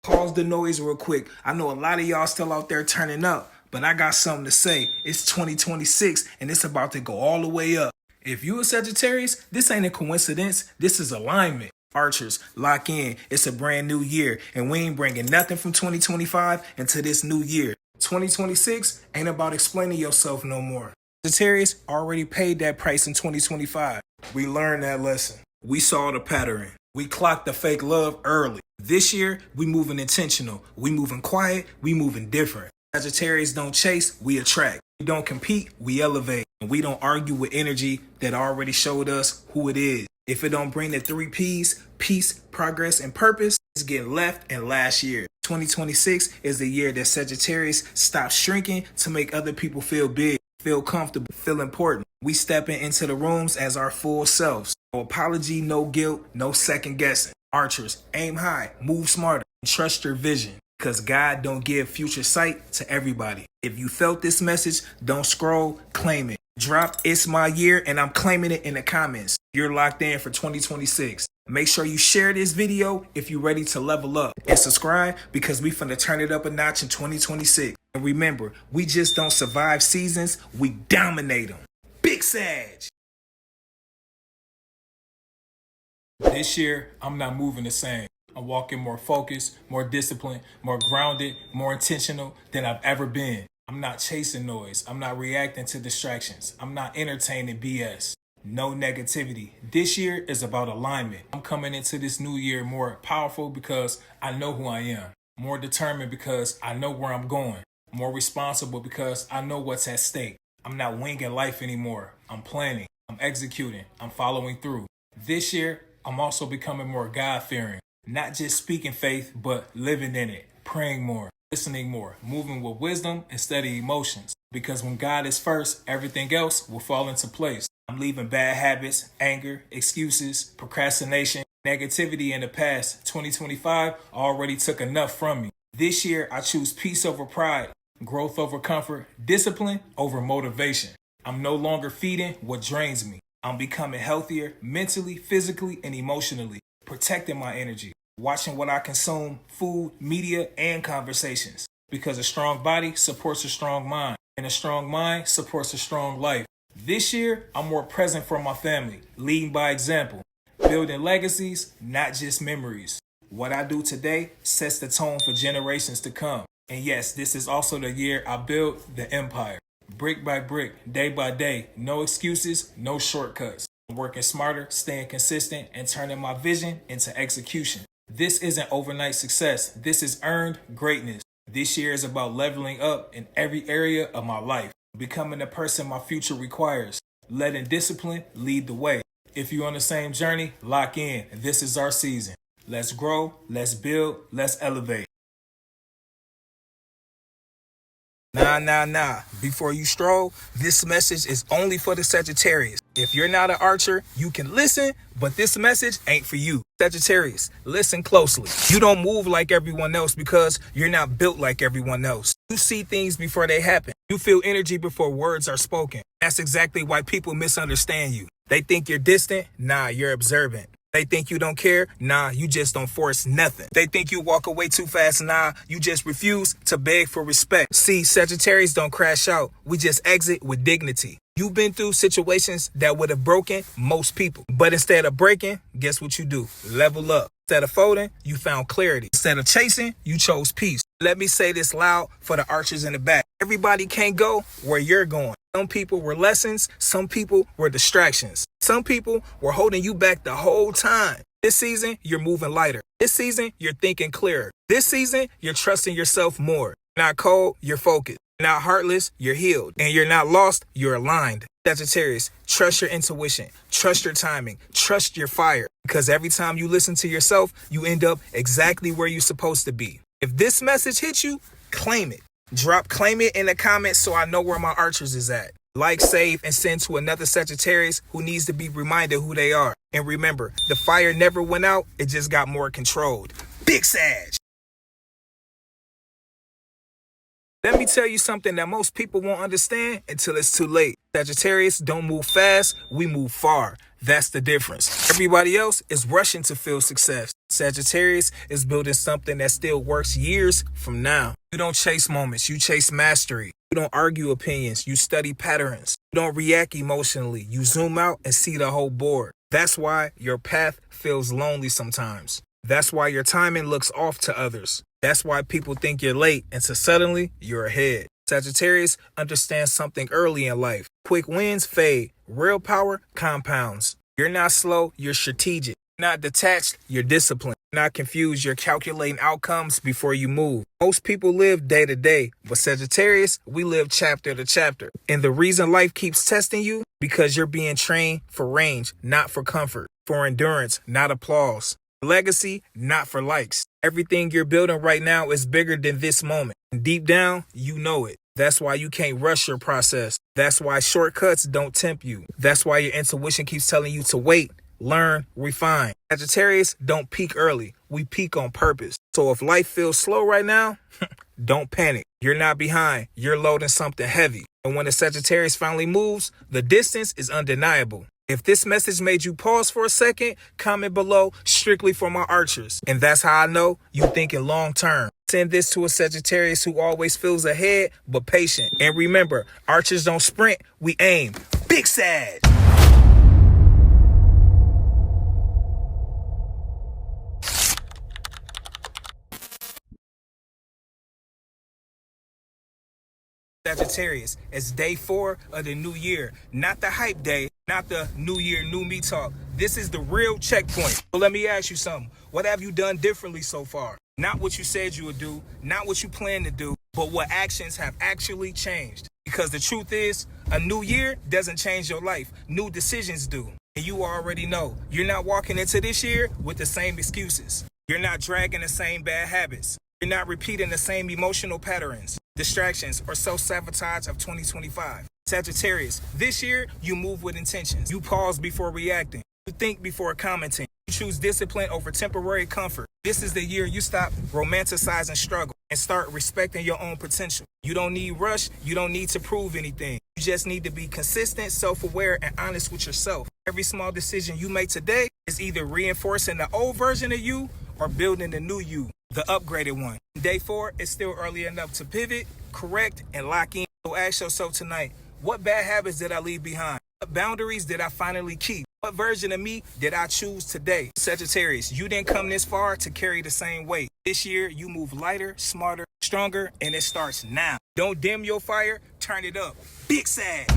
Pause the noise real quick. I know a lot of y'all still out there turning up, but I got something to say. It's 2026 and it's about to go all the way up. If you a Sagittarius, this ain't a coincidence. This is alignment. Archers, lock in. It's a brand new year, and we ain't bringing nothing from 2025 into this new year. 2026 ain't about explaining yourself no more. Sagittarius already paid that price in 2025. We learned that lesson. We saw the pattern. We clocked the fake love early. This year, we moving intentional. We moving quiet. We moving different. Sagittarius don't chase, we attract. We don't compete, we elevate. And we don't argue with energy that already showed us who it is. If it don't bring the 3 P's, peace, progress, and purpose, it's getting left in last year. 2026 is the year that Sagittarius stops shrinking to make other people feel big, feel comfortable, feel important. We stepping into the rooms as our full selves. No apology, no guilt, no second guessing. Archers, aim high, move smarter, and trust your vision. Because God don't give future sight to everybody. If you felt this message, don't scroll, claim it. Drop "It's my year" and I'm claiming it in the comments. You're locked in for 2026. Make sure you share this video if you're ready to level up. And subscribe because we finna turn it up a notch in 2026. And remember, we just don't survive seasons, we dominate them. Big Sag! This year, I'm not moving the same. I'm walking more focused, more disciplined, more grounded, more intentional than I've ever been. I'm not chasing noise. I'm not reacting to distractions. I'm not entertaining BS. No negativity. This year is about alignment. I'm coming into this new year more powerful because I know who I am. More determined because I know where I'm going. More responsible because I know what's at stake. I'm not winging life anymore. I'm planning. I'm executing. I'm following through. This year, I'm also becoming more God-fearing. Not just speaking faith, but living in it, praying more, listening more, moving with wisdom instead of emotions. Because when God is first, everything else will fall into place. I'm leaving bad habits, anger, excuses, procrastination, negativity in the past. 2025 already took enough from me. This year, I choose peace over pride, growth over comfort, discipline over motivation. I'm no longer feeding what drains me. I'm becoming healthier mentally, physically, and emotionally, protecting my energy. Watching what I consume, food, media, and conversations. Because a strong body supports a strong mind, and a strong mind supports a strong life. This year, I'm more present for my family, leading by example, building legacies, not just memories. What I do today sets the tone for generations to come. And yes, this is also the year I build the empire. Brick by brick, day by day, no excuses, no shortcuts. I'm working smarter, staying consistent, and turning my vision into execution. This isn't overnight success. This is earned greatness. This year is about leveling up in every area of my life, becoming the person my future requires, letting discipline lead the way. If you're on the same journey, lock in. This is our season. Let's grow, let's build, let's elevate. Nah. Before you stroll, this message is only for the Sagittarius. If you're not an archer, you can listen, but this message ain't for you. Sagittarius, listen closely. You don't move like everyone else because you're not built like everyone else. You see things before they happen. You feel energy before words are spoken. That's exactly why people misunderstand you. They think you're distant. Nah, you're observant. They think you don't care. Nah, you just don't force nothing. They think you walk away too fast. Nah, you just refuse to beg for respect. See, Sagittarius don't crash out. We just exit with dignity. You've been through situations that would have broken most people. But instead of breaking, guess what you do? Level up. Instead of folding, you found clarity. Instead of chasing, you chose peace. Let me say this loud for the archers in the back. Everybody can't go where you're going. Some people were lessons. Some people were distractions. Some people were holding you back the whole time. This season, you're moving lighter. This season, you're thinking clearer. This season, you're trusting yourself more. You're not cold, you're focused. You're not heartless, you're healed. And you're not lost, you're aligned. Sagittarius, trust your intuition. Trust your timing. Trust your fire. Because every time you listen to yourself, you end up exactly where you're supposed to be. If this message hits you, claim it. Claim it in the comments so I know where my archers is at. Like, save, and send to another Sagittarius who needs to be reminded who they are. And remember, the fire never went out, it just got more controlled. Big Sag! Let me tell you something that most people won't understand until it's too late. Sagittarius don't move fast, we move far. That's the difference. Everybody else is rushing to feel success. Sagittarius is building something that still works years from now. You don't chase moments, you chase mastery. You don't argue opinions, you study patterns. You don't react emotionally, you zoom out and see the whole board. That's why your path feels lonely sometimes. That's why your timing looks off to others. That's why people think you're late until suddenly you're ahead. Sagittarius understands something early in life. Quick wins fade. Real power compounds. You're not slow, you're strategic. You're not detached, you're disciplined. You're not confused, you're calculating outcomes before you move. Most people live day to day, but Sagittarius, we live chapter to chapter. And the reason life keeps testing you, because you're being trained for range, not for comfort. For endurance, not applause. Legacy, not for likes. Everything you're building right now is bigger than this moment. And deep down, you know it. That's why you can't rush your process. That's why shortcuts don't tempt you. That's why your intuition keeps telling you to wait, learn, refine. Sagittarius don't peak early. We peak on purpose. So if life feels slow right now, don't panic. You're not behind. You're loading something heavy. And when the Sagittarius finally moves, the distance is undeniable. If this message made you pause for a second, comment below strictly for my archers. And that's how I know you thinking long term. Send this to a Sagittarius who always feels ahead but patient. And remember, archers don't sprint, we aim. Big Sag! Sagittarius, it's day 4 of the new year. Not the hype day, not the new year, new me talk. This is the real checkpoint. So let me ask you something. What have you done differently so far? Not what you said you would do, not what you plan to do, but what actions have actually changed. Because the truth is, a new year doesn't change your life. New decisions do. And you already know, you're not walking into this year with the same excuses. You're not dragging the same bad habits. You're not repeating the same emotional patterns, distractions, or self-sabotage of 2025. Sagittarius, this year, you move with intentions. You pause before reacting. You think before commenting. You choose discipline over temporary comfort. This is the year you stop romanticizing struggle and start respecting your own potential. You don't need rush. You don't need to prove anything. You just need to be consistent, self-aware, and honest with yourself. Every small decision you make today is either reinforcing the old version of you or building the new you, the upgraded one. Day 4 is still early enough to pivot, correct, and lock in. So ask yourself tonight, what bad habits did I leave behind? What boundaries did I finally keep? What version of me did I choose today? Sagittarius, you didn't come this far to carry the same weight. This year, you move lighter, smarter, stronger, and it starts now. Don't dim your fire, turn it up. Big Sag!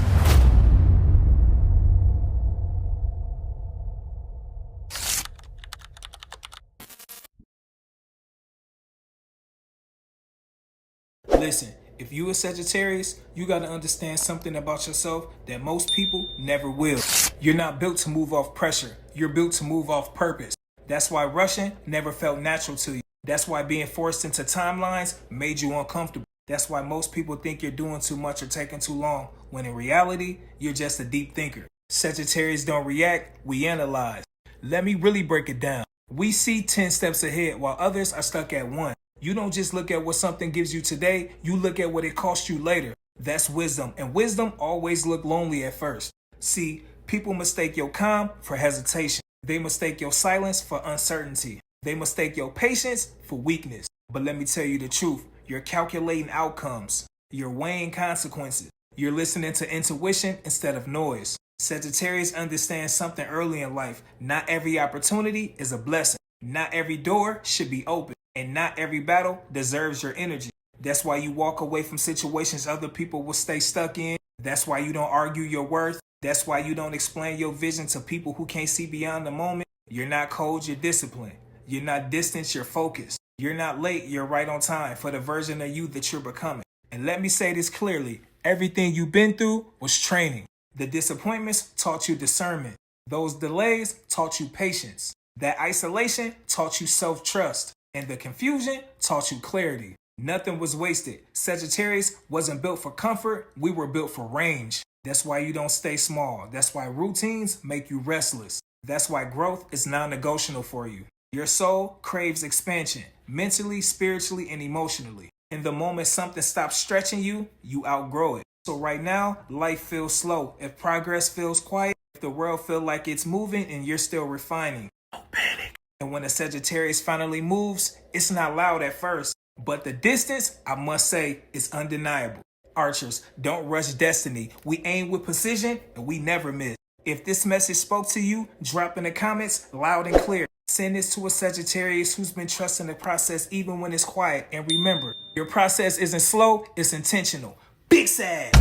Listen, if you a Sagittarius, you got to understand something about yourself that most people never will. You're not built to move off pressure. You're built to move off purpose. That's why rushing never felt natural to you. That's why being forced into timelines made you uncomfortable. That's why most people think you're doing too much or taking too long, when in reality, you're just a deep thinker. Sagittarius don't react, we analyze. Let me really break it down. We see 10 steps ahead while others are stuck at 1. You don't just look at what something gives you today, you look at what it costs you later. That's wisdom, and wisdom always look lonely at first. See, people mistake your calm for hesitation. They mistake your silence for uncertainty. They mistake your patience for weakness. But let me tell you the truth, you're calculating outcomes. You're weighing consequences. You're listening to intuition instead of noise. Sagittarius understands something early in life. Not every opportunity is a blessing. Not every door should be open. And not every battle deserves your energy. That's why you walk away from situations other people will stay stuck in. That's why you don't argue your worth. That's why you don't explain your vision to people who can't see beyond the moment. You're not cold, you're disciplined. You're not distant, you're focused. You're not late, you're right on time for the version of you that you're becoming. And let me say this clearly, everything you've been through was training. The disappointments taught you discernment. Those delays taught you patience. That isolation taught you self-trust. And the confusion taught you clarity. Nothing was wasted. Sagittarius wasn't built for comfort. We were built for range. That's why you don't stay small. That's why routines make you restless. That's why growth is non-negotiable for you. Your soul craves expansion, mentally, spiritually, and emotionally. And the moment something stops stretching you, you outgrow it. So right now, life feels slow. If progress feels quiet, if the world feels like it's moving and you're still refining, don't panic. And when a Sagittarius finally moves, it's not loud at first, but the distance, I must say, is undeniable. Archers, don't rush destiny. We aim with precision and we never miss. If this message spoke to you, drop in the comments loud and clear. Send this to a Sagittarius who's been trusting the process even when it's quiet. And remember, your process isn't slow, it's intentional. Big Sag!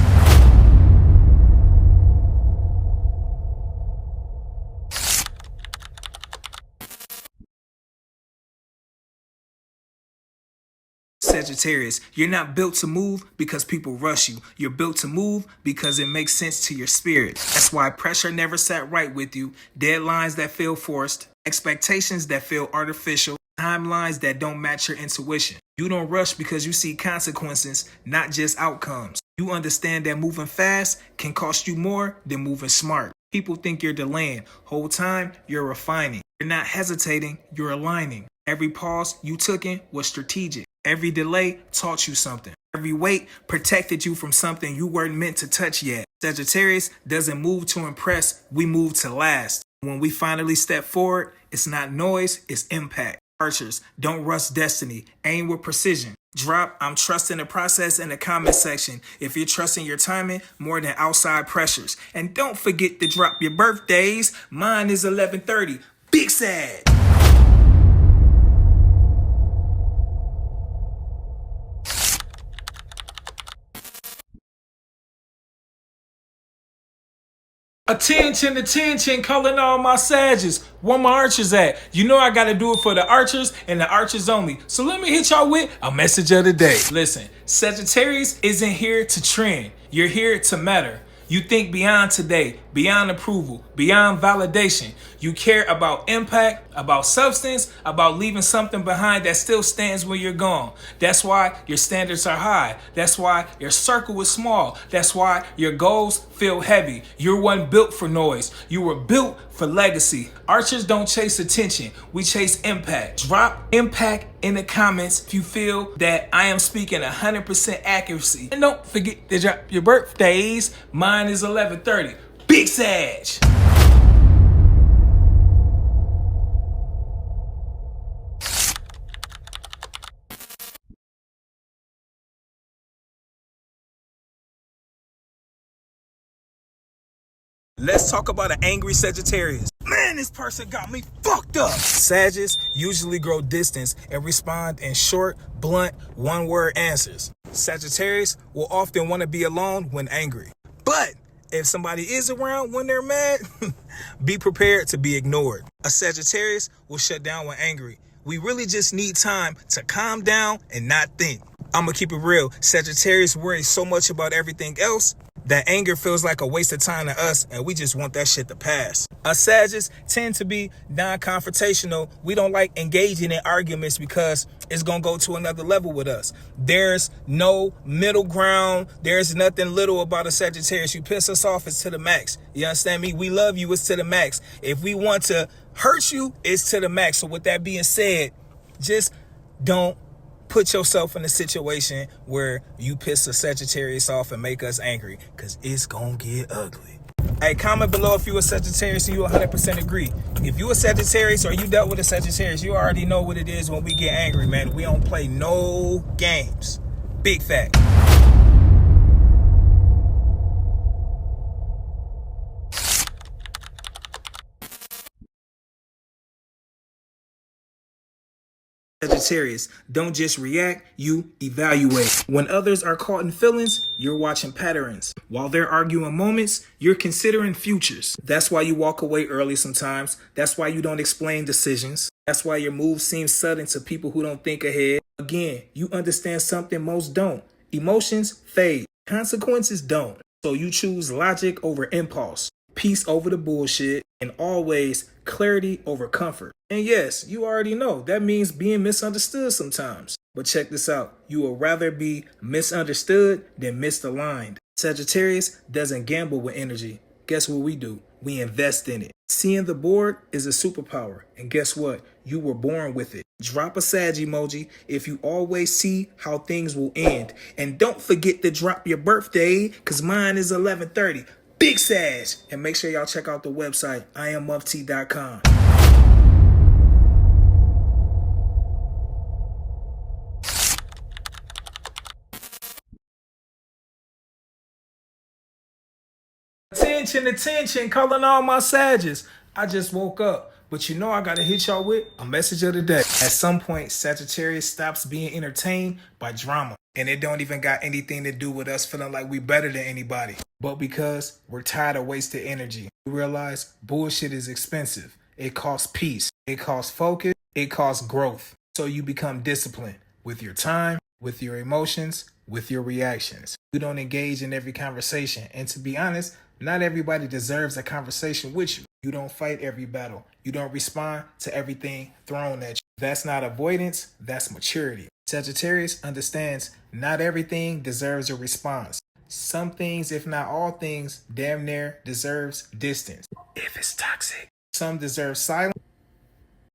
Sagittarius, you're not built to move because people rush you. You're built to move because it makes sense to your spirit. That's why pressure never sat right with you, deadlines that feel forced, expectations that feel artificial, timelines that don't match your intuition. You don't rush because you see consequences, not just outcomes. You understand that moving fast can cost you more than moving smart. People think you're delaying. Whole time, you're refining. You're not hesitating, you're aligning. Every pause you took in was strategic. Every delay taught you something. Every wait protected you from something you weren't meant to touch yet. Sagittarius doesn't move to impress, we move to last. When we finally step forward, it's not noise, it's impact. Archers, don't rush destiny. Aim with precision. Drop I'm trusting the process in the comment section if you're trusting your timing more than outside pressures. And don't forget to drop your birthdays. Mine is 11/30. Big Sag! Attention, attention, calling all my Sages. Where my Archers at? You know I gotta do it for the Archers and the Archers only. So let me hit y'all with a message of the day. Listen, Sagittarius isn't here to trend. You're here to matter. You think beyond today, beyond approval, beyond validation. You care about impact, about substance, about leaving something behind that still stands when you're gone. That's why your standards are high. That's why your circle is small. That's why your goals feel heavy. You're one built for noise. You were built for legacy. Archers don't chase attention. We chase impact. Drop impact in the comments if you feel that I am speaking 100% accuracy. And don't forget to drop your birthdays. Mine is 11/30. Big Sag! Let's talk about an angry Sagittarius. Man, this person got me fucked up. Sagittarius usually grow distance and respond in short, blunt, one-word answers. Sagittarius will often want to be alone when angry. But if somebody is around when they're mad, be prepared to be ignored. A Sagittarius will shut down when angry. We really just need time to calm down and not think. I'm going to keep it real. Sagittarius worry so much about everything else that anger feels like a waste of time to us, and we just want that shit to pass. Us Sagittarius tend to be non-confrontational. We don't like engaging in arguments because it's going to go to another level with us. There's no middle ground. There's nothing little about a Sagittarius. You piss us off, it's to the max. You understand me? We love you, it's to the max. If we want to hurt you, it's to the max. So with that being said, just don't put yourself in a situation where you piss a Sagittarius off and make us angry, because it's gonna get ugly. Hey, comment below if you a Sagittarius and you 100% agree. If you a Sagittarius or you dealt with a Sagittarius, you already know what it is when we get angry, man. We don't play no games. Big fact. Sagittarius, don't just react, you evaluate. When others are caught in feelings, you're watching patterns. While they're arguing moments, you're considering futures. That's why you walk away early sometimes. That's why you don't explain decisions. That's why your moves seem sudden to people who don't think ahead. Again, you understand something most don't. Emotions fade. Consequences don't. So you choose logic over impulse, peace over the bullshit, and always clarity over comfort. And yes, you already know that means being misunderstood sometimes. But check this out. You would rather be misunderstood than misaligned. Sagittarius doesn't gamble with energy. Guess what we do? We invest in it. Seeing the board is a superpower. And guess what? You were born with it. Drop a Sag emoji if you always see how things will end. And don't forget to drop your birthday, because mine is 11/30. Big Sag! And make sure y'all check out the website, IamMuffT.com. Attention, calling all my Sagittarius. I just woke up, but you know I gotta hit y'all with a message of the day. At some point, Sagittarius stops being entertained by drama. And it don't even got anything to do with us feeling like we better than anybody. But because we're tired of wasted energy. We realize bullshit is expensive. It costs peace. It costs focus. It costs growth. So you become disciplined with your time, with your emotions, with your reactions. You don't engage in every conversation. And to be honest, not everybody deserves a conversation with you. You don't fight every battle. You don't respond to everything thrown at you. That's not avoidance, that's maturity. Sagittarius understands not everything deserves a response. Some things, if not all things, damn near deserves distance. If it's toxic. Some deserve silence,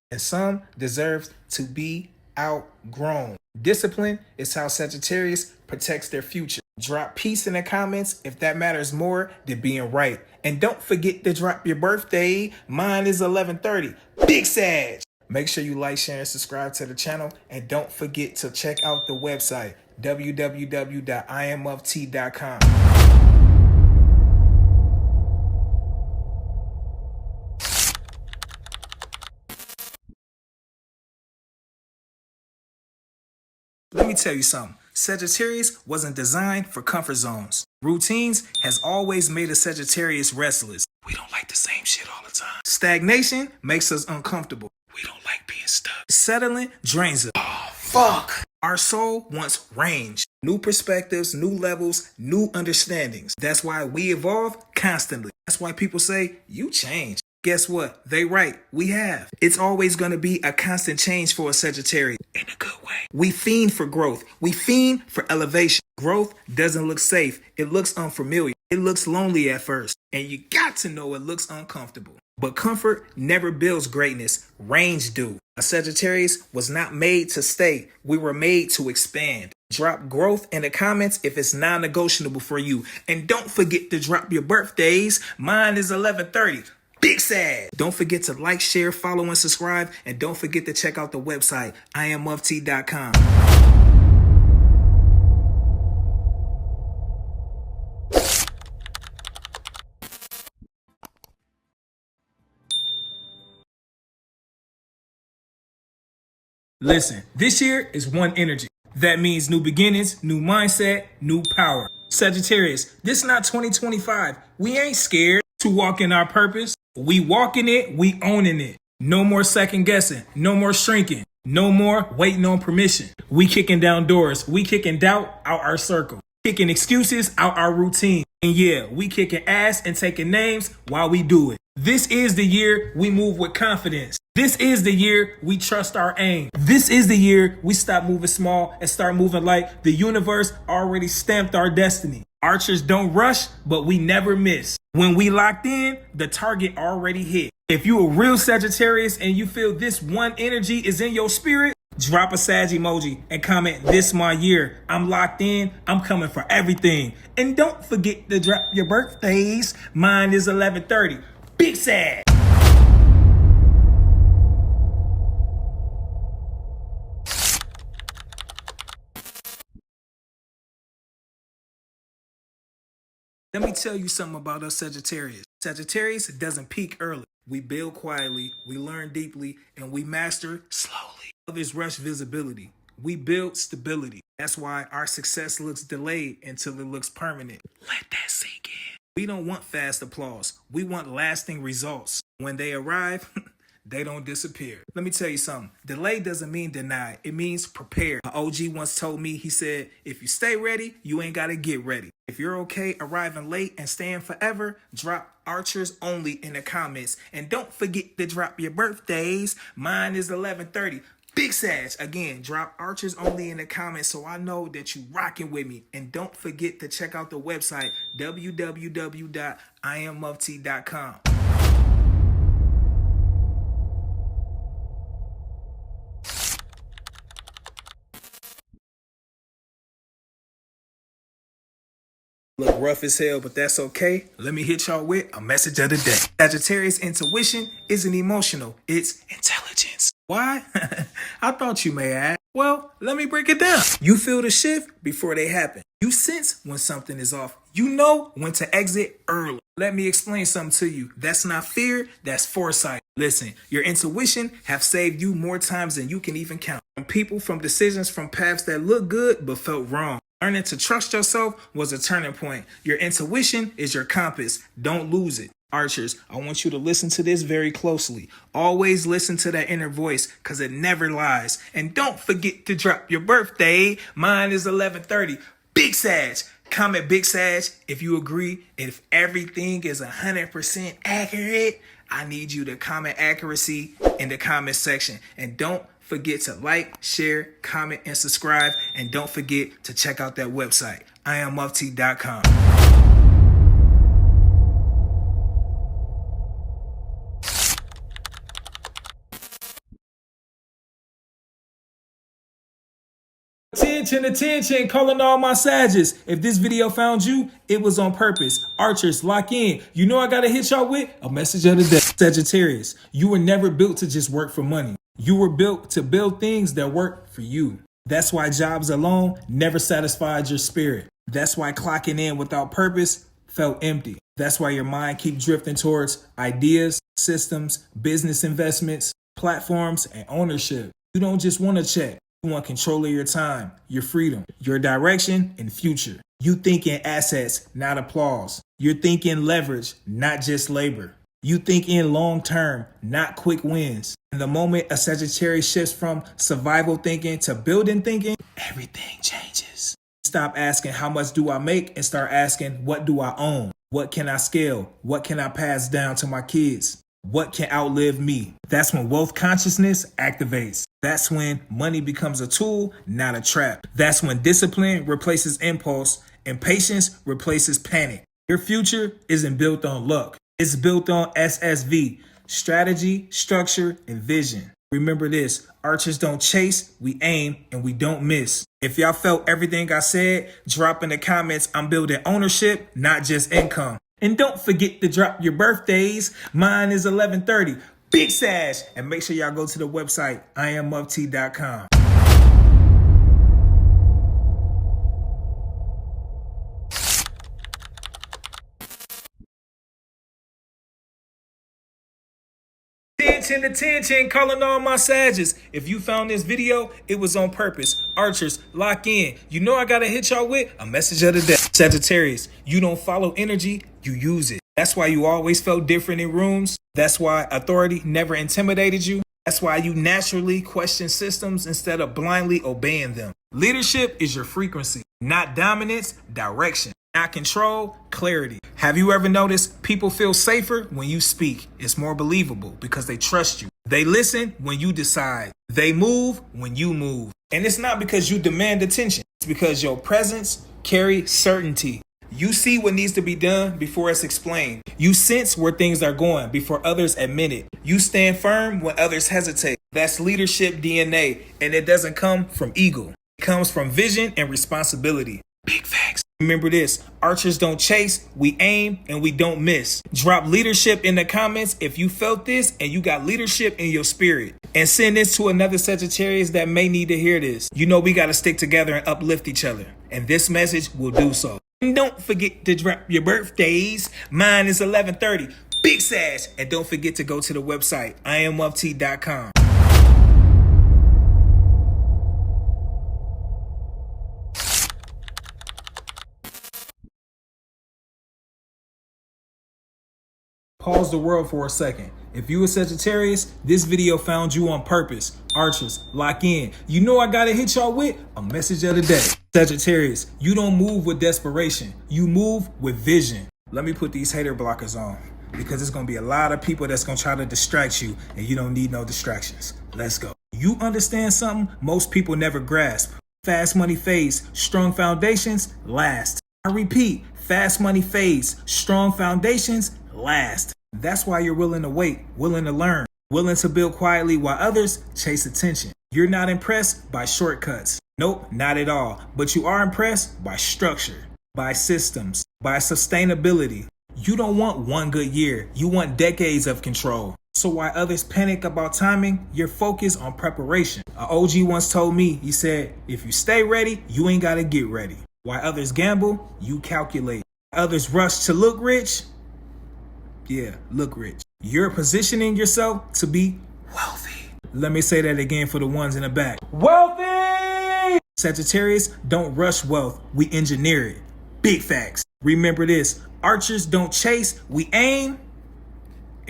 and some deserve to be outgrown. Discipline is how Sagittarius protects their future. Drop peace in the comments if that matters more than being right. And don't forget to drop your birthday. Mine is 11/30. Big Sag. Make sure you like, share, and subscribe to the channel. And don't forget to check out the website, www.imoft.com. Let me tell you something. Sagittarius wasn't designed for comfort zones. Routines has always made a Sagittarius restless. We don't like the same shit all the time. Stagnation makes us uncomfortable. We don't like being stuck. Settling drains us. Oh, fuck. Our soul wants range. New perspectives, new levels, new understandings. That's why we evolve constantly. That's why people say, you change. Guess what? They right. We have. It's always going to be a constant change for a Sagittarius. In a good way. We fiend for growth. We fiend for elevation. Growth doesn't look safe. It looks unfamiliar. It looks lonely at first. And you got to know it looks uncomfortable. But comfort never builds greatness. Range do. A Sagittarius was not made to stay. We were made to expand. Drop growth in the comments if it's non-negotiable for you. And don't forget to drop your birthdays. Mine is 11/30. Big Sad. Don't forget to like, share, follow, and subscribe. And don't forget to check out the website, imoft.com. Listen, this year is one energy. That means new beginnings, new mindset, new power. Sagittarius, this not 2025. We ain't scared to walk in our purpose. We walking it, we owning it. No more second guessing, no more shrinking, no more waiting on permission. We kicking down doors, we kicking doubt out our circle, kicking excuses out our routine. And yeah, we kicking ass and taking names while we do it. This is the year we move with confidence. This is the year we trust our aim. This is the year we stop moving small and start moving like the universe already stamped our destiny. Archers don't rush, but we never miss. When we locked in, the target already hit. If you a real Sagittarius and you feel this one energy is in your spirit, drop a Sag emoji and comment, this my year. I'm locked in. I'm coming for everything. And don't forget to drop your birthdays. Mine is 11/30. Big Sag. Let me tell you something about us Sagittarius. Sagittarius doesn't peak early. We build quietly, we learn deeply, and we master slowly. Others rush visibility. We build stability. That's why our success looks delayed until it looks permanent. Let that sink in. We don't want fast applause. We want lasting results. When they arrive, they don't disappear. Let me tell you something. Delay doesn't mean deny. It means prepare. My OG once told me, he said, if you stay ready, you ain't got to get ready. If you're okay arriving late and staying forever, drop Archers only in the comments. And don't forget to drop your birthdays. Mine is 11/30. Big Sag. Again, drop Archers only in the comments so I know that you rocking with me. And don't forget to check out the website, www.imoft.com. Look rough as hell, but that's okay. Let me hit y'all with a message of the day. Sagittarius intuition isn't emotional, it's intelligence. Why? I thought you may ask. Well, let me break it down. You feel the shift before they happen. You sense when something is off. You know when to exit early. Let me explain something to you. That's not fear, that's foresight. Listen, your intuition have saved you more times than you can even count. From people, from decisions, from paths that look good but felt wrong. Learning to trust yourself was a turning point. Your intuition is your compass. Don't lose it. Archers, I want you to listen to this very closely. Always listen to that inner voice because it never lies. And don't forget to drop your birthday. Mine is 11/30. Big Sag. Comment Big Sag if you agree. If everything is 100% accurate, I need you to comment accuracy in the comment section. And don't forget to like, share, comment, and subscribe. And don't forget to check out that website, IamMufti.com. Attention, calling all my Sages. If this video found you, it was on purpose. Archers, lock in. You know I gotta hit y'all with a message of the day. Sagittarius, you were never built to just work for money. You were built to build things that work for you. That's why jobs alone never satisfied your spirit. That's why clocking in without purpose felt empty. That's why your mind keeps drifting towards ideas, systems, business investments, platforms, and ownership. You don't just want to check. You want control of your time, your freedom, your direction, and future. You think in assets, not applause. You're thinking leverage, not just labor. You think in long term, not quick wins. And the moment a Sagittarius shifts from survival thinking to building thinking, everything changes. Stop asking how much do I make and start asking what do I own? What can I scale? What can I pass down to my kids? What can outlive me? That's when wealth consciousness activates. That's when money becomes a tool, not a trap. That's when discipline replaces impulse and patience replaces panic. Your future isn't built on luck. It's built on SSV, strategy, structure, and vision. Remember this, archers don't chase, we aim, and we don't miss. If y'all felt everything I said, drop in the comments, I'm building ownership, not just income. And don't forget to drop your birthdays. Mine is 11/30. Big Sag. And make sure y'all go to the website, IamMufti.com. Attention, calling all my Sages. If you found this video, it was on purpose. Archers, lock in. You know I gotta hit y'all with a message of the day. Sagittarius, you don't follow energy, you use it. That's why you always felt different in rooms. That's why authority never intimidated you. That's why you naturally question systems instead of blindly obeying them. Leadership is your frequency, not dominance, direction. Not control, clarity. Have you ever noticed people feel safer when you speak? It's more believable because they trust you. They listen when you decide. They move when you move. And it's not because you demand attention. It's because your presence carries certainty. You see what needs to be done before it's explained. You sense where things are going before others admit it. You stand firm when others hesitate. That's leadership DNA, and it doesn't come from ego. It comes from vision and responsibility. Big facts. Remember this, archers don't chase, we aim, and we don't miss. Drop leadership in the comments if you felt this and you got leadership in your spirit. And send this to another Sagittarius that may need to hear this. You know we got to stick together and uplift each other. And this message will do so. And don't forget to drop your birthdays. Mine is 11/30. Big Sag. And don't forget to go to the website, IamMufti.com. Pause the world for a second. If you a Sagittarius, this video found you on purpose. Archers, lock in. You know I gotta hit y'all with a message of the day. Sagittarius, you don't move with desperation. You move with vision. Let me put these hater blockers on because there's gonna be a lot of people that's gonna try to distract you and you don't need no distractions. Let's go. You understand something most people never grasp. Fast money fades, strong foundations last. I repeat, fast money fades, strong foundations last. That's why you're willing to wait, willing to learn, willing to build quietly while others chase attention. You're not impressed by shortcuts. Nope, not at all. But you are impressed by structure, by systems, by sustainability. You don't want one good year. You want decades of control. So while others panic about timing, you're focused on preparation. An OG once told me, he said, if you stay ready, you ain't gotta get ready. While others gamble, you calculate. Others rush to look rich, look rich. You're positioning yourself to be wealthy. Let me say that again for the ones in the back. Wealthy! Sagittarius, don't rush wealth. We engineer it. Big facts. Remember this. Archers don't chase. We aim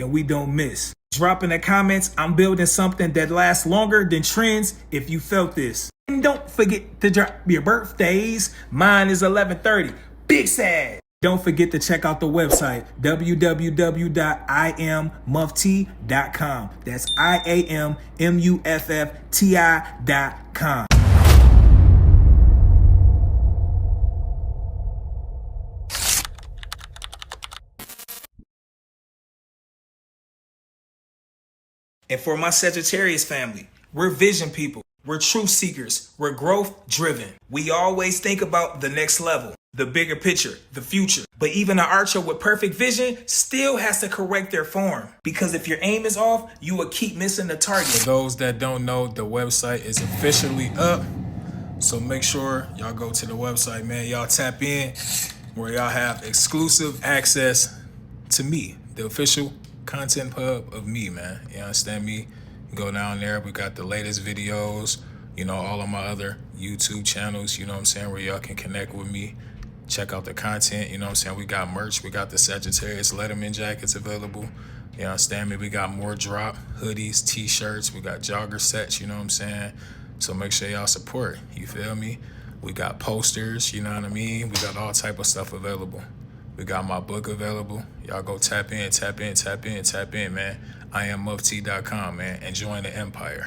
and we don't miss. Drop in the comments. I'm building something that lasts longer than trends if you felt this. And don't forget to drop your birthdays. Mine is 11/30. Big sad. Don't forget to check out the website, www.iammuffti.com. That's IAMMUFFTI.com. And for my Sagittarius family, we're vision people. We're truth seekers. We're growth driven. We always think about the next level, the bigger picture, the future. But even an archer with perfect vision still has to correct their form. Because if your aim is off, you will keep missing the target. For those that don't know, the website is officially up. So make sure y'all go to the website, man. Y'all tap in where y'all have exclusive access to me, the official content hub of me, man. You understand me? Go down there. We got the latest videos, all of my other YouTube channels, where y'all can connect with me. Check out the content, We got merch. We got the Sagittarius Letterman jackets available. You understand me? We got more drop, hoodies, t-shirts. We got jogger sets, So make sure y'all support. You feel me? We got posters, you know what I mean? We got all type of stuff available. We got my book available. Y'all go tap in, man. IamMuffti.com, man, and join the empire.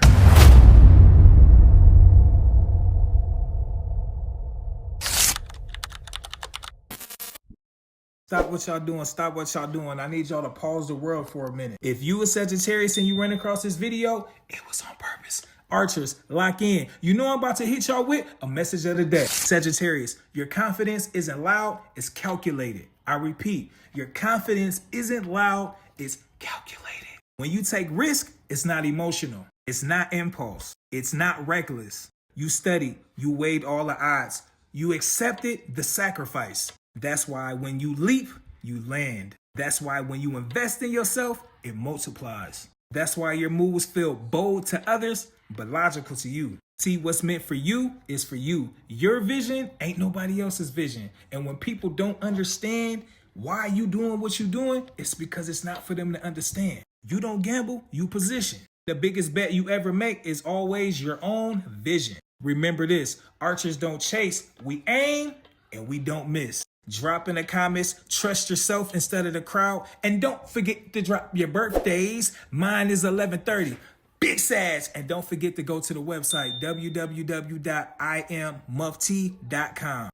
Stop what y'all doing. Stop what y'all doing. I need y'all to pause the world for a minute. If you a Sagittarius and you ran across this video, it was on purpose. Archers, lock in. You know I'm about to hit y'all with a message of the day. Sagittarius, your confidence isn't loud, it's calculated. I repeat, your confidence isn't loud, it's calculated. When you take risk, it's not emotional. It's not impulse. It's not reckless. You studied, you weighed all the odds. You accepted the sacrifice. That's why when you leap, you land. That's why when you invest in yourself, it multiplies. That's why your moves feel bold to others, but logical to you. See, what's meant for you is for you. Your vision ain't nobody else's vision. And when people don't understand why you doing what you doing, it's because it's not for them to understand. You don't gamble, you position. The biggest bet you ever make is always your own vision. Remember this, archers don't chase, we aim and we don't miss. Drop in the comments, trust yourself instead of the crowd, and don't forget to drop your birthdays. Mine is 11/30. Big Sag, and don't forget to go to the website, www.iammuffti.com.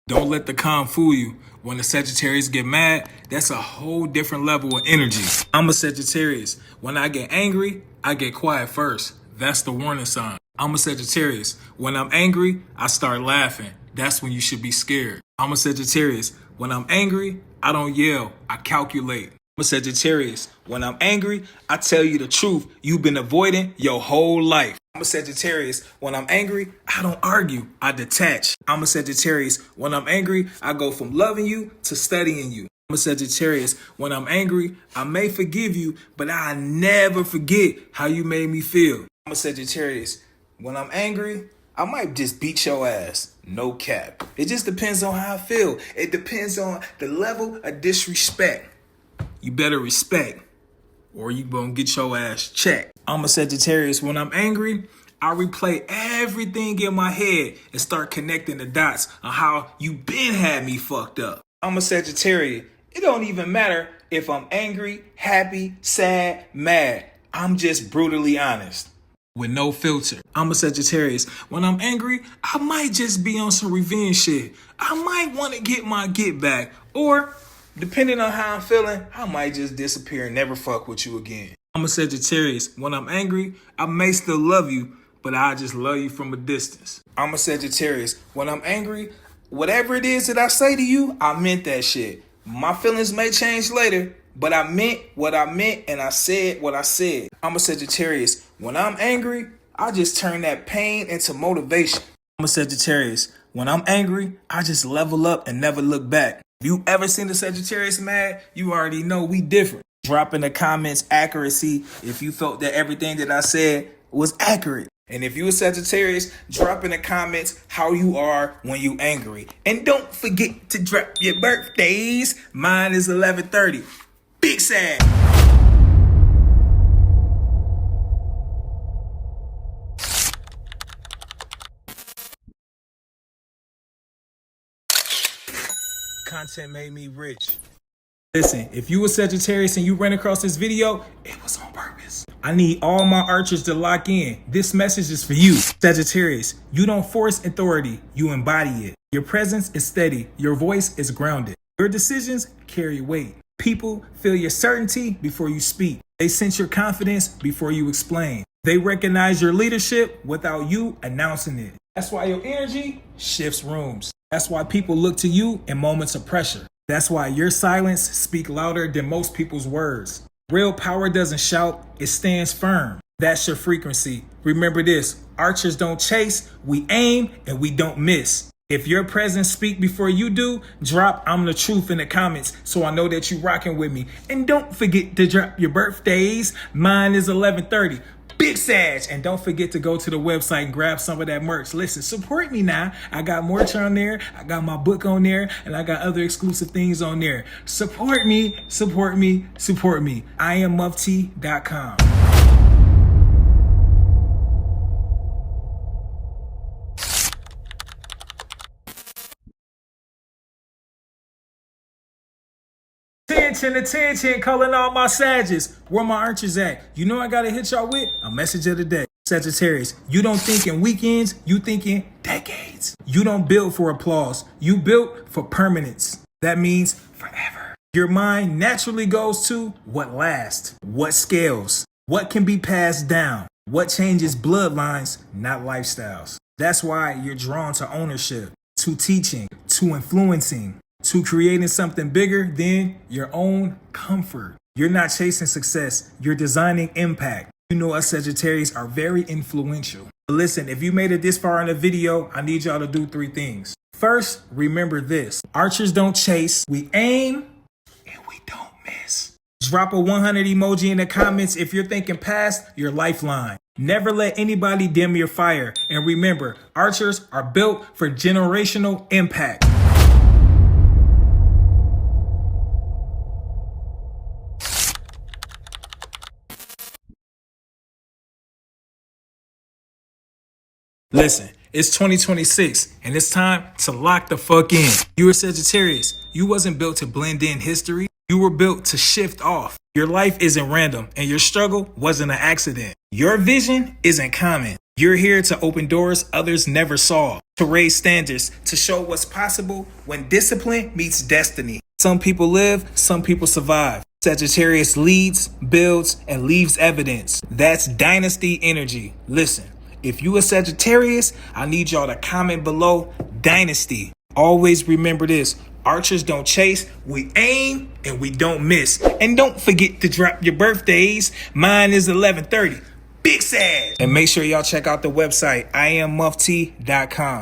Don't let the calm fool you. When the Sagittarius get mad, that's a whole different level of energy. I'm a Sagittarius. When I get angry, I get quiet first. That's the warning sign. I'm a Sagittarius. When I'm angry, I start laughing. That's when you should be scared. I'm a Sagittarius. When I'm angry, I don't yell. I calculate. I'm a Sagittarius. When I'm angry, I tell you the truth you've been avoiding your whole life. I'm a Sagittarius. When I'm angry, I don't argue. I detach. I'm a Sagittarius. When I'm angry, I go from loving you to studying you. I'm a Sagittarius. When I'm angry, I may forgive you, but I never forget how you made me feel. I'm a Sagittarius. When I'm angry, I might just beat your ass. No cap. It just depends on how I feel. It depends on the level of disrespect. You better respect, or you gonna get your ass checked. I'm a Sagittarius. When I'm angry, I replay everything in my head and start connecting the dots on how you been had me fucked up. I'm a Sagittarius. It don't even matter if I'm angry, happy, sad, mad. I'm just brutally honest. With no filter. I'm a Sagittarius. When I'm angry, I might just be on some revenge shit. I might want to get my get back. Or, depending on how I'm feeling, I might just disappear and never fuck with you again. I'm a Sagittarius. When I'm angry, I may still love you, but I just love you from a distance. I'm a Sagittarius. When I'm angry, whatever it is that I say to you, I meant that shit. My feelings may change later, but I meant what I meant and I said what I said. I'm a Sagittarius. When I'm angry, I just turn that pain into motivation. I'm a Sagittarius. When I'm angry, I just level up and never look back. If you ever seen a Sagittarius mad, you already know we different. Drop in the comments accuracy if you felt that everything that I said was accurate. And if you a Sagittarius, drop in the comments how you are when you angry. And don't forget to drop your birthdays. Mine is 11/30. Big Sag. Content made me rich. Listen, if you a Sagittarius and you ran across this video, it was on purpose. I need all my archers to lock in. This message is for you. Sagittarius, you don't force authority, you embody it. Your presence is steady, your voice is grounded. Your decisions carry weight. People feel your certainty before you speak. They sense your confidence before you explain. They recognize your leadership without you announcing it. That's why your energy shifts rooms. That's why people look to you in moments of pressure. That's why your silence speaks louder than most people's words. Real power doesn't shout, it stands firm. That's your frequency. Remember this, archers don't chase, we aim and we don't miss. If your presence speak before you do, drop I'm the truth in the comments so I know that you rocking with me. And don't forget to drop your birthdays. Mine is 11/30. Big Sag. And don't forget to go to the website and grab some of that merch. Listen, support me now. I got merch on there. I got my book on there. And I got other exclusive things on there. Support me, support me, support me. IamMuffT.com. Attention, calling all my Sages. Where my archers at? You know I gotta hit y'all with a message of the day. Sagittarius, you don't think in weekends, you think in decades. You don't build for applause, you built for permanence. That means forever. Your mind naturally goes to what lasts, what scales, what can be passed down, what changes bloodlines, not lifestyles. That's why you're drawn to ownership, to teaching, to influencing, to creating something bigger than your own comfort. You're not chasing success, you're designing impact. You know us Sagittarius are very influential. But listen, if you made it this far in the video, I need y'all to do 3 things. First, remember this. Archers don't chase, we aim and we don't miss. Drop a 100 emoji in the comments if you're thinking past your lifeline. Never let anybody dim your fire. And remember, archers are built for generational impact. Listen, it's 2026 and it's time to lock the fuck in. You're a Sagittarius. You wasn't built to blend in history. You were built to shift off. Your life isn't random and your struggle wasn't an accident. Your vision isn't common. You're here to open doors others never saw, to raise standards, to show what's possible when discipline meets destiny. Some people live, some people survive. Sagittarius leads, builds, and leaves evidence. That's dynasty energy. Listen. If you a Sagittarius, I need y'all to comment below dynasty. Always remember this. Archers don't chase, we aim and we don't miss. And don't forget to drop your birthdays. Mine is 11/30. Big Sag. And make sure y'all check out the website, IamMuffT.com.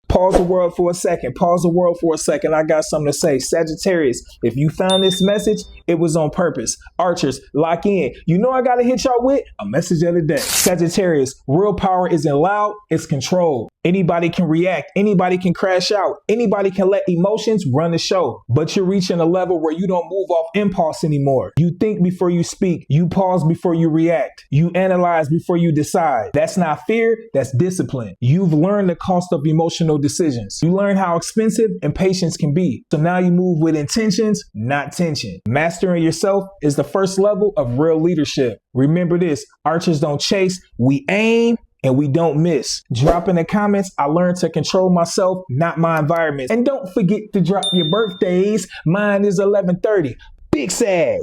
Pause the world for a second. Pause the world for a second. I got something to say. Sagittarius, if you found this message, it was on purpose. Archers, lock in. You know I got to hit y'all with a message of the day. Sagittarius, real power isn't loud, it's controlled. Anybody can react. Anybody can crash out. Anybody can let emotions run the show. But you're reaching a level where you don't move off impulse anymore. You think before you speak. You pause before you react. You analyze before you decide. That's not fear, that's discipline. You've learned the cost of emotional decisions. You learn how expensive impatience can be. So now you move with intentions, not tension. Mastering yourself is the first level of real leadership. Remember this, archers don't chase, we aim and we don't miss. Drop in the comments, I learned to control myself, not my environment. And don't forget to drop your birthdays. Mine is 11/30. Big Sag.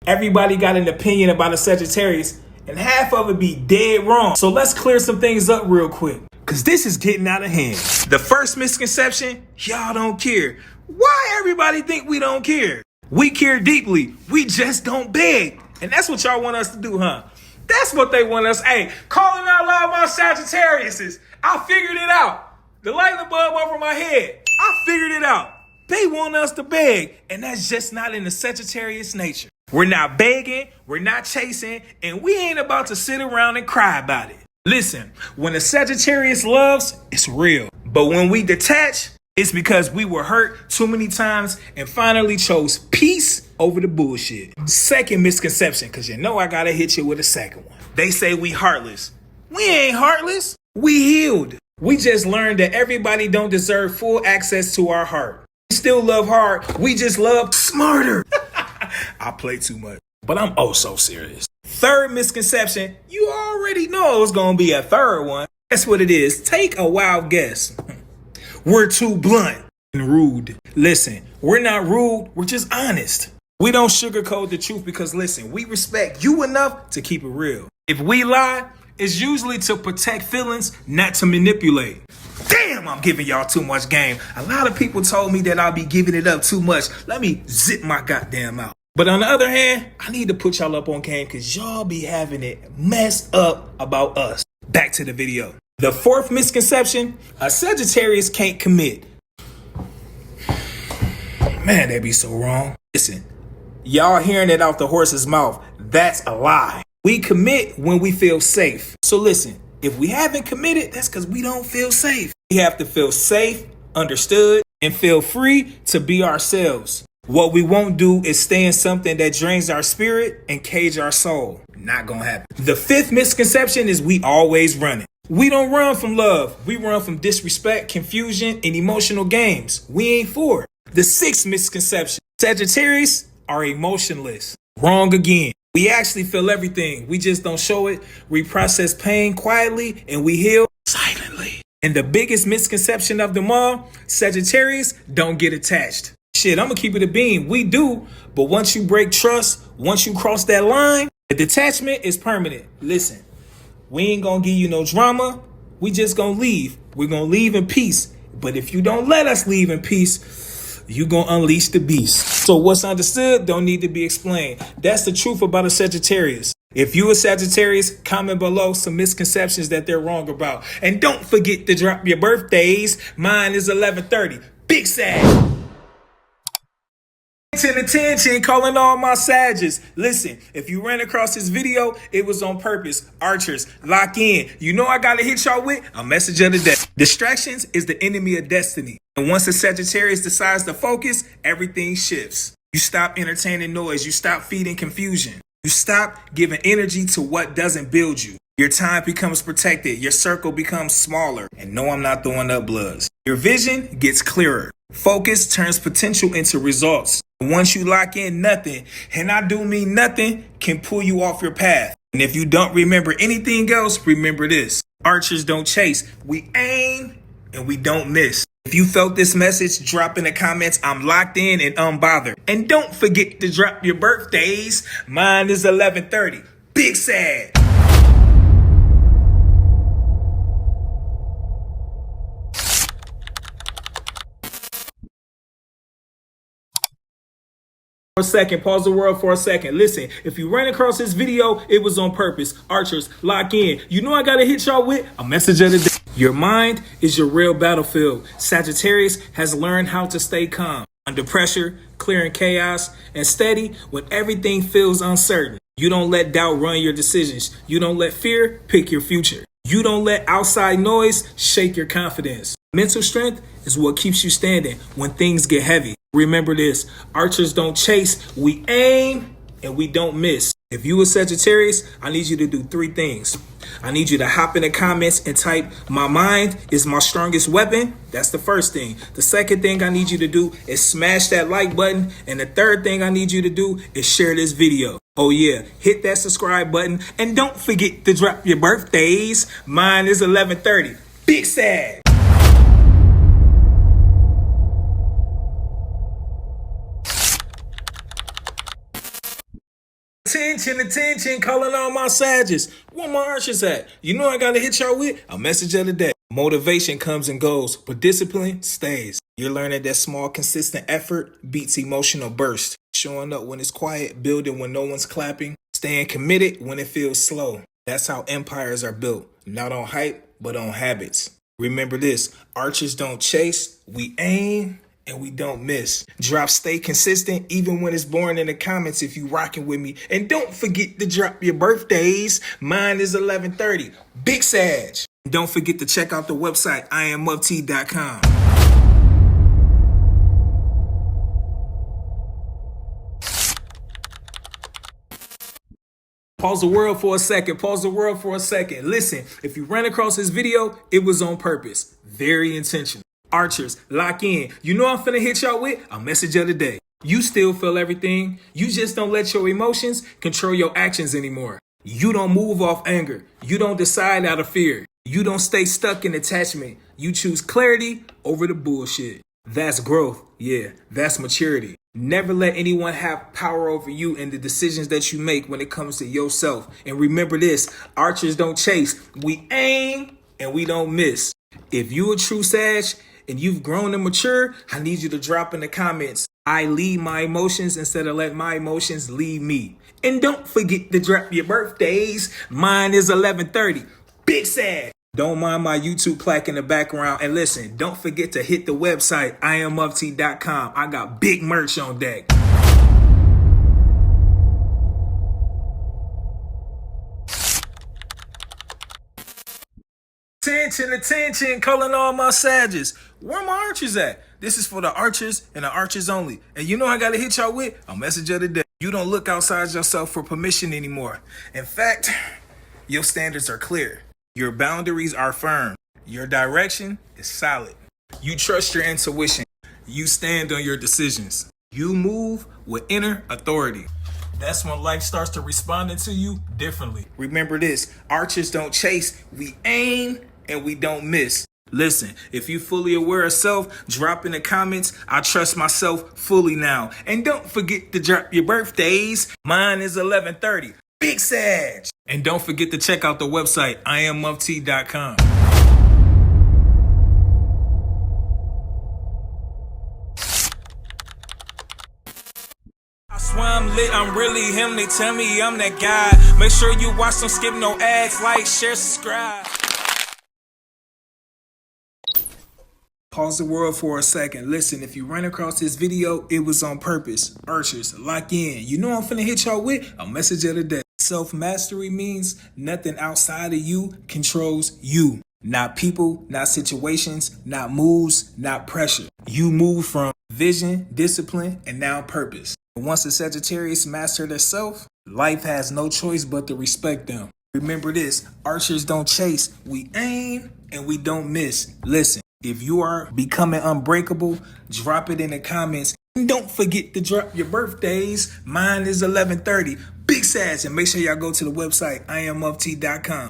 Everybody got an opinion about a Sagittarius, and half of it be dead wrong. So let's clear some things up real quick, because this is getting out of hand. The first misconception, y'all don't care. Why everybody think we don't care? We care deeply. We just don't beg. And that's what y'all want us to do, huh? That's what they want us. Hey, calling out loud my Sagittariuses. I figured it out. The light bulb over my head. I figured it out. They want us to beg, and that's just not in the Sagittarius nature. We're not begging, we're not chasing, and we ain't about to sit around and cry about it. Listen, when a Sagittarius loves, it's real. But when we detach, it's because we were hurt too many times and finally chose peace over the bullshit. Second misconception, because you know I gotta hit you with a second one. They say we heartless. We ain't heartless. We healed. We just learned that everybody don't deserve full access to our heart. We still love hard. We just love smarter. I play too much, but I'm oh so serious. Third misconception, you already know it's gonna be a third one. That's what it is. Take a wild guess. We're too blunt and rude. Listen, we're not rude, we're just honest. We don't sugarcoat the truth because listen, we respect you enough to keep it real. If we lie, it's usually to protect feelings, not to manipulate. Damn, I'm giving y'all too much game. A lot of people told me that I'll be giving it up too much. Let me zip my goddamn mouth. But on the other hand, I need to put y'all up on game because y'all be having it messed up about us. Back to the video. The fourth misconception, a Sagittarius can't commit. Man, they be so wrong. Listen, y'all hearing it out the horse's mouth. That's a lie. We commit when we feel safe. So listen, if we haven't committed, that's because we don't feel safe. We have to feel safe, understood, and feel free to be ourselves. What we won't do is stay in something that drains our spirit and cage our soul. Not gonna happen. The fifth misconception is we always running. We don't run from love. We run from disrespect, confusion, and emotional games. We ain't for it. The sixth misconception, Sagittarius are emotionless. Wrong again. We actually feel everything. We just don't show it. We process pain quietly and we heal silently. And the biggest misconception of them all, Sagittarius don't get attached. Shit, I'm gonna keep it a beam. We do, but once you break trust, once you cross that line, the detachment is permanent. Listen, we ain't gonna give you no drama. We just gonna leave. We're gonna leave in peace. But if you don't let us leave in peace, you gonna unleash the beast. So what's understood don't need to be explained. That's the truth about a Sagittarius. If you a Sagittarius, comment below some misconceptions that they're wrong about. And don't forget to drop your birthdays. Mine is 11/30. Big Sag. Attention, calling all my Sages. Listen, if you ran across this video, it was on purpose. Archers, lock in. You know I gotta hit y'all with a message of the day. Distractions is the enemy of destiny. And once a Sagittarius decides to focus, everything shifts. You stop entertaining noise. You stop feeding confusion. You stop giving energy to what doesn't build you. Your time becomes protected. Your circle becomes smaller. And no, I'm not throwing up bloods. Your vision gets clearer. Focus turns potential into results. Once you lock in, nothing, and I do mean nothing, can pull you off your path. And if you don't remember anything else, remember this. Archers don't chase. We aim and we don't miss. If you felt this message, drop in the comments. I'm locked in and unbothered. And don't forget to drop your birthdays. Mine is 11/30. Big Sag. For a second, pause the world for a second. Listen, if you ran across this video, it was on purpose. Archers, lock in. You know I gotta hit y'all with a message of the day. Your mind is your real battlefield. Sagittarius has learned how to stay calm under pressure, clearing chaos, and steady when everything feels uncertain. You don't let doubt run your decisions. You don't let fear pick your future. You don't let outside noise shake your confidence. Mental strength is what keeps you standing when things get heavy. Remember this, archers don't chase, we aim and we don't miss. If you a Sagittarius, I need you to do three things. I need you to hop in the comments and type, "My mind is my strongest weapon." That's the first thing. The second thing I need you to do is smash that like button. And the third thing I need you to do is share this video. Oh yeah, hit that subscribe button. And don't forget to drop your birthdays. Mine is 11/30. Big Sag. Attention, calling all my Sagittarius. Where my archers at? You know I gotta hit y'all with a message of the day. Motivation comes and goes, but discipline stays. You're learning that small, consistent effort beats emotional burst. Showing up when it's quiet, building when no one's clapping, staying committed when it feels slow. That's how empires are built, not on hype, but on habits. Remember this, archers don't chase, we aim, and we don't miss. Drop stay consistent even when it's boring in the comments if you rocking with me. And don't forget to drop your birthdays. Mine is 11/30. Big Sag. Don't forget to check out the website IamUpT.com. Pause the world for a second. Listen, if you ran across this video, it was on purpose. Very intentional. Archers, lock in. You know I'm finna hit y'all with a message of the day. You still feel everything. You just don't let your emotions control your actions anymore. You don't move off anger. You don't decide out of fear. You don't stay stuck in attachment. You choose clarity over the bullshit. That's growth. Yeah, that's maturity. Never let anyone have power over you and the decisions that you make when it comes to yourself. And remember this, archers don't chase. We aim and we don't miss. If you a true Sag and you've grown and matured, I need you to drop in the comments, "I lead my emotions instead of let my emotions lead me." And don't forget to drop your birthdays. Mine is 11/30. Big Sag. Don't mind my YouTube plaque in the background. And listen, don't forget to hit the website, IamUpT.com. I got big merch on deck. Attention, calling all my Sagittarius. Where my archers at? This is for the archers and the archers only. And you know I gotta hit y'all with a message of the day. You don't look outside yourself for permission anymore. In fact, your standards are clear. Your boundaries are firm. Your direction is solid. You trust your intuition. You stand on your decisions. You move with inner authority. That's when life starts to respond to you differently. Remember this, archers don't chase, we aim and we don't miss. Listen, if you fully aware of self, drop in the comments, "I trust myself fully now." And don't forget to drop your birthdays. Mine is 11/30. Big Sag. And don't forget to check out the website, IamUpT.com. I swear I'm lit, I'm really him, they tell me I'm that guy. Make sure you watch, don't skip no ads, like, share, subscribe. Pause the world for a second. Listen, if you ran across this video, it was on purpose. Archers, lock in. You know I'm finna hit y'all with a message of the day. Self-mastery means nothing outside of you controls you. Not people, not situations, not moves, not pressure. You move from vision, discipline, and now purpose. Once a Sagittarius master their self, life has no choice but to respect them. Remember this, archers don't chase, we aim and we don't miss. Listen, if you are becoming unbreakable, drop it in the comments. And don't forget to drop your birthdays. Mine is 11/30. Big Sag. And make sure y'all go to the website, IamUpT.com.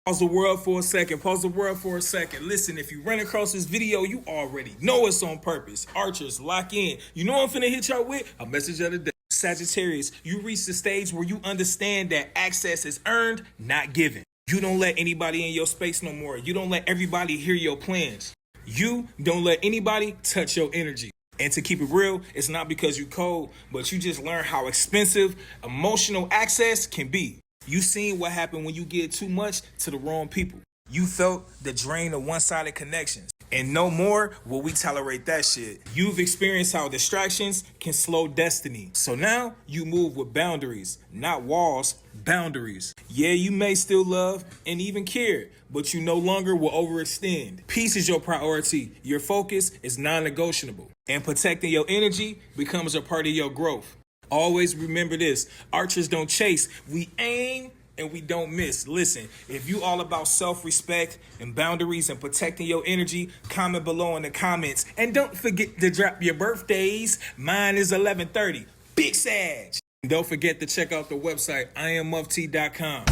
Pause the world for a second. Listen, if you run across this video, you already know it's on purpose. Archers, lock in. You know I'm finna hit y'all with a message of the day. Sagittarius, you reach the stage where you understand that access is earned, not given. You don't let anybody in your space no more. You don't let everybody hear your plans. You don't let anybody touch your energy. And to keep it real, it's not because you cold, but you just learn how expensive emotional access can be. You seen what happened when you give too much to the wrong people. You felt the drain of one-sided connections. And no more will we tolerate that shit. You've experienced how distractions can slow destiny. So now you move with boundaries, not walls, Boundaries. Yeah, you may still love and even care, but you no longer will overextend. Peace is your priority. Your focus is non-negotiable. And protecting your energy becomes a part of your growth. Always remember this. Archers don't chase. We aim and we don't miss. Listen, if you all about self-respect and boundaries and protecting your energy, comment below in the comments. And don't forget to drop your birthdays. Mine is 11/30. Big Sag. And don't forget to check out the website, IamMufti.com.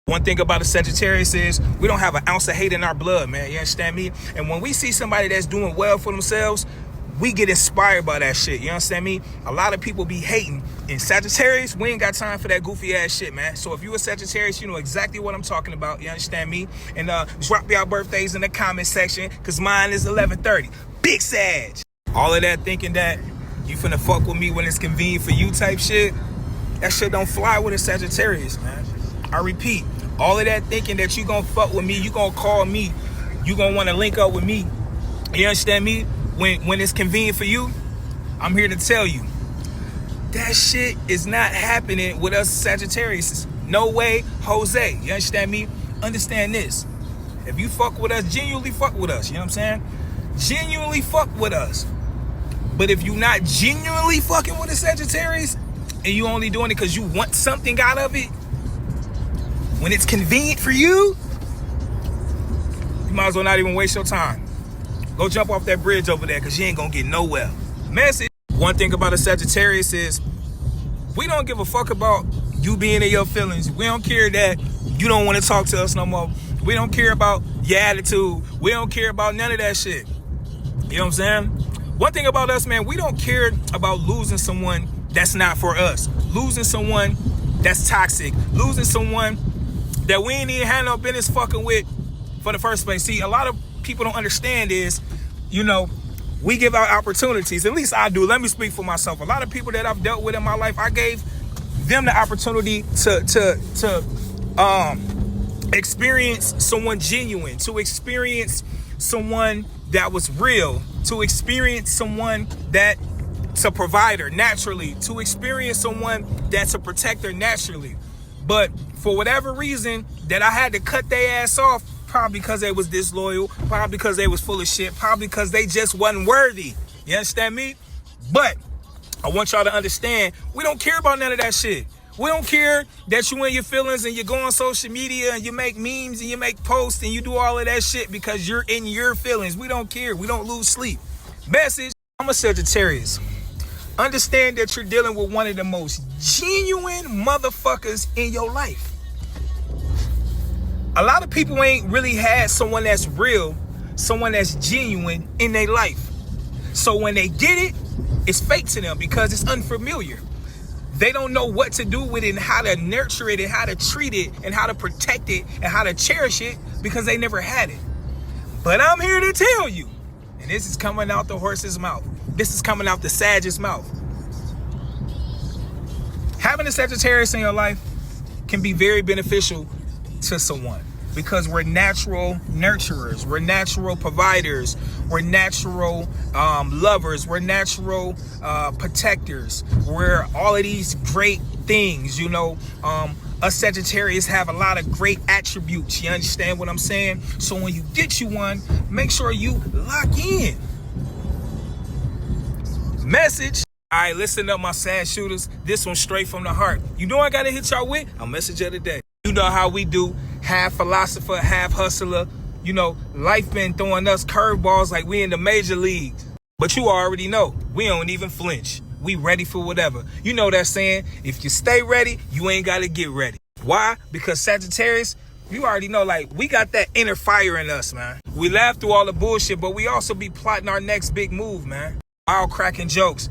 One thing about a Sagittarius is we don't have an ounce of hate in our blood, man. You understand me? And when we see somebody that's doing well for themselves, we get inspired by that shit. You understand me? A lot of people be hating. In Sagittarius, we ain't got time for that goofy ass shit, man. So if you a Sagittarius, you know exactly what I'm talking about. You understand me? And drop your birthdays in the comment section, because mine is 11/30. Big Sag. All of that thinking that you finna fuck with me when it's convenient for you type shit, that shit don't fly with a Sagittarius, man. I repeat, all of that thinking that you gonna fuck with me, you gonna call me, you gonna wanna link up with me, you understand me? When it's convenient for you, I'm here to tell you, that shit is not happening with us Sagittarius. No way, Jose. You understand me? Understand this. If you fuck with us, genuinely fuck with us. You know what I'm saying? Genuinely fuck with us. But if you not genuinely fucking with a Sagittarius, and you only doing it because you want something out of it, when it's convenient for you, you might as well not even waste your time. Go jump off that bridge over there, because you ain't gonna get nowhere. Message. One thing about a Sagittarius is we don't give a fuck about you being in your feelings. We don't care that you don't want to talk to us no more. We don't care about your attitude. We don't care about none of that shit. You know what I'm saying? One thing about us, man, we don't care about losing someone that's not for us. Losing someone that's toxic. Losing someone that we ain't even had no business fucking with for the first place. See, a lot of people don't understand is, you know, we give out opportunities. At least I do. Let me speak for myself. A lot of people that I've dealt with in my life, I gave them the opportunity to experience someone genuine, to experience someone that was real, to experience someone that's a provider naturally, to experience someone that's a protector naturally. But for whatever reason that I had to cut their ass off, probably because they was disloyal, probably because they was full of shit, probably because they just wasn't worthy. You understand me? But I want y'all to understand, we don't care about none of that shit. We don't care that you in your feelings and you go on social media and you make memes and you make posts and you do all of that shit because you're in your feelings. We don't care. We don't lose sleep. Message. I'm a Sagittarius. Understand that you're dealing with one of the most genuine motherfuckers in your life. A lot of people ain't really had someone that's real, someone that's genuine in their life. So when they get it, it's fake to them because it's unfamiliar. They don't know what to do with it and how to nurture it and how to treat it and how to protect it and how to cherish it because they never had it. But I'm here to tell you, and this is coming out the horse's mouth. This is coming out the Sag's mouth. Having a Sagittarius in your life can be very beneficial to someone because we're natural nurturers, we're natural providers, we're natural lovers, we're natural protectors, we're all of these great things. You know, us Sagittarius have a lot of great attributes. You understand what I'm saying? So when you get you one, make sure you lock in. Message. All right, listen up, my Sag shooters. This one's straight from the heart. You know I gotta hit y'all with a message of the day. You know how we do, half philosopher, half hustler. You know, life been throwing us curveballs like we in the major leagues. But you already know, we don't even flinch. We ready for whatever. You know that saying, if you stay ready, you ain't gotta get ready. Why? Because Sagittarius, you already know, like, we got that inner fire in us, man. We laugh through all the bullshit, but we also be plotting our next big move, man. All cracking jokes.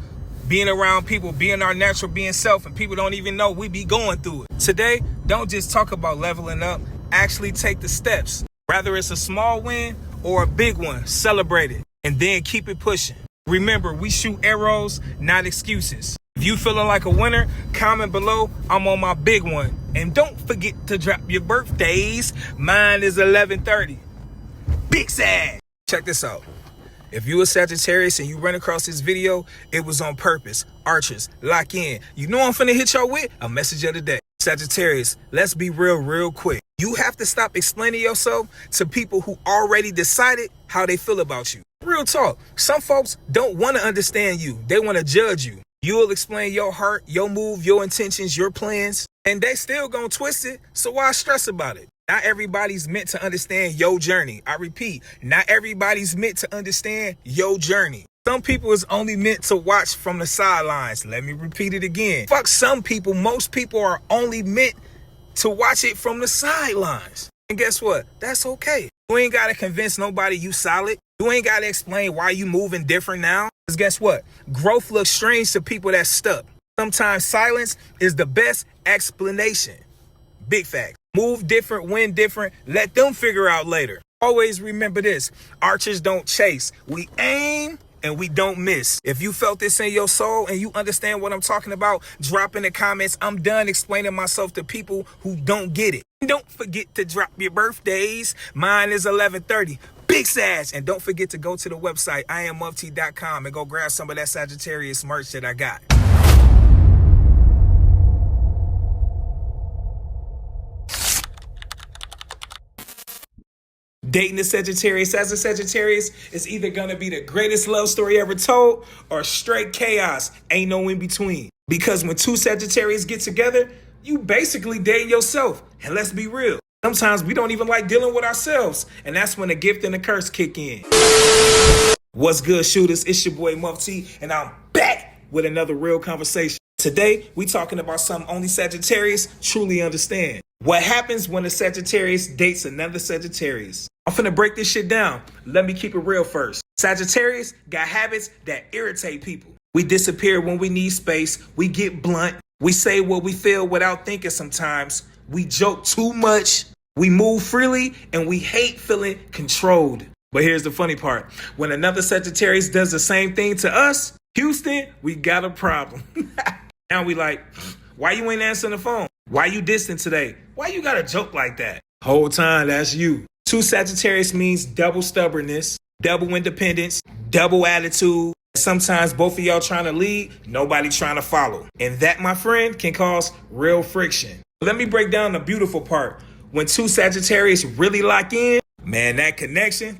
Being around people, being our natural being self, and people don't even know we be going through it. Today, don't just talk about leveling up, actually take the steps. Whether it's a small win or a big one, celebrate it, and then keep it pushing. Remember, we shoot arrows, not excuses. If you feeling like a winner, comment below, I'm on my big one. And don't forget to drop your birthdays. Mine is 11/30. Big Sag. Check this out. If you a Sagittarius and you run across this video, it was on purpose. Archers, lock in. You know I'm finna hit y'all with a message of the day. Sagittarius, let's be real quick. You have to stop explaining yourself to people who already decided how they feel about you. Real talk. Some folks don't want to understand you. They want to judge you. You'll explain your heart, your move, your intentions, your plans, and they still gonna twist it, so why stress about it? Not everybody's meant to understand your journey. I repeat, not everybody's meant to understand your journey. Some people is only meant to watch from the sidelines. Let me repeat it again. Fuck some people. Most people are only meant to watch it from the sidelines. And guess what? That's okay. You ain't got to convince nobody you solid. You ain't got to explain why you moving different now. Because guess what? Growth looks strange to people that's stuck. Sometimes silence is the best explanation. Big fact. Move different, win different. Let them figure out later. Always remember this. Archers don't chase. We aim and we don't miss. If you felt this in your soul and you understand what I'm talking about, drop in the comments. I'm done explaining myself to people who don't get it. Don't forget to drop your birthdays. Mine is 11/30. Big Sag. And don't forget to go to the website, IamMufti.com, and go grab some of that Sagittarius merch that I got. Dating a Sagittarius as a Sagittarius is either going to be the greatest love story ever told or straight chaos. Ain't no in between. Because when two Sagittarius get together, you basically dating yourself. And let's be real. Sometimes we don't even like dealing with ourselves. And that's when the gift and the curse kick in. What's good, shooters? It's your boy Mufti, and I'm back with another real conversation. Today, we talking about something only Sagittarius truly understand. What happens when a Sagittarius dates another Sagittarius? I'm finna break this shit down. Let me keep it real first. Sagittarius got habits that irritate people. We disappear when we need space. We get blunt. We say what we feel without thinking sometimes. We joke too much. We move freely, and we hate feeling controlled. But here's the funny part. When another Sagittarius does the same thing to us, Houston, we got a problem. Now we like, why you ain't answering the phone? Why you distant today? Why you got a joke like that? Whole time, that's you. Two Sagittarius means double stubbornness, double independence, double attitude. Sometimes both of y'all trying to lead, nobody trying to follow. And that, my friend, can cause real friction. Let me break down the beautiful part. When two Sagittarius really lock in, man, that connection,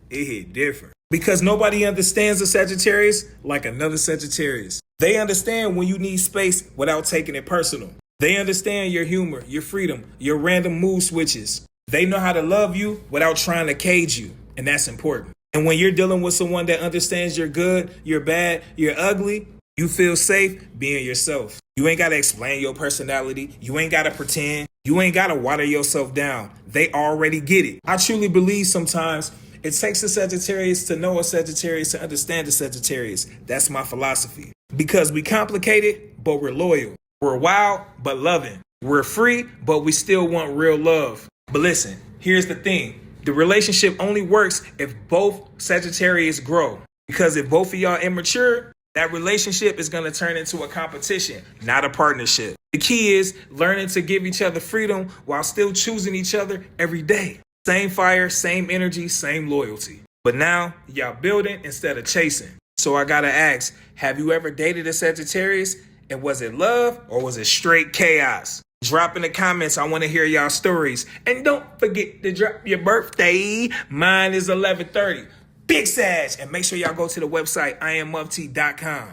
it hit different. Because nobody understands a Sagittarius like another Sagittarius. They understand when you need space without taking it personal. They understand your humor, your freedom, your random mood switches. They know how to love you without trying to cage you. And that's important. And when you're dealing with someone that understands you're good, you're bad, you're ugly, you feel safe being yourself. You ain't got to explain your personality. You ain't got to pretend. You ain't got to water yourself down. They already get it. I truly believe sometimes it takes a Sagittarius to know a Sagittarius to understand a Sagittarius. That's my philosophy. Because we complicated, but we're loyal. We're wild, but loving. We're free, but we still want real love. But listen, here's the thing. The relationship only works if both Sagittarius grow. Because if both of y'all immature, that relationship is going to turn into a competition, not a partnership. The key is learning to give each other freedom while still choosing each other every day. Same fire, same energy, same loyalty. But now, y'all building instead of chasing. So I gotta ask, have you ever dated a Sagittarius? And was it love or was it straight chaos? Drop in the comments. I want to hear y'all stories. And don't forget to drop your birthday. Mine is 11/30. Big Sag. And make sure y'all go to the website, IamMufti.com.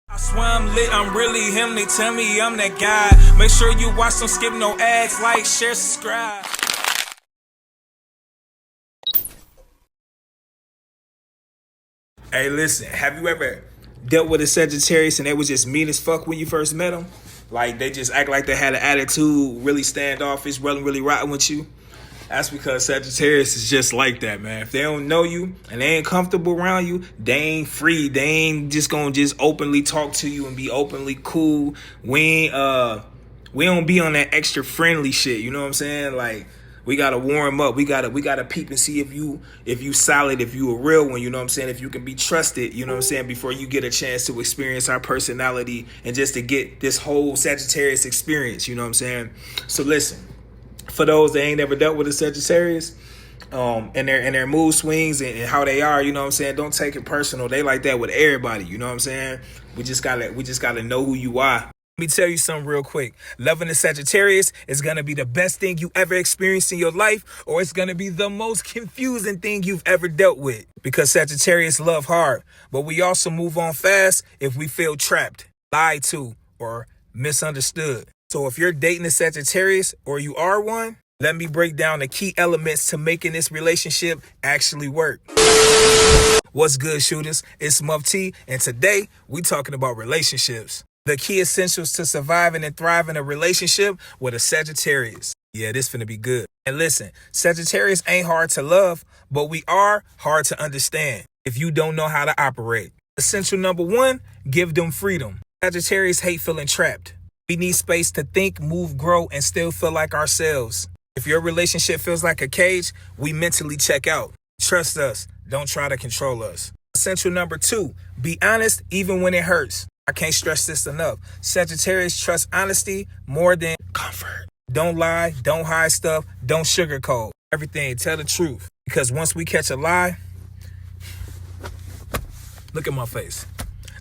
I swear I'm lit, I'm really him. They tell me I'm that guy. Make sure you watch, don't skip no ads. Like, share, subscribe. Hey, listen, have you ever dealt with a Sagittarius and they was just mean as fuck when you first met them? Like, they just act like they had an attitude, really standoffish, wasn't really rotting with you? That's because Sagittarius is just like that, man. If they don't know you and they ain't comfortable around you, they ain't free. They ain't just gonna just openly talk to you and be openly cool. We don't be on that extra friendly shit, you know what I'm saying? Like, We gotta warm up. We gotta peep and see if you solid, if you a real one, you know what I'm saying, if you can be trusted, you know what I'm saying, before you get a chance to experience our personality and just to get this whole Sagittarius experience, you know what I'm saying? So listen, for those that ain't ever dealt with a Sagittarius, and their mood swings and how they are, you know what I'm saying, don't take it personal. They like that with everybody, you know what I'm saying? We just gotta know who you are. Let me tell you something real quick. Loving a Sagittarius is going to be the best thing you ever experienced in your life, or it's going to be the most confusing thing you've ever dealt with. Because Sagittarius love hard, but we also move on fast if we feel trapped, lied to, or misunderstood. So if you're dating a Sagittarius or you are one, let me break down the key elements to making this relationship actually work. What's good, shooters? It's Muff T, and today we talking about relationships. The key essentials to surviving and thriving a relationship with a Sagittarius. Yeah, this finna be good. And listen, Sagittarius ain't hard to love, but we are hard to understand if you don't know how to operate. Essential number one, give them freedom. Sagittarius hate feeling trapped. We need space to think, move, grow, and still feel like ourselves. If your relationship feels like a cage, we mentally check out. Trust us. Don't try to control us. Essential number two, be honest even when it hurts. I can't stress this enough. Sagittarius trust honesty more than comfort. Don't lie, don't hide stuff, don't sugarcoat everything. Tell the truth. Because once we catch a lie, look at my face.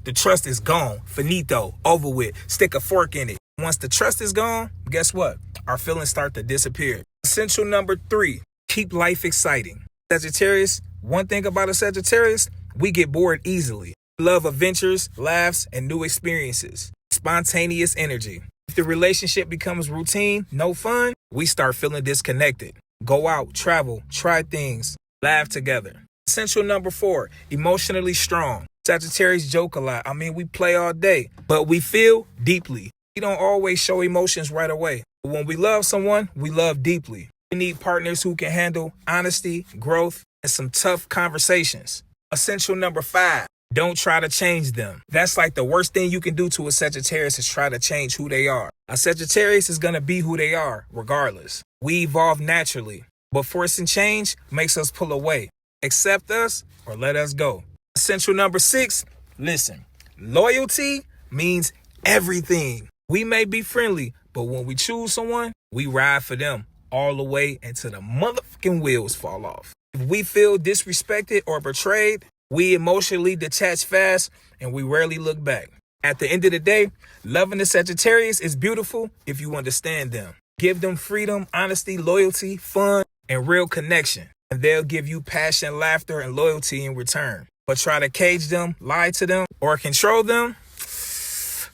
The trust is gone. Finito. Over with. Stick a fork in it. Once the trust is gone, guess what? Our feelings start to disappear. Essential number three, keep life exciting. Sagittarius, one thing about a Sagittarius, we get bored easily. Love adventures, laughs, and new experiences. Spontaneous energy. If the relationship becomes routine, no fun, we start feeling disconnected. Go out, travel, try things, laugh together. Essential number four, emotionally strong. Sagittarius joke a lot. I mean, we play all day, but we feel deeply. We don't always show emotions right away. But when we love someone, we love deeply. We need partners who can handle honesty, growth, and some tough conversations. Essential number five, don't try to change them. That's like the worst thing you can do to a Sagittarius is try to change who they are. A Sagittarius is going to be who they are, regardless. We evolve naturally, but forcing change makes us pull away. Accept us or let us go. Essential number six, listen. Loyalty means everything. We may be friendly, but when we choose someone, we ride for them all the way until the motherfucking wheels fall off. If we feel disrespected or betrayed, we emotionally detach fast and we rarely look back. At the end of the day, loving the Sagittarius is beautiful if you understand them. Give them freedom, honesty, loyalty, fun, and real connection. And they'll give you passion, laughter, and loyalty in return. But try to cage them, lie to them, or control them,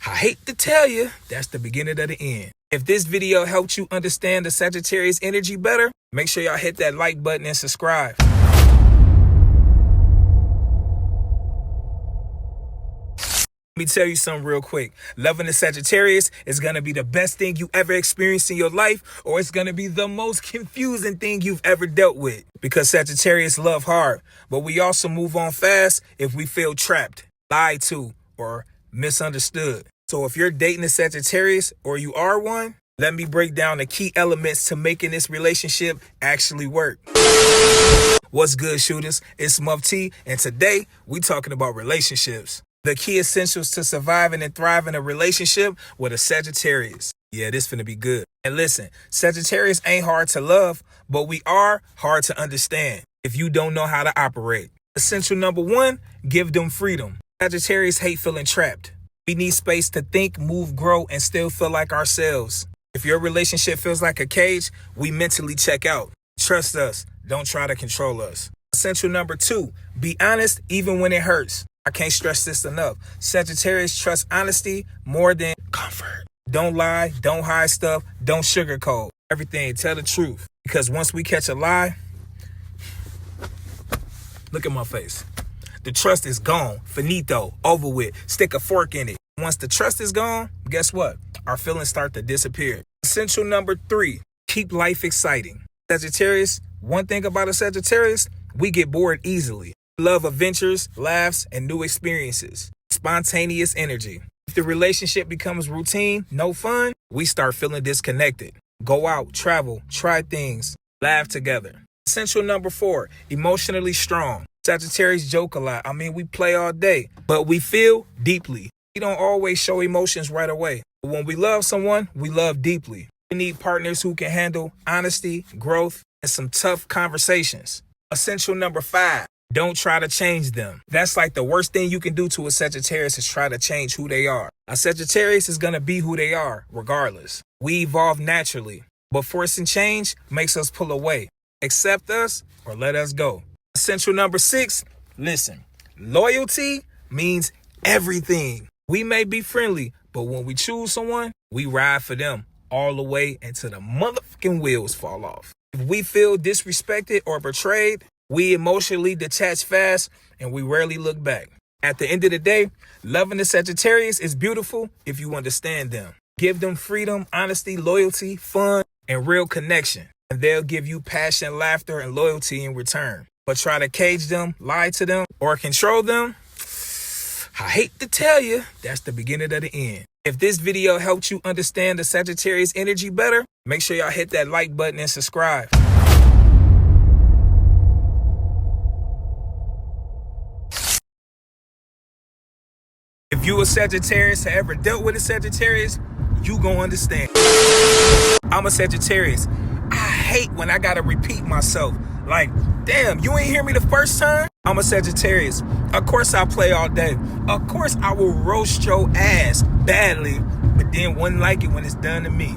I hate to tell you, that's the beginning of the end. If this video helped you understand the Sagittarius energy better, make sure y'all hit that like button and subscribe. Let me tell you something real quick. Loving a Sagittarius is going to be the best thing you ever experienced in your life, or it's going to be the most confusing thing you've ever dealt with. Because Sagittarius love hard, but we also move on fast if we feel trapped, lied to, or misunderstood. So if you're dating a Sagittarius or you are one, let me break down the key elements to making this relationship actually work. What's good, shooters? It's Muff T, and today we talking about relationships. The key essentials to surviving and thriving a relationship with a Sagittarius. Yeah, this finna be good. And listen, Sagittarius ain't hard to love, but we are hard to understand if you don't know how to operate. Essential number one, give them freedom. Sagittarius hate feeling trapped. We need space to think, move, grow, and still feel like ourselves. If your relationship feels like a cage, we mentally check out. Trust us. Don't try to control us. Essential number two, be honest even when it hurts. I can't stress this enough. Sagittarius trust honesty more than comfort. Don't lie, don't hide stuff, don't sugarcoat everything. Tell the truth. Because once we catch a lie, look at my face. The trust is gone. Finito. Over with. Stick a fork in it. Once the trust is gone, guess what? Our feelings start to disappear. Essential number three, keep life exciting. Sagittarius, one thing about a Sagittarius, we get bored easily. Love adventures, laughs, and new experiences. Spontaneous energy. If the relationship becomes routine, no fun, we start feeling disconnected. Go out, travel, try things, Laugh together. Essential number 4, emotionally strong. Sagittarius joke a lot. I mean, we play all day, but we feel deeply. We don't always show emotions right away. But when we love someone, we love deeply. We need partners who can handle honesty, growth, and some tough conversations. Essential number 5, don't try to change them. That's like the worst thing you can do to a Sagittarius is try to change who they are. A Sagittarius is going to be who they are, regardless. We evolve naturally, but forcing change makes us pull away. Accept us or let us go. Essential number 6, listen. Loyalty means everything. We may be friendly, but when we choose someone, we ride for them all the way until the motherfucking wheels fall off. If we feel disrespected or betrayed, we emotionally detach fast and we rarely look back. At the end of the day, loving the Sagittarius is beautiful if you understand them. Give them freedom, honesty, loyalty, fun, and real connection. And they'll give you passion, laughter, and loyalty in return. But try to cage them, lie to them, or control them, I hate to tell you, that's the beginning of the end. If this video helped you understand the Sagittarius energy better, make sure y'all hit that like button and subscribe. If you a Sagittarius or ever dealt with a Sagittarius, you gonna understand. I'm a Sagittarius. I hate when I gotta repeat myself. Like, damn, you ain't hear me the first time? I'm a Sagittarius. Of course I play all day. Of course I will roast your ass badly, but then wouldn't like it when it's done to me.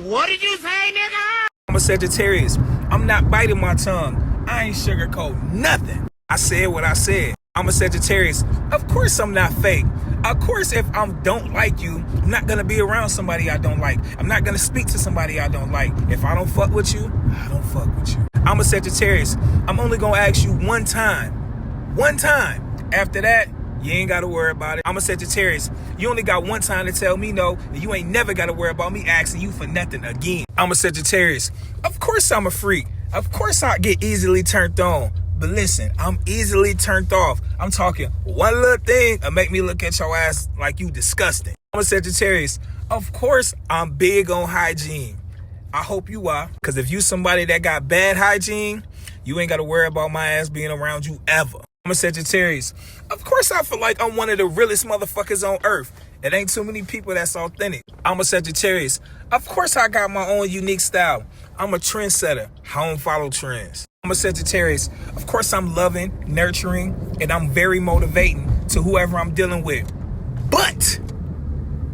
What did you say, nigga? I'm a Sagittarius. I'm not biting my tongue. I ain't sugarcoat nothing. I said what I said. I'm a Sagittarius. Of course I'm not fake. Of course, if I don't like you, I'm not going to be around somebody I don't like. I'm not going to speak to somebody I don't like. If I don't fuck with you, I don't fuck with you. I'm a Sagittarius. I'm only going to ask you one time. One time. After that, you ain't got to worry about it. I'm a Sagittarius. You only got one time to tell me no, and you ain't never got to worry about me asking you for nothing again. I'm a Sagittarius. Of course I'm a freak. Of course I get easily turned on. But listen, I'm easily turned off. I'm talking one little thing and make me look at your ass like you disgusting. I'm a Sagittarius. Of course, I'm big on hygiene. I hope you are. Because if you somebody that got bad hygiene, you ain't got to worry about my ass being around you ever. I'm a Sagittarius. Of course, I feel like I'm one of the realest motherfuckers on earth. It ain't too many people that's authentic. I'm a Sagittarius. Of course, I got my own unique style. I'm a trendsetter. I don't follow trends. I'm a Sagittarius. Of course, I'm loving, nurturing, and I'm very motivating to whoever I'm dealing with. But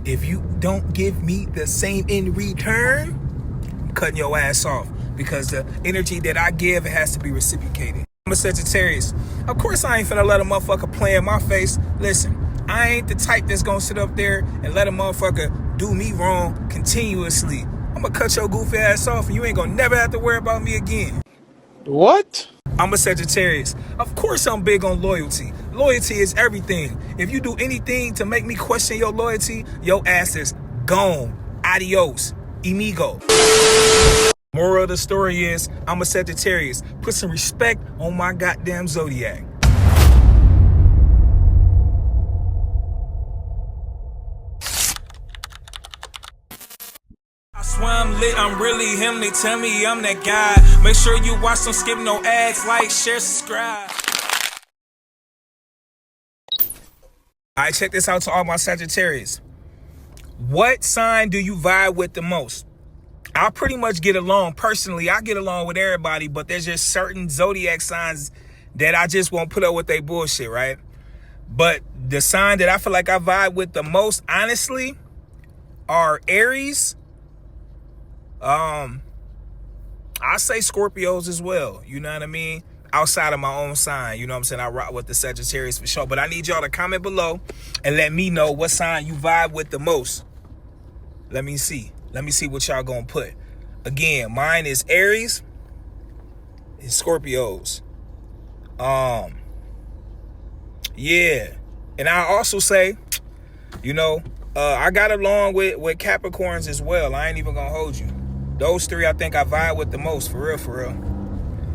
if you don't give me the same in return, I'm cutting your ass off because the energy that I give, it has to be reciprocated. I'm a Sagittarius. Of course, I ain't finna let a motherfucker play in my face. Listen, I ain't the type that's gonna sit up there and let a motherfucker do me wrong continuously. I'm gonna cut your goofy ass off and you ain't gonna never have to worry about me again. What? I'm a Sagittarius. Of course I'm big on loyalty. Loyalty is everything. If you do anything to make me question your loyalty, your ass is gone. Adios. Amigo. Moral of the story is, I'm a Sagittarius. Put some respect on my goddamn zodiac. I swear I'm lit, I'm really him. They tell me I'm that guy. Make sure you watch, don't skip no ads. Like, share, subscribe. Alright, check this out to all my Sagittarius. What sign do you vibe with the most? I pretty much get along. Personally, I get along with everybody, but there's just certain zodiac signs that I just won't put up with their bullshit, right? But the sign that I feel like I vibe with the most, honestly, are Aries. I say Scorpios as well, you know what I mean? Outside of my own sign, you know what I'm saying? I rock with the Sagittarius for sure. But I need y'all to comment below and let me know what sign you vibe with the most. Let me see. Let me see what y'all gonna put. Again, mine is Aries and Scorpios. Yeah. And I also say, you know, I got along with Capricorns as well. I ain't even gonna hold you. Those three I think I vibe with the most, for real, for real.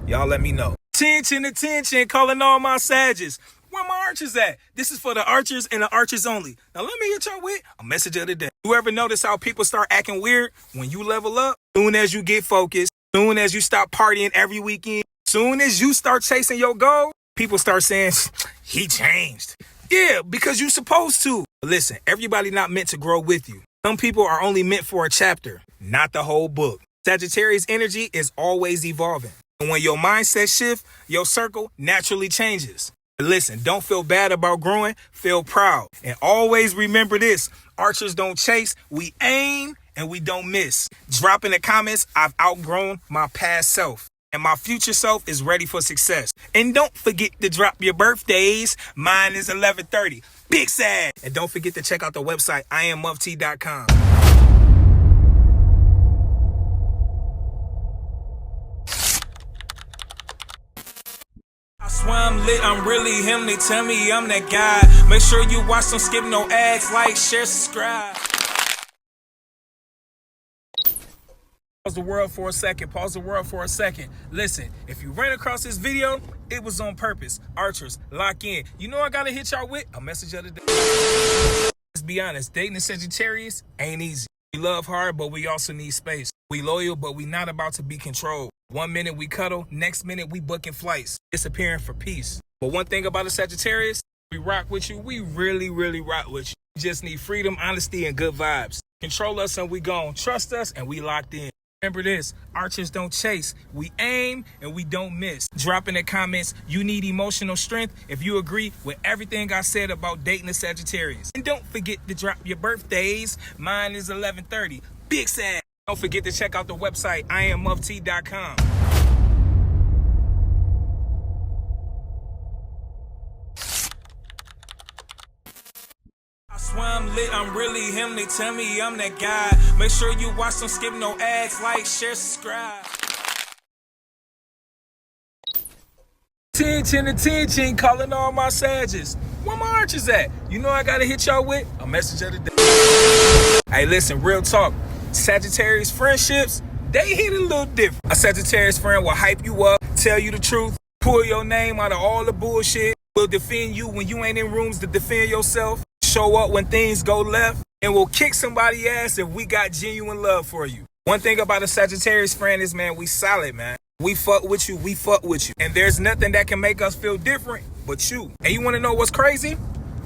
Y'all let me know. Attention, calling all my Sagittarius. Where my archers at? This is for the archers and the archers only. Now let me hit y'all with a message of the day. You ever notice how people start acting weird when you level up? Soon as you get focused, soon as you stop partying every weekend, soon as you start chasing your goal, people start saying, he changed. Yeah, because you're supposed to. But listen, everybody not meant to grow with you. Some people are only meant for a chapter, not the whole book. Sagittarius energy is always evolving. And when your mindset shifts, your circle naturally changes. But listen, don't feel bad about growing, feel proud. And always remember this, archers don't chase, we aim and we don't miss. Drop in the comments, I've outgrown my past self. And my future self is ready for success. And don't forget to drop your birthdays. Mine is 11/30. Big sad. And don't forget to check out the website, IamMufT.com. I swear I'm lit, I'm really him. They tell me I'm that guy. Make sure you watch, don't skip no ads. Like, share, subscribe. Pause the world for a second. Pause the world for a second. Listen, if you ran across this video, it was on purpose. Archers, lock in. You know I gotta hit y'all with a message of the day. Let's be honest, dating a Sagittarius ain't easy. We love hard, but we also need space. We loyal, but we not about to be controlled. 1 minute we cuddle, next minute we booking flights, disappearing for peace. But one thing about a Sagittarius, we rock with you. We really, really rock with you. We just need freedom, honesty, and good vibes. Control us and we gone. Trust us and we locked in. Remember this, archers don't chase, we aim and we don't miss. Drop in the comments, you need emotional strength if you agree with everything I said about dating a Sagittarius. And don't forget to drop your birthdays, mine is 11/30, big sad. Don't forget to check out the website, IamMufT.com. I swear I'm lit, I'm really him. They tell me I'm that guy. Make sure you watch, don't skip no ads. Like, share, subscribe. Attention, calling all my Sages. Where my archers at? You know I gotta hit y'all with a message of the day. Hey, listen, real talk. Sagittarius friendships, they hit a little different. A Sagittarius friend will hype you up, tell you the truth, pull your name out of all the bullshit, will defend you when you ain't in rooms to defend yourself, show up when things go left, and will kick somebody's ass if we got genuine love for you. One thing about a Sagittarius friend is, man, we solid, man. We fuck with you, we fuck with you. And there's nothing that can make us feel different but you. And you wanna know what's crazy?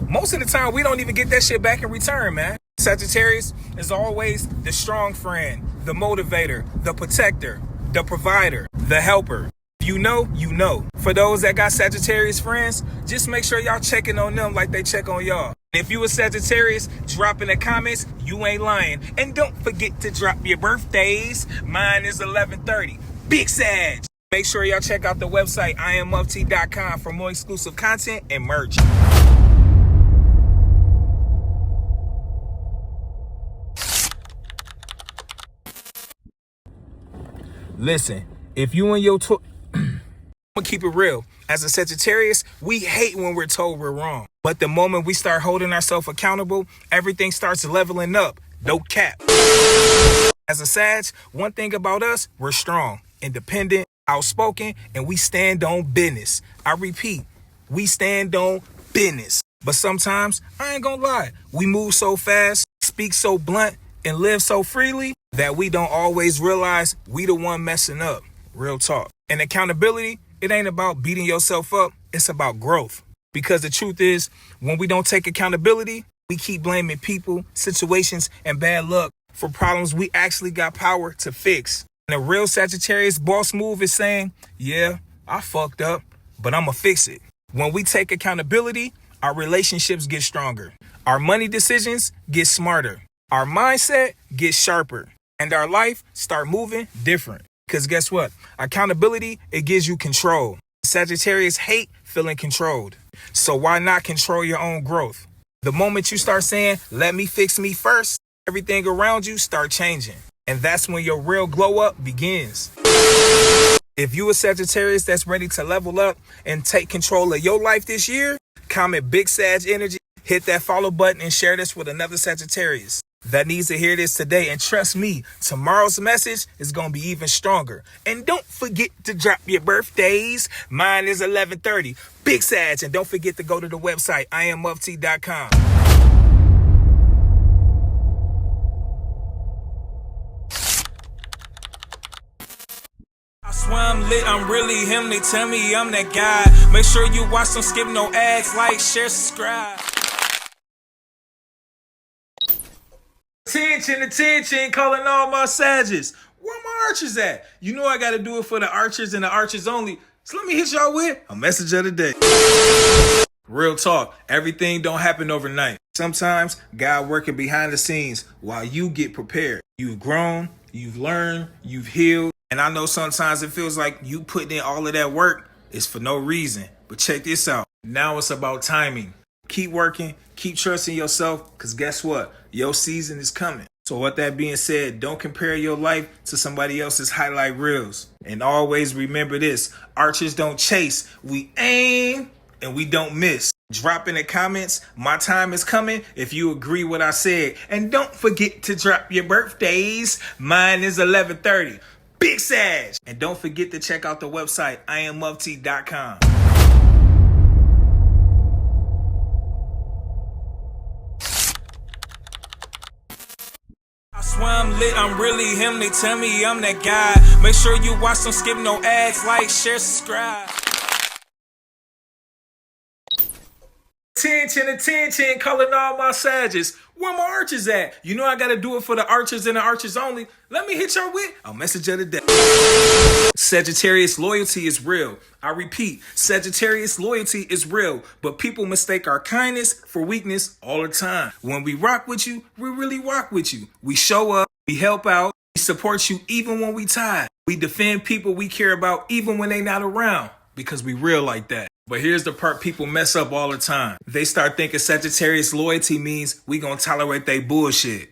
Most of the time, we don't even get that shit back in return, man. Sagittarius is always the strong friend, the motivator, the protector, the provider, the helper. You know, you know. For those that got Sagittarius friends, just make sure y'all checking on them like they check on y'all. If you a Sagittarius, drop in the comments, you ain't lying. And don't forget to drop your birthdays. Mine is 11/30. Big Sag. Make sure y'all check out the website, IamMufT.com for more exclusive content and merch. Listen, if you and your I'm gonna keep it real. As a Sagittarius, we hate when we're told we're wrong. But the moment we start holding ourselves accountable, everything starts leveling up. No cap. As a Sag, one thing about us, we're strong, independent, outspoken, and we stand on business. I repeat, we stand on business. But sometimes, I ain't gonna lie, we move so fast, speak so blunt, and live so freely that we don't always realize we the one messing up. Real talk. And accountability, it ain't about beating yourself up. It's about growth. Because the truth is, when we don't take accountability, we keep blaming people, situations, and bad luck for problems we actually got power to fix. And a real Sagittarius boss move is saying, yeah, I fucked up, but I'ma fix it. When we take accountability, our relationships get stronger. Our money decisions get smarter. Our mindset gets sharper. And our life start moving different. Because guess what? Accountability, it gives you control. Sagittarius hate feeling controlled. So why not control your own growth? The moment you start saying, let me fix me first, everything around you start changing. And that's when your real glow up begins. If you a Sagittarius that's ready to level up and take control of your life this year, comment Big Sag Energy, hit that follow button and share this with another Sagittarius. that needs to hear this today. And trust me, tomorrow's message is going to be even stronger. And don't forget to drop your birthdays. Mine is 11/30. Big Sag. And don't forget to go to the website, IamMufti.com. I swear I'm lit, I'm really him. They tell me I'm that guy. Make sure you watch, don't skip no ads. Like, share, subscribe. Attention, calling all my Sagittarius. Where my archers at? You know I gotta do it for the archers and the archers only. So let me hit y'all with a message of the day. Real talk, everything don't happen overnight. Sometimes God working behind the scenes while you get prepared. You've grown, you've learned, you've healed. And I know sometimes it feels like you putting in all of that work is for no reason. But check this out. Now it's about timing. Keep working, keep trusting yourself, because guess what? Your season is coming. So with that being said, don't compare your life to somebody else's highlight reels. And always remember this, archers don't chase, we aim and we don't miss. Drop in the comments, my time is coming, if you agree what I said. And don't forget to drop your birthdays. Mine is 11/30. Big Sag. And don't forget to check out the website, IamMufti.com. I swear I'm lit, I'm really him. They tell me I'm that guy. Make sure you watch, don't skip no ads. Like, share, subscribe. Attention, calling all my Sagittarius. Where my archers at? You know I gotta do it for the archers and the archers only. Let me hit y'all with a message of the day. Sagittarius loyalty is real. I repeat, Sagittarius loyalty is real, but people mistake our kindness for weakness all the time. When we rock with you, we really rock with you. We show up, we help out, we support you even when we tired. We defend people we care about even when they not around, because we real like that. But here's the part people mess up all the time. They start thinking Sagittarius loyalty means we gonna tolerate they bullshit.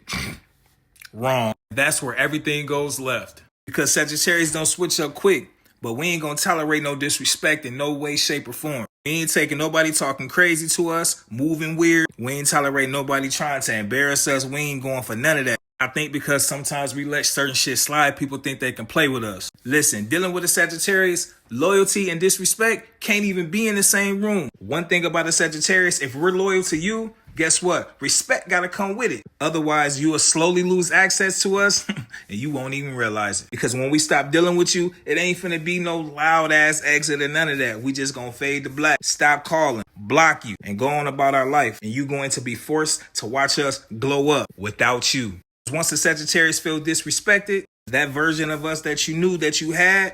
Wrong. That's where everything goes left. Because Sagittarius don't switch up quick, but we ain't gonna tolerate no disrespect in no way, shape, or form. We ain't taking nobody talking crazy to us, moving weird. We ain't tolerate nobody trying to embarrass us. We ain't going for none of that. I think because sometimes we let certain shit slide, people think they can play with us. Listen, dealing with a Sagittarius, loyalty and disrespect can't even be in the same room. One thing about a Sagittarius, if we're loyal to you, guess what? Respect gotta come with it. Otherwise, you will slowly lose access to us and you won't even realize it. Because when we stop dealing with you, it ain't finna be no loud ass exit or none of that. We just gonna fade to black, stop calling, block you, and go on about our life. And you going to be forced to watch us glow up without you. Once the Sagittarius feel disrespected, that version of us that you knew that you had,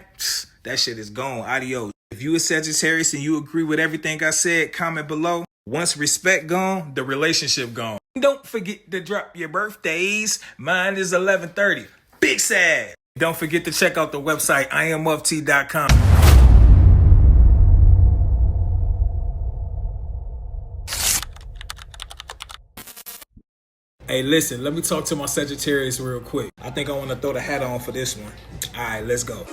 that shit is gone. Adios. If you a Sagittarius and you agree with everything I said, comment below. Once respect gone, the relationship gone. Don't forget to drop your birthdays. Mine is 11/30. Big Sag. Don't forget to check out the website, IamMufti.com. Hey, listen, let me talk to my Sagittarius real quick. I think I want to throw the hat on for this one. All right, let's go.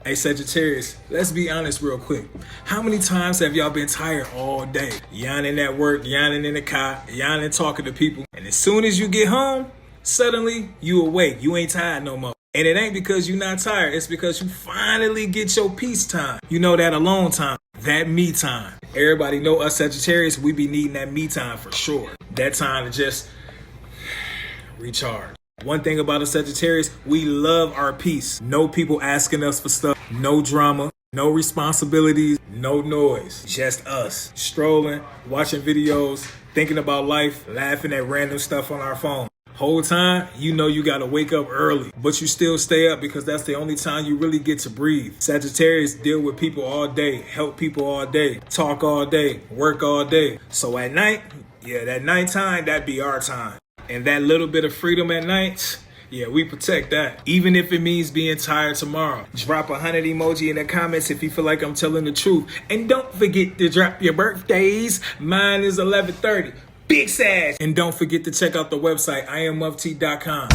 Hey, Sagittarius, let's be honest real quick. How many times have y'all been tired all day? Yawning at work, yawning in the car, yawning talking to people. And as soon as you get home, suddenly you awake. You ain't tired no more. And it ain't because you're not tired. It's because you finally get your peace time. You know, that alone time, that me time. Everybody know us Sagittarius, we be needing that me time for sure. That time to just recharge. One thing about a Sagittarius, we love our peace. No people asking us for stuff, no drama, no responsibilities, no noise. Just us strolling, watching videos, thinking about life, laughing at random stuff on our phone. Whole time, you know you gotta wake up early, but you still stay up because that's the only time you really get to breathe. Sagittarius deal with people all day, help people all day, talk all day, work all day. So at night, yeah, that nighttime, that be our time. And that little bit of freedom at night, yeah, we protect that. Even if it means being tired tomorrow. Drop a 100 emoji in the comments if you feel like I'm telling the truth. And don't forget to drop your birthdays. Mine is 11/30. Big Sag. And don't forget to check out the website, IamMufti.com.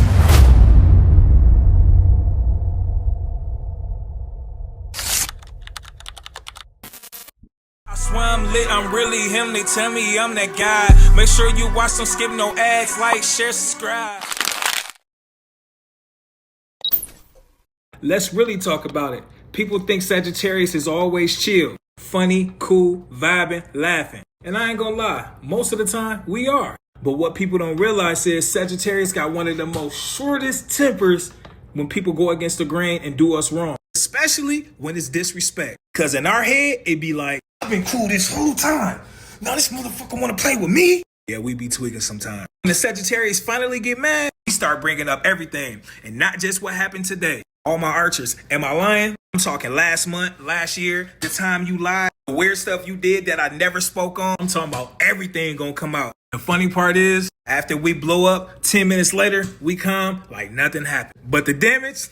I swear I'm I'm lit, I'm really him. They tell me I'm that guy. Make sure you watch, don't skip no ads. Like, share, subscribe. Let's really talk about it. People think Sagittarius is always chill, funny, cool, vibing, laughing. And I ain't gonna lie, most of the time we are. But what people don't realize is Sagittarius got one of the most shortest tempers when people go against the grain and do us wrong. Especially when it's disrespect. Cause in our head, it be like, I've been cool this whole time. Now this motherfucker wanna play with me? Yeah, we be tweaking sometimes. When the Sagittarius finally get mad, we start bringing up everything. And not just what happened today. All my archers, am I lying? I'm talking last month, last year, the time you lied, the weird stuff you did that I never spoke on. I'm talking about everything gonna come out. The funny part is, after we blow up, 10 minutes later, we come like nothing happened. But the damage,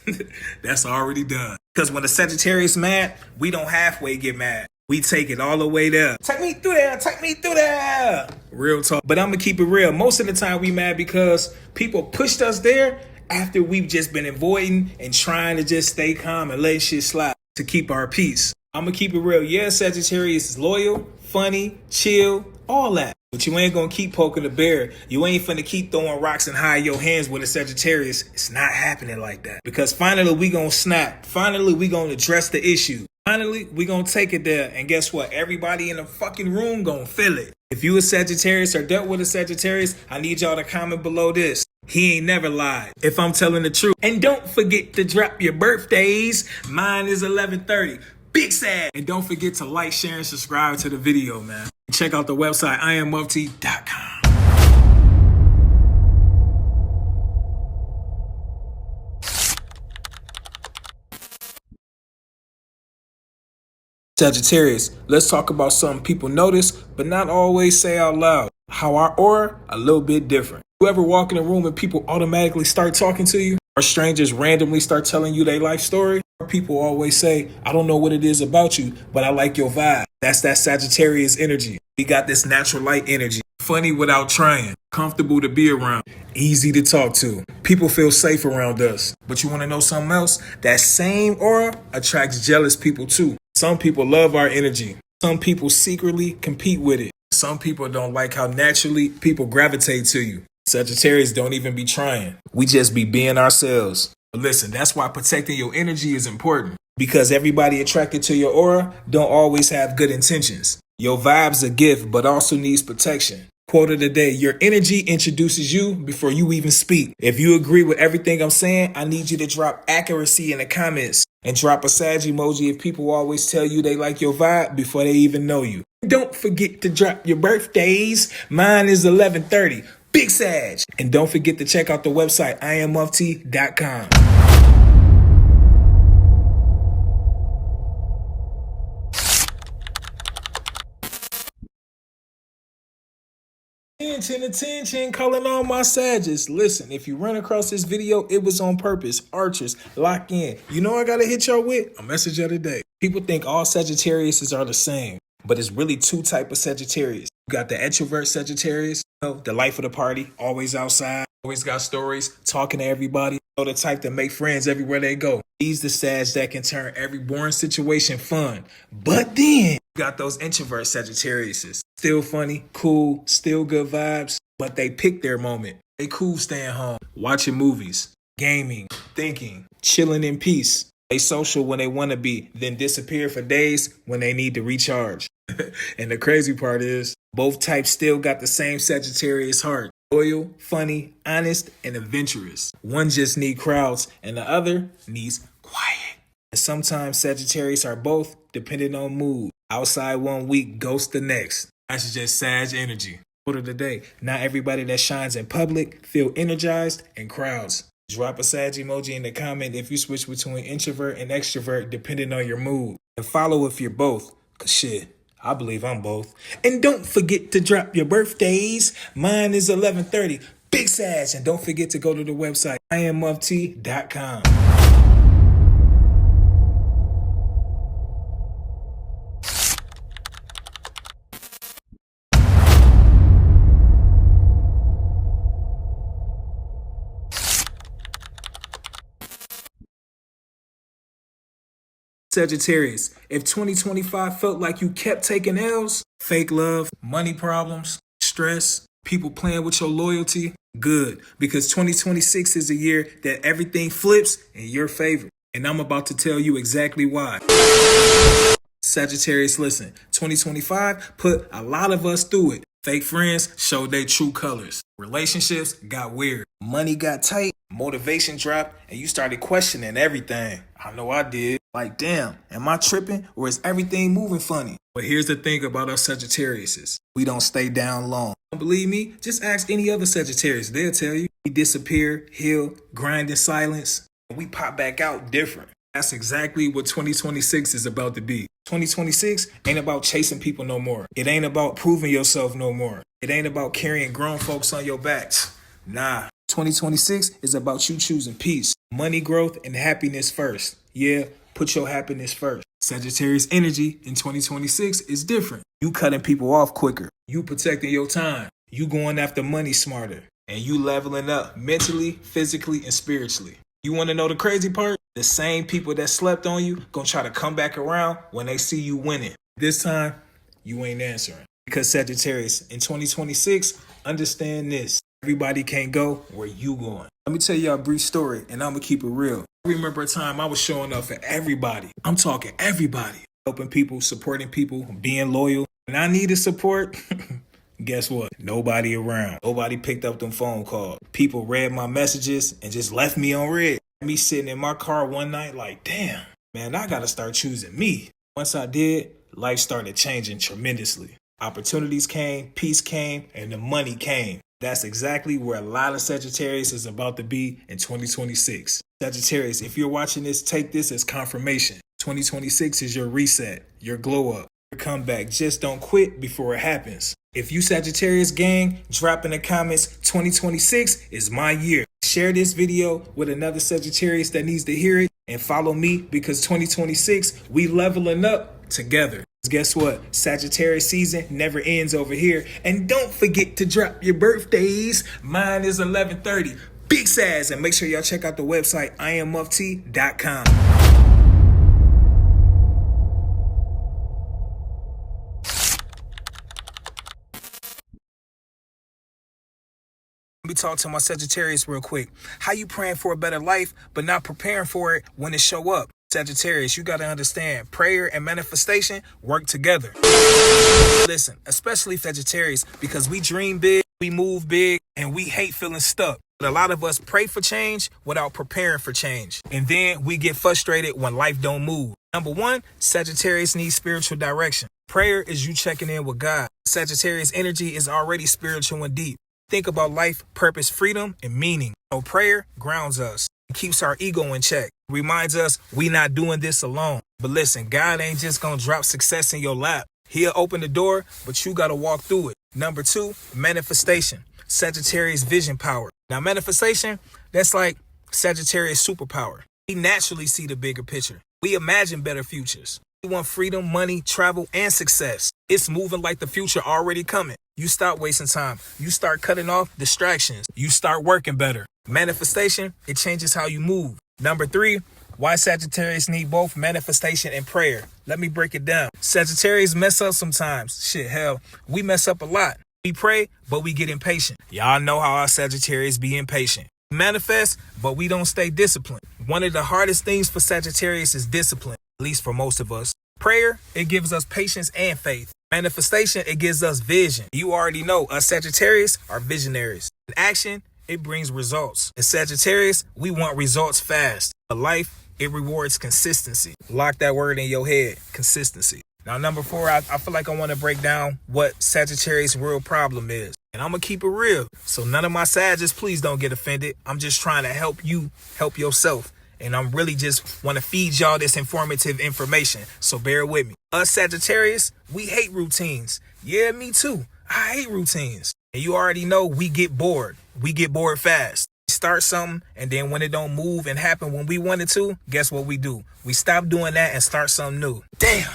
that's already done. Because when the Sagittarius mad, we don't halfway get mad. We take it all the way there. Take me through there, take me through there. Real talk. But I'm gonna keep it real. Most of the time we mad because people pushed us there after we've just been avoiding and trying to just stay calm and let shit slide to keep our peace. I'm gonna keep it real. Yeah, Sagittarius is loyal, funny, chill, all that. But you ain't gonna keep poking the bear. You ain't finna keep throwing rocks and hide your hands with a Sagittarius. It's not happening like that. Because finally we gonna snap. Finally we gonna address the issue. Finally we gonna take it there. And guess what? Everybody in the fucking room gonna feel it. If you a Sagittarius or dealt with a Sagittarius, I need y'all to comment below this. He ain't never lied, if I'm telling the truth. And don't forget to drop your birthdays. Mine is 11/30. Big sad. And don't forget to like, share, and subscribe to the video, man. Check out the website, IamMufti.com. Sagittarius, let's talk about something people notice, but not always say out loud. How our aura, a little bit different. You ever walk in a room and people automatically start talking to you? Or strangers randomly start telling you their life story? Or people always say, I don't know what it is about you, but I like your vibe. That's that Sagittarius energy. We got this natural light energy. Funny without trying. Comfortable to be around. Easy to talk to. People feel safe around us. But you want to know something else? That same aura attracts jealous people too. Some people love our energy. Some people secretly compete with it. Some people don't like how naturally people gravitate to you. Sagittarius don't even be trying. We just be being ourselves. But listen, that's why protecting your energy is important. Because everybody attracted to your aura don't always have good intentions. Your vibe's a gift, but also needs protection. Quote of the day, your energy introduces you before you even speak. If you agree with everything I'm saying, I need you to drop accuracy in the comments. And drop a Sag emoji if people always tell you they like your vibe before they even know you. Don't forget to drop your birthdays. Mine is 11/30. Big Sag. And don't forget to check out the website, IamMufti.com. Attention, calling all my Sages. Listen, if you run across this video, it was on purpose. Archers, lock in. You know I gotta hit y'all with a message of the day. People think all Sagittariuses are the same, but it's really two types of Sagittarius. You got the introvert Sagittarius, the life of the party, always outside, always got stories, talking to everybody. The type that make friends everywhere they go. He's the Sag that can turn every boring situation fun. But then, you got those introvert Sagittariuses. Still funny, cool, still good vibes, but they pick their moment. They cool staying home, watching movies, gaming, thinking, chilling in peace. They social when they want to be, then disappear for days when they need to recharge. And the crazy part is, both types still got the same Sagittarius heart. Loyal, funny, honest, and adventurous. One just needs crowds, and the other needs quiet. And sometimes Sagittarius are both, depending on mood. Outside one week, ghost the next. That's just Sag energy. Quote of the day, not everybody that shines in public feel energized in crowds. Drop a Sag emoji in the comment if you switch between introvert and extrovert depending on your mood. And follow if you're both, cause shit, I believe I'm both. And don't forget to drop your birthdays. Mine is 11/30. Big Sag. And don't forget to go to the website, IamMufti.com. Sagittarius, if 2025 felt like you kept taking L's, fake love, money problems, stress, people playing with your loyalty, good, because 2026 is a year that everything flips in your favor. And I'm about to tell you exactly why. Sagittarius, listen, 2025 put a lot of us through it. Fake friends showed their true colors. Relationships got weird. Money got tight. Motivation dropped. And you started questioning everything. I know I did. Like, damn, am I tripping or is everything moving funny? But here's the thing about us Sagittariuses. We don't stay down long. Don't believe me? Just ask any other Sagittarius. They'll tell you. We disappear, heal, grind in silence. And we pop back out different. That's exactly what 2026 is about to be. 2026 ain't about chasing people no more. It ain't about proving yourself no more. It ain't about carrying grown folks on your backs. Nah. 2026 is about you choosing peace, money growth, and happiness first. Yeah, put your happiness first. Sagittarius energy in 2026 is different. You cutting people off quicker. You protecting your time. You going after money smarter. And you leveling up mentally, physically, and spiritually. You want to know the crazy part? The same people that slept on you gonna try to come back around when they see you winning. This time, you ain't answering. Because Sagittarius, in 2026, understand this. Everybody can't go where you going. Let me tell you a brief story, and I'm gonna keep it real. I remember a time I was showing up for everybody. I'm talking everybody. Helping people, supporting people, being loyal. And I needed support. Guess what? Nobody around. Nobody picked up them phone calls. People read my messages and just left me on red. Me sitting in my car one night like, damn, man, I gotta start choosing me. Once I did, life started changing tremendously. Opportunities came, peace came, and the money came. That's exactly where a lot of Sagittarius is about to be in 2026. Sagittarius, if you're watching this, take this as confirmation. 2026 is your reset, your glow up, your comeback. Just don't quit before it happens. If you Sagittarius gang, drop in the comments, 2026 is my year. Share this video with another Sagittarius that needs to hear it, and follow me because 2026, we leveling up together. Guess what? Sagittarius season never ends over here. And don't forget to drop your birthdays. Mine is 11/30. Big Saz, and make sure y'all check out the website IamMufti.com. Let me talk to my Sagittarius real quick. How you praying for a better life, but not preparing for it when it show up? Sagittarius, you got to understand, prayer and manifestation work together. Listen, especially Sagittarius, because we dream big, we move big, and we hate feeling stuck. But a lot of us pray for change without preparing for change. And then we get frustrated when life don't move. Number one, Sagittarius needs spiritual direction. Prayer is you checking in with God. Sagittarius energy is already spiritual and deep. Think about life, purpose, freedom, and meaning. So prayer grounds us. It keeps our ego in check. Reminds us we not doing this alone. But listen, God ain't just gonna drop success in your lap. He'll open the door, but you gotta walk through it. Number two, manifestation. Sagittarius vision power. Now manifestation, that's like Sagittarius superpower. We naturally see the bigger picture. We imagine better futures. We want freedom, money, travel, and success. It's moving like the future already coming. You stop wasting time. You start cutting off distractions. You start working better. Manifestation, it changes how you move. Number three, why Sagittarius need both manifestation and prayer. Let me break it down. Sagittarius mess up sometimes. Shit, hell, we mess up a lot. We pray, but we get impatient. Y'all know how our Sagittarius be impatient. We manifest, but we don't stay disciplined. One of the hardest things for Sagittarius is discipline, at least for most of us. Prayer, it gives us patience and faith. Manifestation, it gives us vision. You already know us Sagittarius are visionaries. In action, it brings results. In Sagittarius, we want results fast. But life, it rewards consistency. Lock that word in your head, consistency. Now, number four, I feel like I want to break down what Sagittarius' real problem is. And I'm going to keep it real. So none of my Sagittarius, please don't get offended. I'm just trying to help you help yourself. And I'm really just want to feed y'all this informative information. So bear with me. Us Sagittarius, we hate routines. Yeah, me too. I hate routines. And you already know we get bored. We get bored fast. We start something, and then when it don't move and happen when we want it to, guess what we do? We stop doing that and start something new. Damn,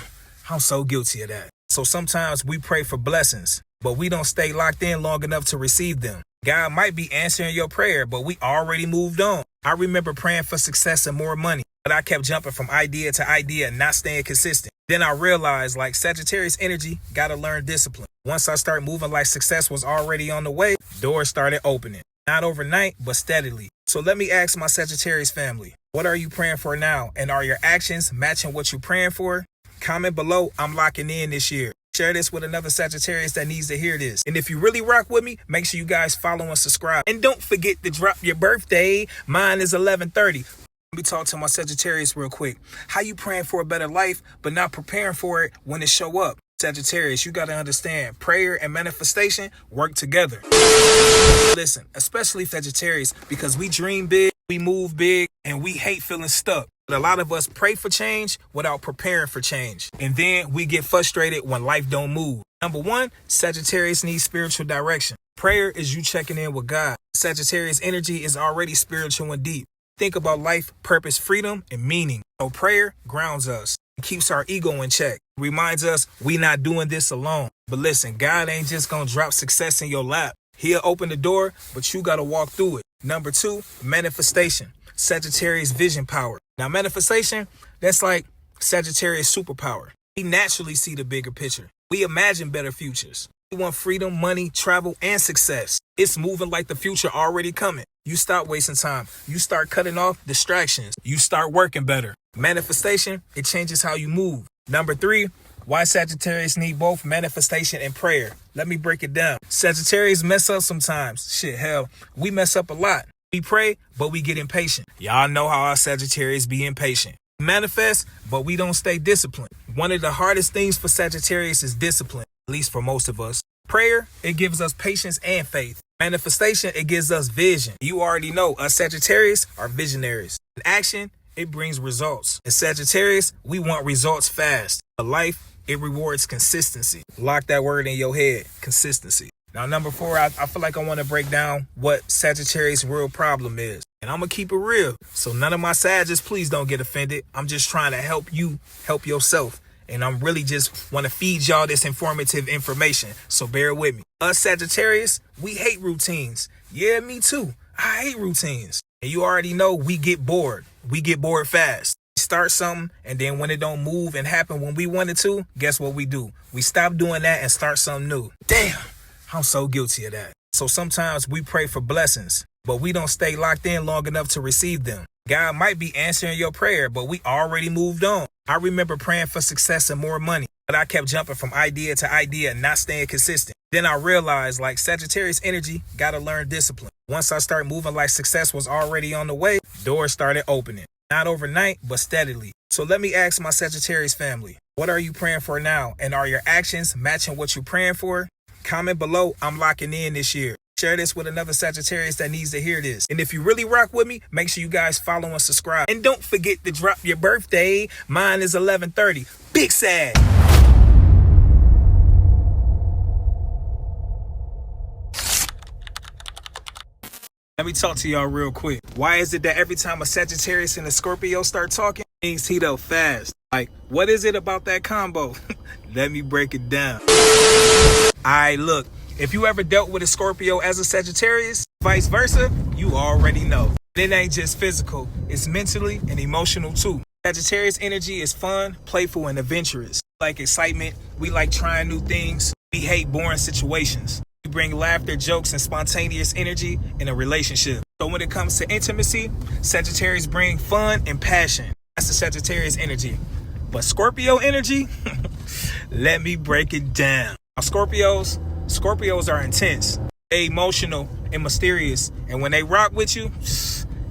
I'm so guilty of that. So sometimes we pray for blessings, but we don't stay locked in long enough to receive them. God might be answering your prayer, but we already moved on. I remember praying for success and more money. but I kept jumping from idea to idea and not staying consistent. Then I realized like Sagittarius energy, gotta learn discipline. Once I start moving like success was already on the way, doors started opening. Not overnight, but steadily. So let me ask my Sagittarius family, what are you praying for now? And are your actions matching what you're praying for? Comment below, I'm locking in this year. Share this with another Sagittarius that needs to hear this. And if you really rock with me, make sure you guys follow and subscribe. And don't forget to drop your birthday. Mine is 11/30. Let me talk to my Sagittarius real quick. How you praying for a better life, but not preparing for it when it show up? Sagittarius, you got to understand, prayer and manifestation work together. Listen, especially Sagittarius, because we dream big, we move big, and we hate feeling stuck. But a lot of us pray for change without preparing for change. And then we get frustrated when life don't move. Number one, Sagittarius needs spiritual direction. Prayer is you checking in with God. Sagittarius energy is already spiritual and deep. Think about life, purpose, freedom, and meaning. So prayer grounds us. It keeps our ego in check. Reminds us we not doing this alone. But listen, God ain't just gonna drop success in your lap. He'll open the door, but you gotta walk through it. Number two, manifestation. Sagittarius vision power. Now manifestation, that's like Sagittarius superpower. We naturally see the bigger picture. We imagine better futures. We want freedom, money, travel, and success. It's moving like the future already coming. You stop wasting time. You start cutting off distractions. You start working better. Manifestation, it changes how you move. Number three, why Sagittarius need both manifestation and prayer. Let me break it down. Sagittarius mess up sometimes. Shit, hell, we mess up a lot. We pray, but we get impatient. Y'all know how our Sagittarius be impatient. We manifest, but we don't stay disciplined. One of the hardest things for Sagittarius is discipline, at least for most of us. Prayer, it gives us patience and faith. Manifestation, it gives us vision. You already know us Sagittarius are visionaries. In action, it brings results. In Sagittarius, we want results fast. But life, it rewards consistency. Lock that word in your head, consistency. Now, number four, I feel like I want to break down what Sagittarius' real problem is. And I'm going to keep it real. So none of my Sagittarius, please don't get offended. I'm just trying to help you help yourself. And I'm really just want to feed y'all this informative information. So bear with me. Us Sagittarius, we hate routines. Yeah, me too. I hate routines. And you already know we get bored. We get bored fast. We start something, and then when it don't move and happen when we want it to, guess what we do? We stop doing that and start something new. Damn, I'm so guilty of that. So sometimes we pray for blessings, but we don't stay locked in long enough to receive them. God might be answering your prayer, but we already moved on. I remember praying for success and more money, but I kept jumping from idea to idea and not staying consistent. Then I realized like Sagittarius energy, gotta learn discipline. Once I start moving like success was already on the way, doors started opening. Not overnight, but steadily. So let me ask my Sagittarius family, what are you praying for now? And are your actions matching what you're praying for? Comment below, I'm locking in this year. Share this with another Sagittarius that needs to hear this. And if you really rock with me, make sure you guys follow and subscribe. And don't forget to drop your birthday. Mine is 11/30. Big Sag. Let me talk to y'all real quick. Why is it that every time a Sagittarius and a Scorpio start talking, things heat up fast? Like, what is it about that combo? Let me break it down. Alright, look. If you ever dealt with a Scorpio as a Sagittarius, vice versa, you already know. It ain't just physical, it's mentally and emotional too. Sagittarius energy is fun, playful, and adventurous. We like excitement, we like trying new things, we hate boring situations. We bring laughter, jokes, and spontaneous energy in a relationship. So when it comes to intimacy, Sagittarius bring fun and passion. That's the Sagittarius energy. But Scorpio energy, let me break it down. Now, Scorpios are intense, they emotional and mysterious, and when they rock with you,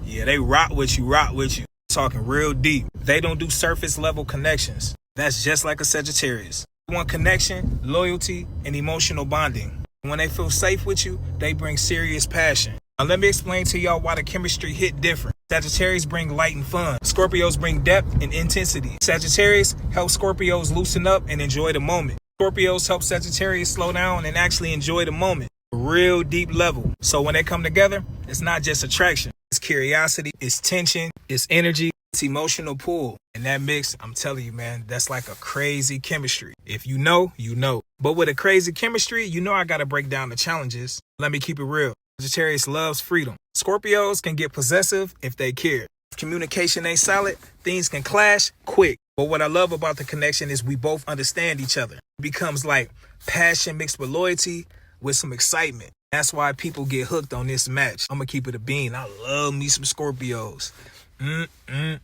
yeah, they rock with you. Talking real deep. They don't do surface level connections. That's just like a Sagittarius. They want connection, loyalty, and emotional bonding. When they feel safe with you, they bring serious passion. Now let me explain to y'all why the chemistry hit different. Sagittarius bring light and fun. Scorpios bring depth and intensity. Sagittarius help Scorpios loosen up and enjoy the moment. Scorpios help Sagittarius slow down and actually enjoy the moment. A real deep level. So when they come together, it's not just attraction. It's curiosity, it's tension, it's energy, it's emotional pull. And that mix, I'm telling you, man, that's like a crazy chemistry. If you know, you know. But with a crazy chemistry, you know I gotta break down the challenges. Let me keep it real. Sagittarius loves freedom. Scorpios can get possessive if they care. communication ain't solid, things can clash quick. But what I love about the connection is we both understand each other. It becomes like passion mixed with loyalty with some excitement. That's why people get hooked on this match. I'm gonna keep it a bean. I love me some Scorpios. I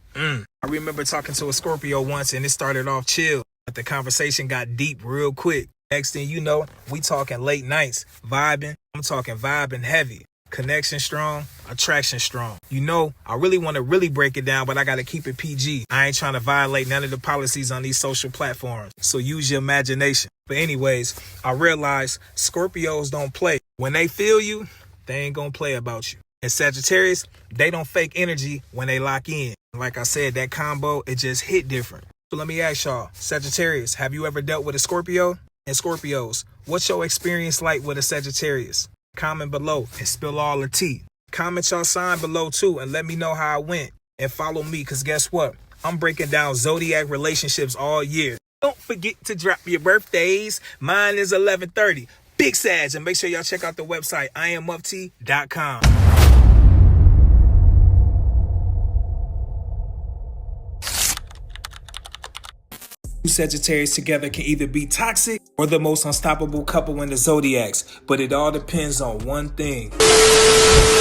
remember talking to a Scorpio once and it started off chill, but the conversation got deep real quick. Next thing you know, we talking late nights, vibing. I'm talking vibing heavy. Connection strong, attraction strong. You know, I really want to really break it down, but I got to keep it PG. I ain't trying to violate none of the policies on these social platforms. So use your imagination. But anyways, I realize Scorpios don't play. When they feel you, they ain't gonna play about you. And Sagittarius, they don't fake energy when they lock in. Like I said, that combo, it just hit different. So let me ask y'all, Sagittarius, have you ever dealt with a Scorpio? And Scorpios, what's your experience like with a Sagittarius? Comment below and spill all the tea. Comment your sign below too and let me know how it went. And follow me, because guess what? I'm breaking down zodiac relationships all year. Don't forget to drop your birthdays. Mine is 11/30. Big Sag. And make sure y'all check out the website, IamUpT.com. Two Sagittarius together can either be toxic or the most unstoppable couple in the zodiacs, but it all depends on one thing.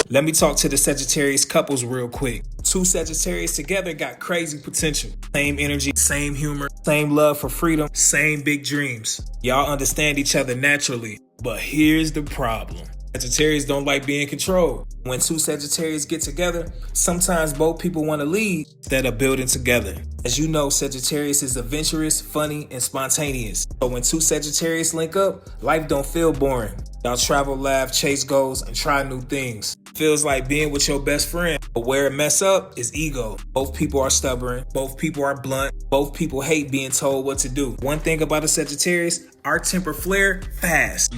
Let me talk to the Sagittarius couples real quick. Two Sagittarius together got crazy potential. Same energy, same humor, same love for freedom, same big dreams. Y'all understand each other naturally, but here's the problem. Sagittarius don't like being controlled. When two Sagittarius get together, sometimes both people want to lead instead of building together. As you know, Sagittarius is adventurous, funny, and spontaneous. So when two Sagittarius link up, life don't feel boring. Y'all travel, laugh, chase goals, and try new things. Feels like being with your best friend. But where it mess up is ego. Both people are stubborn. Both people are blunt. Both people hate being told what to do. One thing about a Sagittarius, our temper flare fast.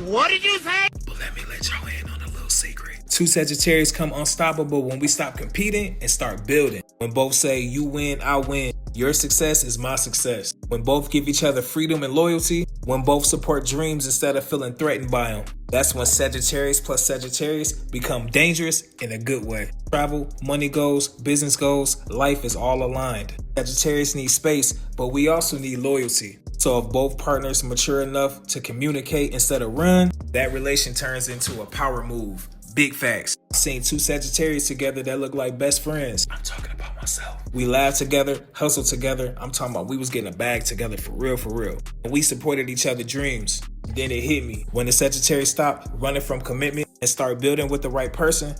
What did you say? But let me let y'all in on a little secret. Two Sagittarius come unstoppable when we stop competing and start building. When both say, you win, I win. Your success is my success. When both give each other freedom and loyalty. When both support dreams instead of feeling threatened by them. That's when Sagittarius plus Sagittarius become dangerous in a good way. Travel, money goals, business goals, life is all aligned. Sagittarius need space, but we also need loyalty. So if both partners mature enough to communicate instead of run, that relation turns into a power move. Big facts. I've seen two Sagittarius together that look like best friends. I'm talking about myself. We laughed together, hustled together. I'm talking about we was getting a bag together for real, for real. And we supported each other's dreams. Then it hit me. When the Sagittarius stopped running from commitment and start building with the right person,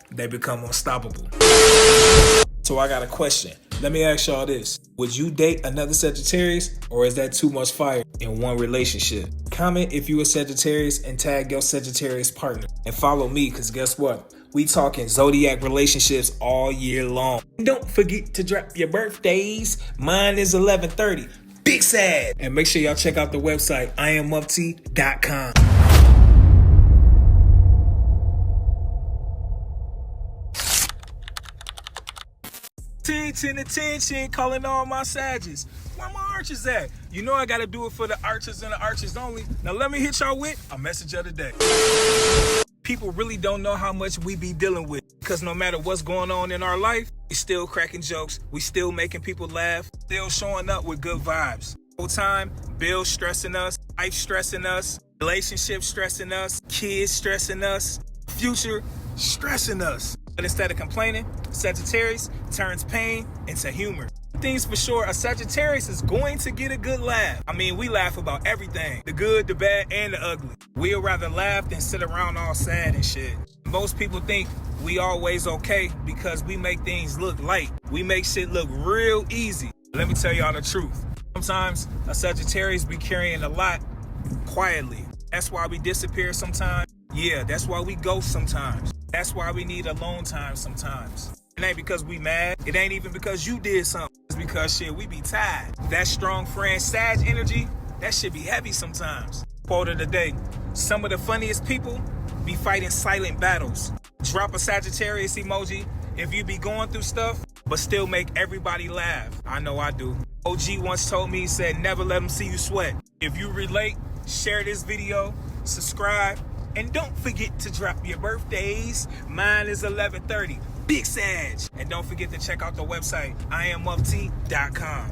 they become unstoppable. So I got a question. Let me ask y'all this. Would you date another Sagittarius, or is that too much fire in one relationship? Comment if you a Sagittarius and tag your Sagittarius partner. And follow me, because guess what? We talking zodiac relationships all year long. And don't forget to drop your birthdays. Mine is 11/30. Big Sad. And make sure y'all check out the website, IamUpT.com. Attention, calling all my Sagittarius. Where my archers at? You know I gotta do it for the archers and the archers only. Now let me hit y'all with a message of the day. People really don't know how much we be dealing with, because no matter what's going on in our life, we still cracking jokes, we still making people laugh, still showing up with good vibes. Whole time, bills stressing us, life stressing us, relationships stressing us, kids stressing us, future stressing us. But instead of complaining, Sagittarius turns pain into humor. Things for sure, a Sagittarius is going to get a good laugh. I mean, we laugh about everything. The good, the bad, and the ugly. We'd rather laugh than sit around all sad and shit. Most people think we always okay because we make things look light. We make shit look real easy. Let me tell y'all the truth. Sometimes a Sagittarius be carrying a lot quietly. That's why we disappear sometimes. Yeah, that's why we ghost sometimes. That's why we need alone time sometimes. It ain't because we mad. It ain't even because you did something. It's because shit, we be tired. That strong friend Sag energy, that shit be heavy sometimes. Quote of the day, some of the funniest people be fighting silent battles. Drop a Sagittarius emoji if you be going through stuff, but still make everybody laugh. I know I do. OG once told me, he said, never let them see you sweat. If you relate, share this video, subscribe, And don't forget to drop your birthdays. Mine is 11/30. Big Sag. And don't forget to check out the website, IamMufti.com.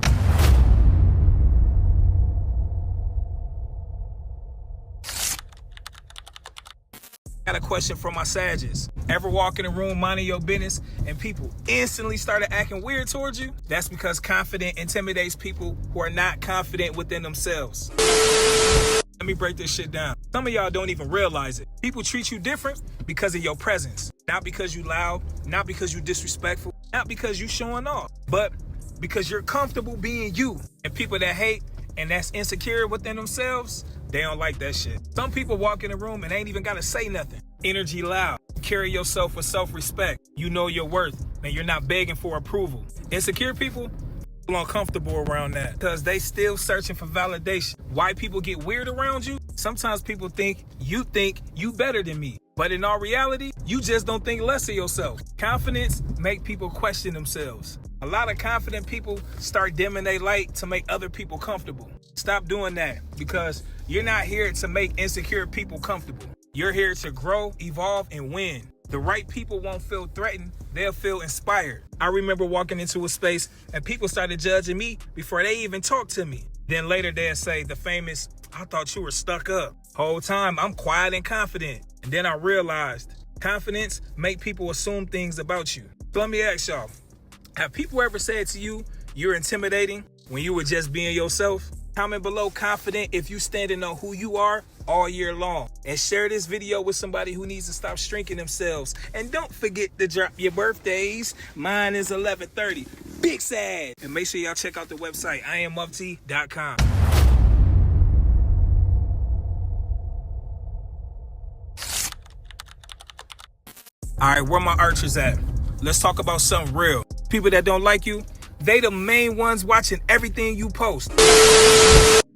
Got a question for my Sagittarius. Ever walk in a room minding your business and people instantly started acting weird towards you? That's because confident intimidates people who are not confident within themselves. Let me break this shit down. Some of y'all don't even realize it. People treat you different because of your presence. Not because you loud, not because you disrespectful, not because you showing off, but because you're comfortable being you. And people that hate and that's insecure within themselves, they don't like that shit. Some people walk in a room and ain't even gotta say nothing. Energy loud. Carry yourself with self-respect. You know your worth and you're not begging for approval. Insecure people feel uncomfortable around that because they still searching for validation. Why people get weird around you? Sometimes people think you better than me. But in all reality, you just don't think less of yourself. Confidence make people question themselves. A lot of confident people start dimming their light to make other people comfortable. Stop doing that because you're not here to make insecure people comfortable. You're here to grow, evolve, and win. The right people won't feel threatened, they'll feel inspired. I remember walking into a space and people started judging me before they even talked to me. Then later they'll say the famous, "I thought you were stuck up." Whole time I'm quiet and confident. And then I realized confidence make people assume things about you. So let me ask y'all, have people ever said to you, you're intimidating when you were just being yourself? Comment below confident if you standing on who you are all year long. And share this video with somebody who needs to stop shrinking themselves. And don't forget to drop your birthdays. Mine is 11/30. Big Sad. And make sure y'all check out the website, IamMufti.com. All right, where my archers at? Let's talk about something real. People that don't like you, they the main ones watching everything you post.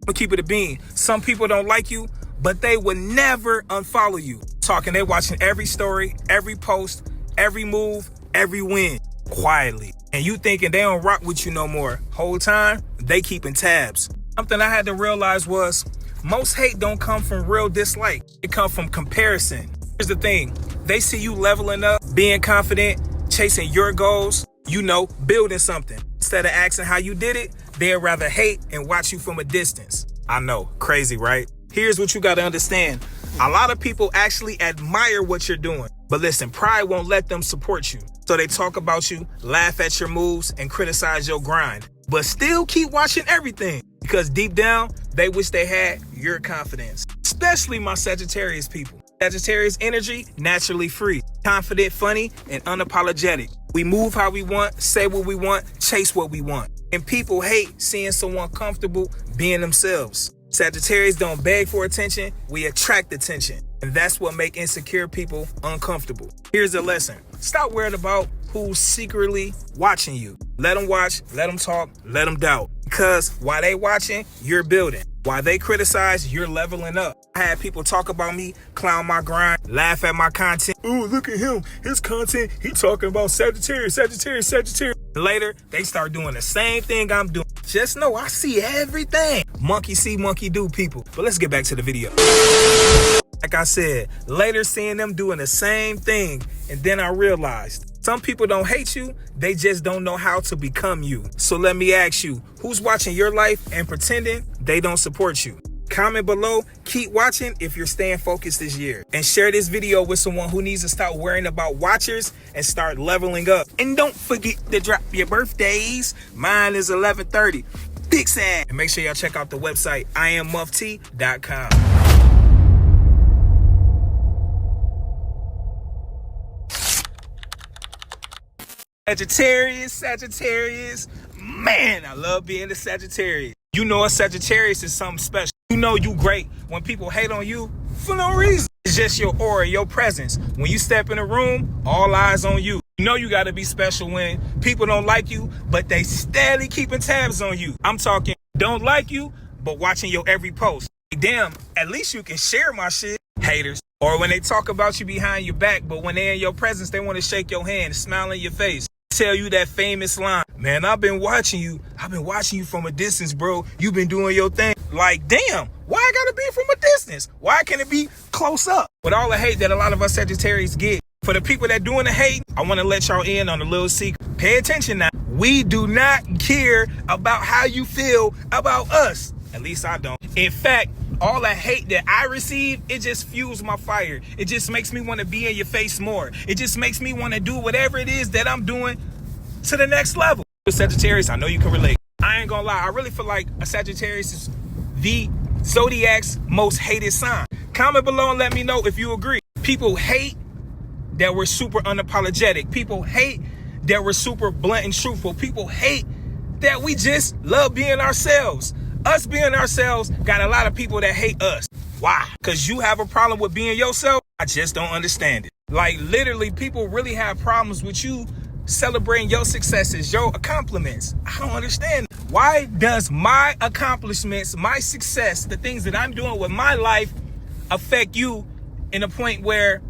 But keep it a bean. Some people don't like you, but they would never unfollow you. Talking, they watching every story, every post, every move, every win, quietly. And you thinking they don't rock with you no more. Whole time, they keeping tabs. Something I had to realize was, most hate don't come from real dislike. It come from comparison. Here's the thing. They see you leveling up, being confident, chasing your goals, building something. Instead of asking how you did it, they'd rather hate and watch you from a distance. I know, crazy, right? Here's what you got to understand. A lot of people actually admire what you're doing. But listen, pride won't let them support you. So they talk about you, laugh at your moves, and criticize your grind. But still keep watching everything. Because deep down, they wish they had your confidence. Especially my Sagittarius people. Sagittarius energy, naturally free, confident, funny, and unapologetic. We move how we want, say what we want, chase what we want. And people hate seeing someone comfortable being themselves. Sagittarius don't beg for attention, we attract attention. And that's what makes insecure people uncomfortable. Here's a lesson. Stop worrying about who's secretly watching you. Let them watch, let them talk, let them doubt. Because while they watching, you're building. While they criticize, you're leveling up. I had people talk about me, clown my grind, laugh at my content. Ooh, look at him. His content, he talking about Sagittarius. Later, they start doing the same thing I'm doing. Just know I see everything. Monkey see, monkey do, people. But let's get back to the video. Like I said, later seeing them doing the same thing, and then I realized some people don't hate you, they just don't know how to become you. So let me ask you, who's watching your life and pretending they don't support you? Comment below, keep watching if you're staying focused this year. And share this video with someone who needs to stop worrying about watchers and start leveling up. And don't forget to drop your birthdays. Mine is 11/30. Big Sad. And make sure y'all check out the website, IamMufti.com. Sagittarius, man, I love being a Sagittarius. You know a Sagittarius is something special. You know you great when people hate on you for no reason. It's just your aura, your presence. When you step in a room, all eyes on you. You know you gotta be special when people don't like you, but they steadily keeping tabs on you. I'm talking don't like you, but watching your every post. Damn, at least you can share my shit. Haters. Or when they talk about you behind your back, but when they're in your presence, they want to shake your hand, smile in your face. tell you that famous line, man, I've been watching you from a distance, bro. You've been doing your thing. Like, damn, why I gotta be from a distance? Why can't it be close up? With all the hate that a lot of us Sagittarius get, for the people that doing the hate, I want to let y'all in on a little secret. Pay attention now. We do not care about how you feel about us. At least I don't. In fact, all the hate that I receive, it just fuels my fire. It just makes me want to be in your face more. It just makes me want to do whatever it is that I'm doing to the next level. Sagittarius, I know you can relate. I ain't gonna lie, I really feel like a Sagittarius is the zodiac's most hated sign. Comment below and let me know if you agree. People hate that we're super unapologetic. People hate that we're super blunt and truthful. People hate that we just love being ourselves. Us being ourselves got a lot of people that hate us. Why? Because you have a problem with being yourself? I just don't understand it. Like, literally, people really have problems with you celebrating your successes, your accomplishments. I don't understand. Why does my accomplishments, my success, the things that I'm doing with my life affect you in a point where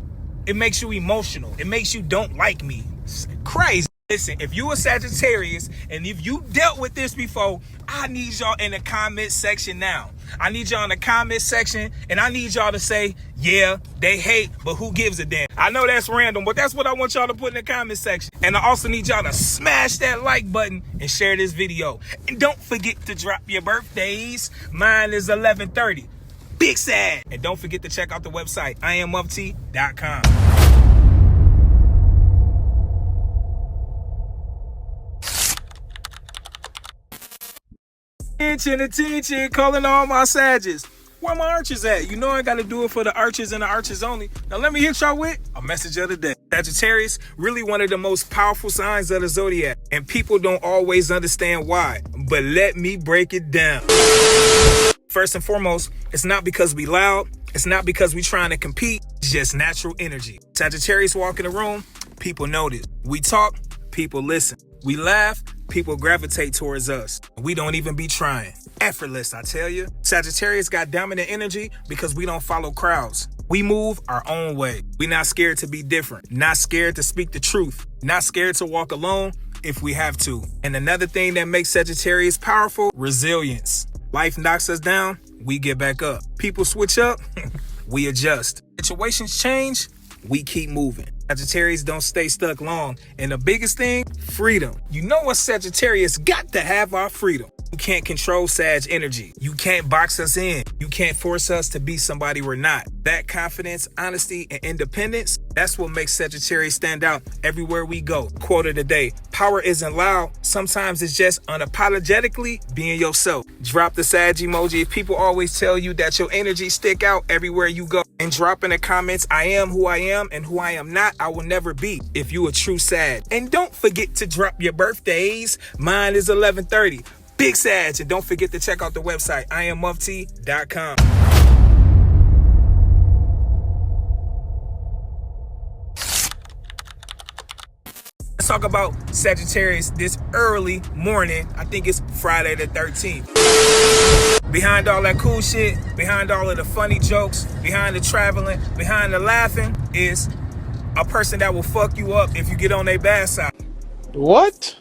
it makes you emotional? It makes you don't like me. It's crazy. Listen, if you a Sagittarius and if you dealt with this before, I need y'all in the comment section now. I need y'all in the comment section and I need y'all to say, yeah, they hate, but who gives a damn? I know that's random, but that's what I want y'all to put in the comment section. And I also need y'all to smash that like button and share this video. And don't forget to drop your birthdays. Mine is 11/30. Big sad. And don't forget to check out the website, IamUpT.com. Attention, calling all my Sagittarius. Where my archers at? You know I gotta do it for the archers and the archers only. Now let me hit y'all with a message of the day. Sagittarius, really one of the most powerful signs of the zodiac. And people don't always understand why. But let me break it down. First and foremost, it's not because we loud. It's not because we trying to compete. It's just natural energy. Sagittarius walk in the room, people notice. We talk, people listen. We laugh, people gravitate towards us. We don't even be trying. Effortless, I tell you. Sagittarius got dominant energy because we don't follow crowds. We move our own way. We're not scared to be different. Not scared to speak the truth. Not scared to walk alone if we have to. And another thing that makes Sagittarius powerful, resilience. Life knocks us down, we get back up. People switch up, we adjust. Situations change, we keep moving. Sagittarius don't stay stuck long. And the biggest thing, freedom. You know what, Sagittarius got to have our freedom. You can't control Sag energy. You can't box us in. You can't force us to be somebody we're not. That confidence, honesty, and independence, that's what makes Sagittarius stand out everywhere we go. Quote of the day, power isn't loud. Sometimes it's just unapologetically being yourself. Drop the Sag emoji if people always tell you that your energy stick out everywhere you go. And drop in the comments, I am who I am and who I am not, I will never be if you a true Sag. And don't forget to drop your birthdays. Mine is 11/30. Big Sag, and don't forget to check out the website, IamUpT.com. Let's talk about Sagittarius this early morning. I think it's Friday the 13th. Behind all that cool shit, behind all of the funny jokes, behind the traveling, behind the laughing is a person that will fuck you up if you get on their bad side. What?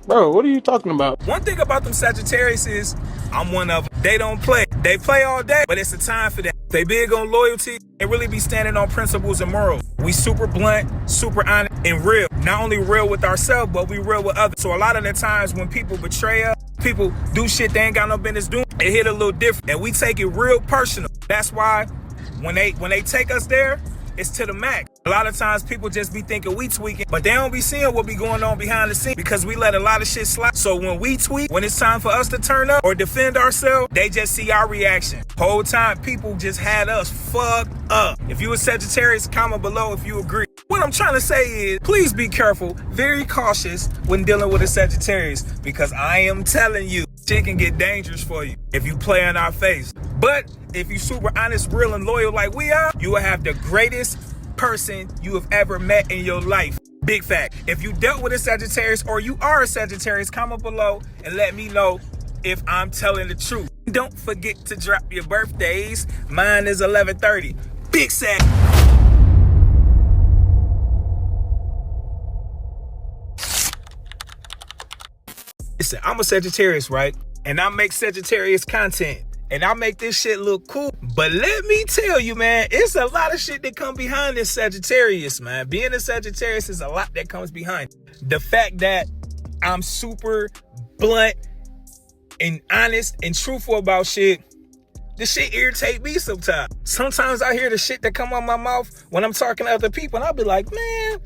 Bro, what are you talking about? One thing about them Sagittarius is I'm one of them. They don't play. They play all day, but it's a time for that. They big on loyalty and really be standing on principles and morals. We super blunt, super honest, and real. Not only real with ourselves, but we real with others. So a lot of the times when people betray us, people do shit they ain't got no business doing, it hit a little different. And we take it real personal. That's why when they take us there, it's to the max. A lot of times people just be thinking we tweaking, but they don't be seeing what be going on behind the scenes because we let a lot of shit slide. So when we tweak, when it's time for us to turn up or defend ourselves, they just see our reaction. Whole time people just had us fucked up. If you a Sagittarius, comment below if you agree. What I'm trying to say is, please be careful, very cautious when dealing with a Sagittarius, because I am telling you, shit can get dangerous for you if you play in our face. But if you super honest, real, and loyal like we are, you will have the greatest person you have ever met in your life. Big fact. If you dealt with a Sagittarius or you are a Sagittarius, comment below and let me know if I'm telling the truth. Don't forget to drop your birthdays. Mine is 11/30. Big Sag. Listen, I'm a Sagittarius, right? And I make Sagittarius content. And I make this shit look cool. But let me tell you, man, it's a lot of shit that come behind this Sagittarius, man. Being a Sagittarius is a lot that comes behind. The fact that I'm super blunt and honest and truthful about shit, this shit irritate me sometimes. Sometimes I hear the shit that come out my mouth when I'm talking to other people, and I'll be like, man,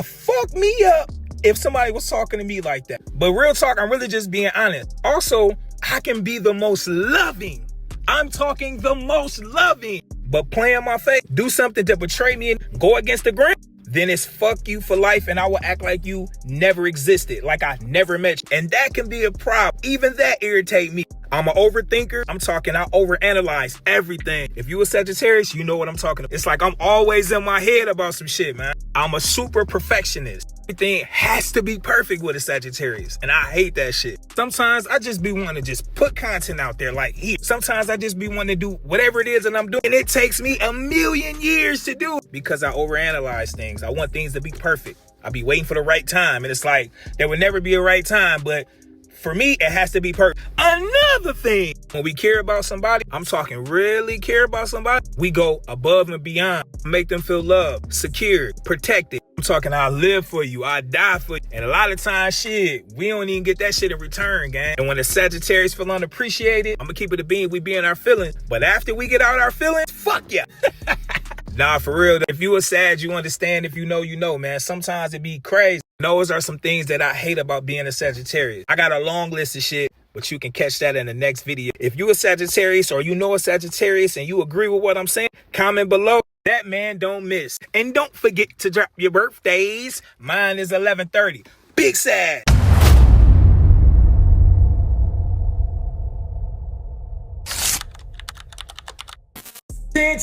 fuck me up if somebody was talking to me like that. But real talk, I'm really just being honest. Also, I can be the most loving. I'm talking the most loving. But playing my face, do something to betray me and go against the grain, then it's fuck you for life, and I will act like you never existed, like I never met you. And that can be a problem. Even that irritate me. I'm an overthinker. I overanalyze everything. If you a Sagittarius, you know what I'm talking about. It's like I'm always in my head about some shit, man. I'm a super perfectionist. Everything has to be perfect with a Sagittarius, and I hate that shit. Sometimes I just be wanting to just put content out there like here. Sometimes I just be wanting to do whatever it is that I'm doing, and it takes me a million years to do it because I overanalyze things. I want things to be perfect. I be waiting for the right time, and it's like there would never be a right time, but for me, it has to be perfect. Another thing, when we care about somebody, I'm talking really care about somebody, we go above and beyond. Make them feel loved, secured, protected. I'm talking I live for you, I die for you. And a lot of times, shit, we don't even get that shit in return, gang. And when the Sagittarius feel unappreciated, I'm gonna keep it a bean, we be in our feelings. But after we get out our feelings, fuck yeah. Nah, for real, if you a Sag, you understand. If you know, man. Sometimes it be crazy. Those are some things that I hate about being a Sagittarius. I got a long list of shit, but you can catch that in the next video. If you a Sagittarius or you know a Sagittarius and you agree with what I'm saying, comment below. That man don't miss. And don't forget to drop your birthdays. Mine is 11/30. Big Sag.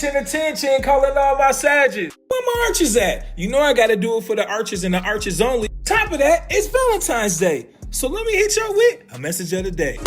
Attention, calling all my Sagittarius. Where my archers at? You know I gotta do it for the archers and the archers only. Top of that, it's Valentine's Day. So let me hit y'all with a message of the day.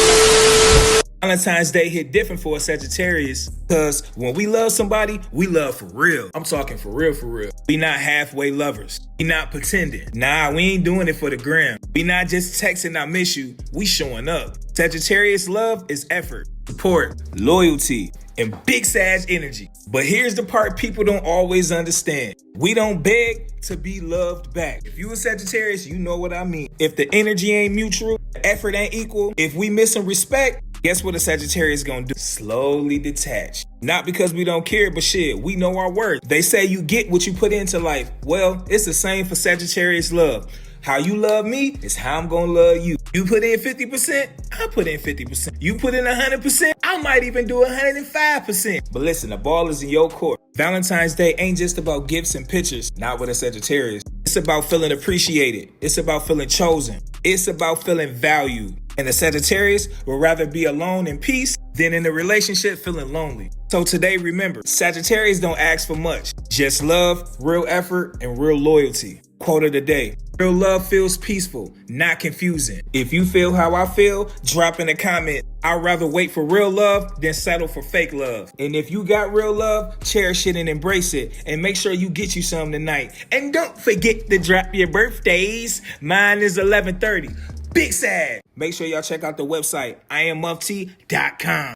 Valentine's Day hit different for a Sagittarius because when we love somebody, we love for real. I'm talking for real, for real. We not halfway lovers. We not pretending. Nah, we ain't doing it for the gram. We not just texting I miss you. We showing up. Sagittarius love is effort, support, loyalty, and big Sag energy. But here's the part people don't always understand. We don't beg to be loved back. If you a Sagittarius, you know what I mean. If the energy ain't mutual, the effort ain't equal, if we missing respect, guess what a Sagittarius gonna do? Slowly detach. Not because we don't care, but shit, we know our worth. They say you get what you put into life. Well, it's the same for Sagittarius love. How you love me is how I'm gonna love you. You put in 50%, I put in 50%. You put in 100%, I might even do 105%. But listen, the ball is in your court. Valentine's Day ain't just about gifts and pictures, not with a Sagittarius. It's about feeling appreciated. It's about feeling chosen. It's about feeling valued. And the Sagittarius will rather be alone in peace than in a relationship feeling lonely. So today, remember, Sagittarius don't ask for much. Just love, real effort, and real loyalty. Quote of the day. Real love feels peaceful, not confusing. If you feel how I feel, drop in a comment. I'd rather wait for real love than settle for fake love. And if you got real love, cherish it and embrace it. And make sure you get you some tonight. And don't forget to drop your birthdays. Mine is 11/30. Big Sag. Make sure y'all check out the website, IamMufti.com.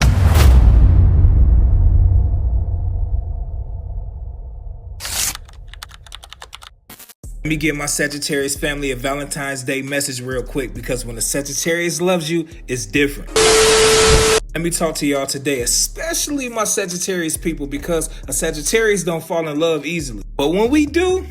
Let me give my Sagittarius family a Valentine's Day message real quick, because when a Sagittarius loves you, it's different. Let me talk to y'all today, especially my Sagittarius people, because a Sagittarius don't fall in love easily. But when we do,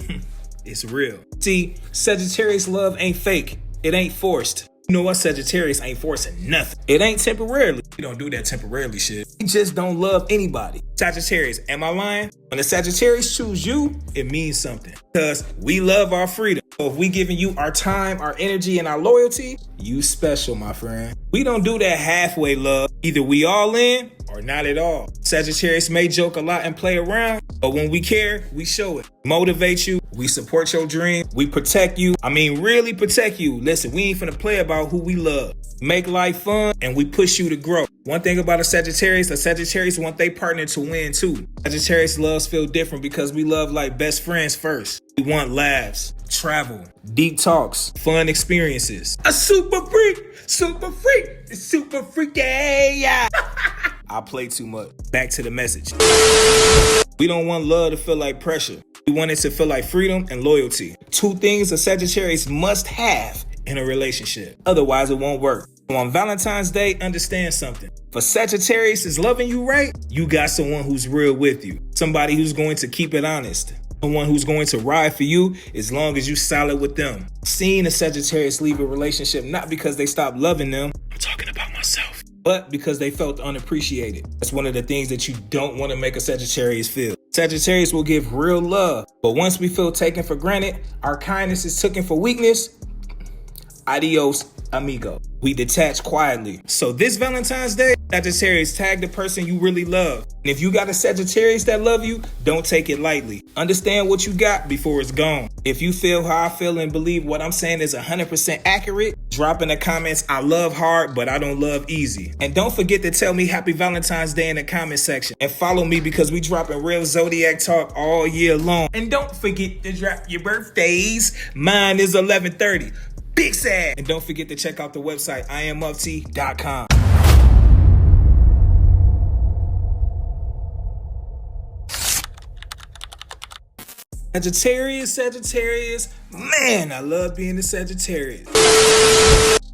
it's real. See, Sagittarius love ain't fake. It ain't forced. You know what? Sagittarius ain't forcing nothing. It ain't temporarily. We don't do that temporarily shit. We just don't love anybody. Sagittarius, am I lying? When the Sagittarius choose you, it means something. Because we love our freedom. So if we giving you our time, our energy, and our loyalty, you special, my friend. We don't do that halfway love. Either we all in or not at all. Sagittarius may joke a lot and play around, but when we care, we show it. Motivate you. We support your dream. We protect you. I mean, really protect you. Listen, we ain't finna play about who we love. Make life fun, and we push you to grow. One thing about a Sagittarius want their partner to win too. Sagittarius loves feel different because we love like best friends first. We want laughs, travel, deep talks, fun experiences. A super freak Super freak. It's super freaky. Yeah. I play too much. Back to the message. We don't want love to feel like pressure. We want it to feel like freedom and loyalty. Two things a Sagittarius must have in a relationship. Otherwise, it won't work. So on Valentine's Day, understand something. For Sagittarius is loving you right, you got someone who's real with you. Somebody who's going to keep it honest. Someone who's going to ride for you as long as you solid with them. Seeing a Sagittarius leave a relationship not because they stopped loving them, I'm talking about myself, but because they felt unappreciated. That's one of the things that you don't want to make a Sagittarius feel. Sagittarius will give real love, but once we feel taken for granted, our kindness is taken for weakness, adios, amigo. We detach quietly. So this Valentine's Day, Sagittarius, tag the person you really love. And if you got a Sagittarius that love you, don't take it lightly. Understand what you got before it's gone. If you feel how I feel and believe what I'm saying is 100% accurate, drop in the comments, I love hard, but I don't love easy. And don't forget to tell me happy Valentine's Day in the comment section. And follow me because we dropping real zodiac talk all year long. And don't forget to drop your birthdays. Mine is 11/30. Big sad. And don't forget to check out the website, IamUpT.com. Sagittarius, man, I love being a Sagittarius.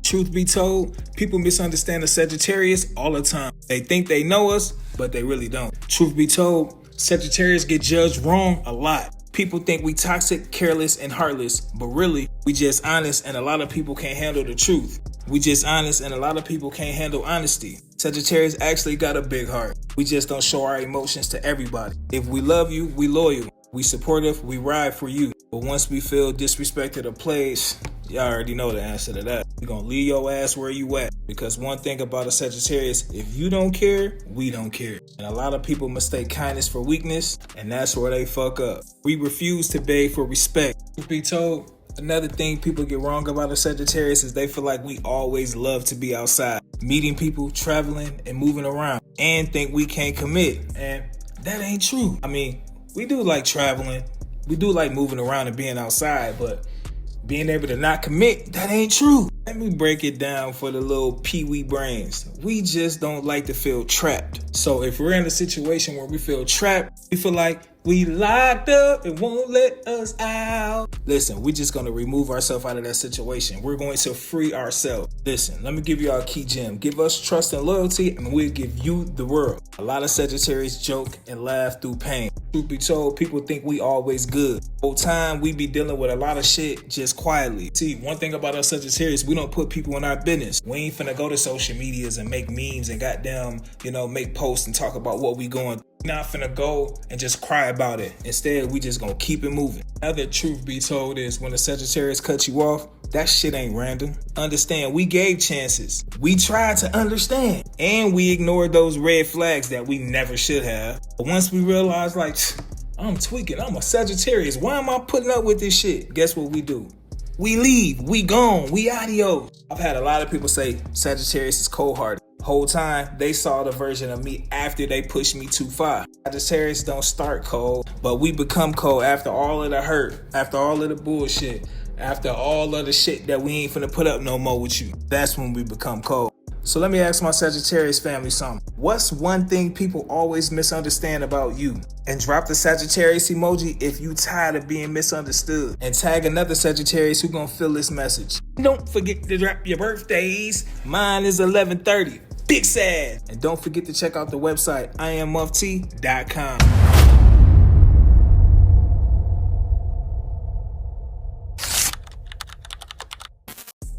Truth be told, people misunderstand the Sagittarius all the time. They think they know us, but they really don't. Truth be told, Sagittarius get judged wrong a lot. People think we toxic, careless, and heartless, but really, we just honest and a lot of people can't handle the truth. We just honest and a lot of people can't handle honesty. Sagittarius actually got a big heart. We just don't show our emotions to everybody. If we love you, we loyal. We supportive, we ride for you. But once we feel disrespected or played, y'all already know the answer to that. We're gonna leave your ass where you at. Because one thing about a Sagittarius, if you don't care, we don't care. And a lot of people mistake kindness for weakness, and that's where they fuck up. We refuse to beg for respect. Truth be told, another thing people get wrong about a Sagittarius is they feel like we always love to be outside, meeting people, traveling, and moving around, and think we can't commit. And that ain't true. I mean, we do like traveling, we do like moving around and being outside, but being able to not commit, that ain't true. Let me break it down for the little pee-wee brains. We just don't like to feel trapped. So if we're in a situation where we feel trapped, we feel like we locked up and won't let us out. Listen, we're just going to remove ourselves out of that situation. We're going to free ourselves. Listen, let me give you our key gem. Give us trust and loyalty and we'll give you the world. A lot of Sagittarius joke and laugh through pain. Truth be told, people think we always good. Whole time we be dealing with a lot of shit just quietly. See, one thing about us Sagittarius, we don't put people in our business. We ain't finna go to social medias and make memes and goddamn, make posts and talk about what we going through. We're not finna go and just cry about it. Instead, we just gonna keep it moving. Another truth be told is when a Sagittarius cuts you off, that shit ain't random. Understand, we gave chances. We tried to understand. And we ignored those red flags that we never should have. But once we realized, like, I'm tweaking, I'm a Sagittarius. Why am I putting up with this shit? Guess what we do? We leave, we gone, we adios. I've had a lot of people say Sagittarius is cold-hearted. Whole time, they saw the version of me after they pushed me too far. Sagittarius don't start cold, but we become cold after all of the hurt, after all of the bullshit, after all of the shit that we ain't finna put up no more with you. That's when we become cold. So let me ask my Sagittarius family something. What's one thing people always misunderstand about you? And drop the Sagittarius emoji if you tired of being misunderstood. And tag another Sagittarius who gonna feel this message. Don't forget to drop your birthdays. Mine is 11/30. Big sad. And don't forget to check out the website, IamUpT.com.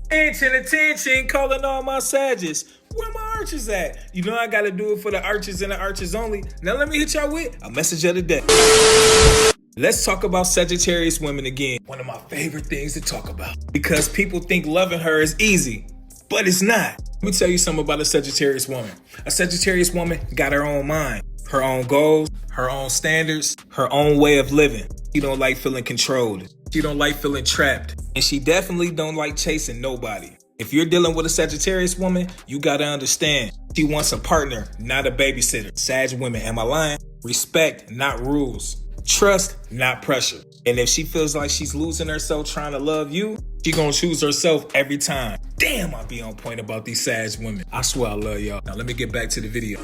Attention, calling all my Sagittarius. Where my archers at? You know I gotta do it for the archers and the archers only. Now let me hit y'all with a message of the day. Let's talk about Sagittarius women again. One of my favorite things to talk about. Because people think loving her is easy, but it's not. Let me tell you something about a Sagittarius woman. A Sagittarius woman got her own mind, her own goals, her own standards, her own way of living. She don't like feeling controlled. She don't like feeling trapped. And she definitely don't like chasing nobody. If you're dealing with a Sagittarius woman, you gotta understand. She wants a partner, not a babysitter. Sag women, am I lying? Respect, not rules. Trust, not pressure. And if she feels like she's losing herself trying to love you, She gonna choose herself every time. Damn, I be on point about these Sag women. I swear I love y'all. Now let me get back to the video.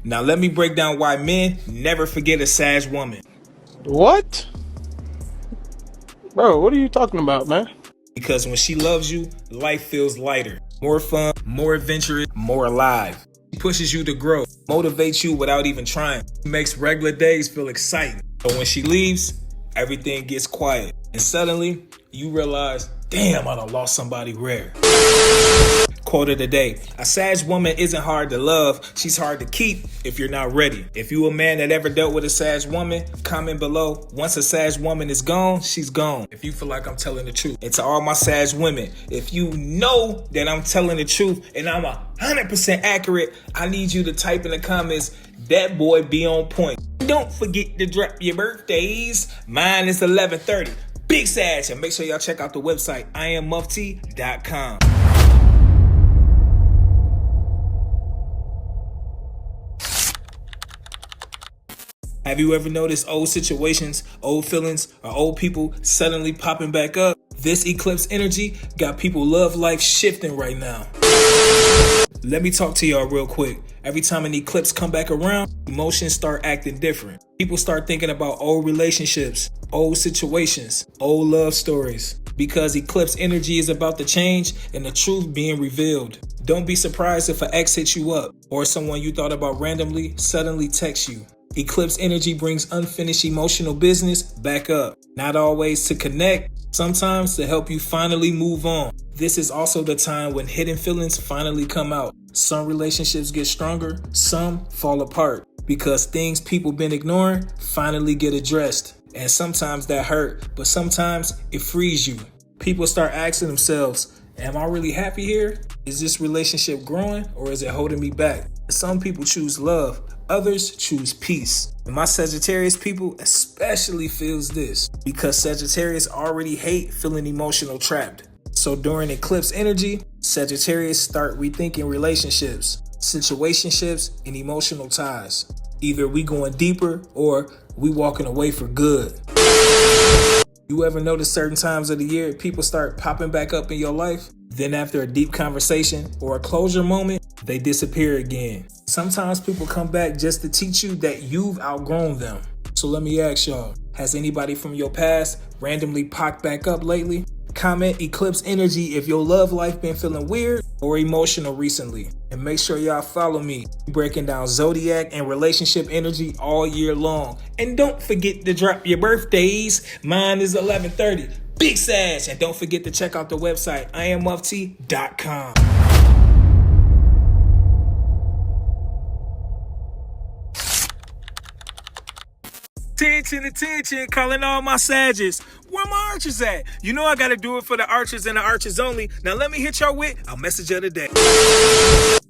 Now let me break down why men never forget a Sag woman. What? Bro, what are you talking about, man? Because when she loves you, life feels lighter, more fun, more adventurous, more alive. She pushes you to grow, motivates you without even trying, makes regular days feel exciting. But when she leaves, everything gets quiet. And suddenly, you realize, damn, I done lost somebody rare. Quote of the day: a Sag woman isn't hard to love, she's hard to keep if you're not ready. If you a man that ever dealt with a Sag woman, comment below. Once a Sag woman is gone, she's gone. If you feel like I'm telling the truth. And to all my Sag women, if you know that I'm telling the truth and I'm 100% accurate, I need you to type in the comments, that boy be on point. Don't forget to drop your birthdays. Mine is 11/30. Big Sag, and make sure y'all check out the website, IamMufti.com. Have you ever noticed old situations, old feelings, or old people suddenly popping back up? This eclipse energy got people love life shifting right now. Let me talk to y'all real quick. Every time an eclipse come back around, emotions start acting different. People start thinking about old relationships, old situations, old love stories. Because eclipse energy is about to change and the truth being revealed. Don't be surprised if an ex hits you up or someone you thought about randomly suddenly texts you. Eclipse energy brings unfinished emotional business back up. Not always to connect, sometimes to help you finally move on. This is also the time when hidden feelings finally come out. Some relationships get stronger, some fall apart. Because things people been ignoring finally get addressed. And sometimes that hurt, but sometimes it frees you. People start asking themselves, am I really happy here? Is this relationship growing or is it holding me back? Some people choose love, others choose peace. And my Sagittarius people especially feels this because Sagittarius already hate feeling emotional trapped. So during eclipse energy, Sagittarius start rethinking relationships, situationships, and emotional ties. Either we going deeper or we walking away for good. You ever notice certain times of the year people start popping back up in your life? Then after a deep conversation or a closure moment, they disappear again. Sometimes people come back just to teach you that you've outgrown them. So let me ask y'all, has anybody from your past randomly popped back up lately? Comment eclipse energy if your love life been feeling weird or emotional recently. And make sure y'all follow me. Breaking down zodiac and relationship energy all year long. And don't forget to drop your birthdays. Mine is 11/30. Big Sag. And don't forget to check out the website, IamMufti.com. Attention, calling all my Sages. Where my archers at? You know I gotta do it for the archers and the archers only. Now let me hit y'all with a message of the day.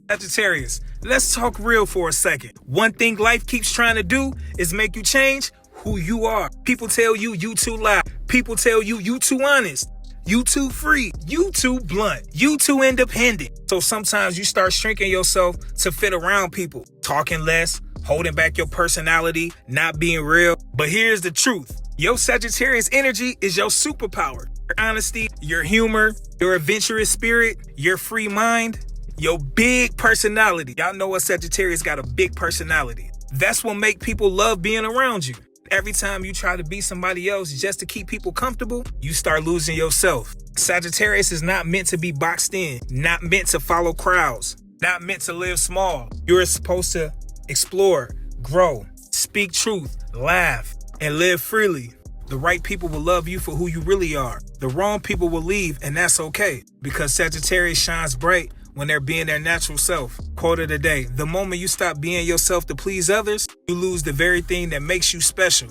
Sagittarius, let's talk real for a second. One thing life keeps trying to do is make you change who you are. People tell you too loud. People tell you too honest. You too free. You too blunt. You too independent. So sometimes you start shrinking yourself to fit around people. Talking less, holding back your personality, not being real. But here's the truth. Your Sagittarius energy is your superpower. Your honesty, your humor, your adventurous spirit, your free mind, your big personality. Y'all know a Sagittarius got a big personality. That's what make people love being around you. Every time you try to be somebody else just to keep people comfortable, you start losing yourself. Sagittarius is not meant to be boxed in, not meant to follow crowds, not meant to live small. You're supposed to explore, grow, speak truth, laugh, and live freely. The right people will love you for who you really are. The wrong people will leave, and that's okay, because Sagittarius shines bright when they're being their natural self. Quote of the day: the moment you stop being yourself to please others, you lose the very thing that makes you special.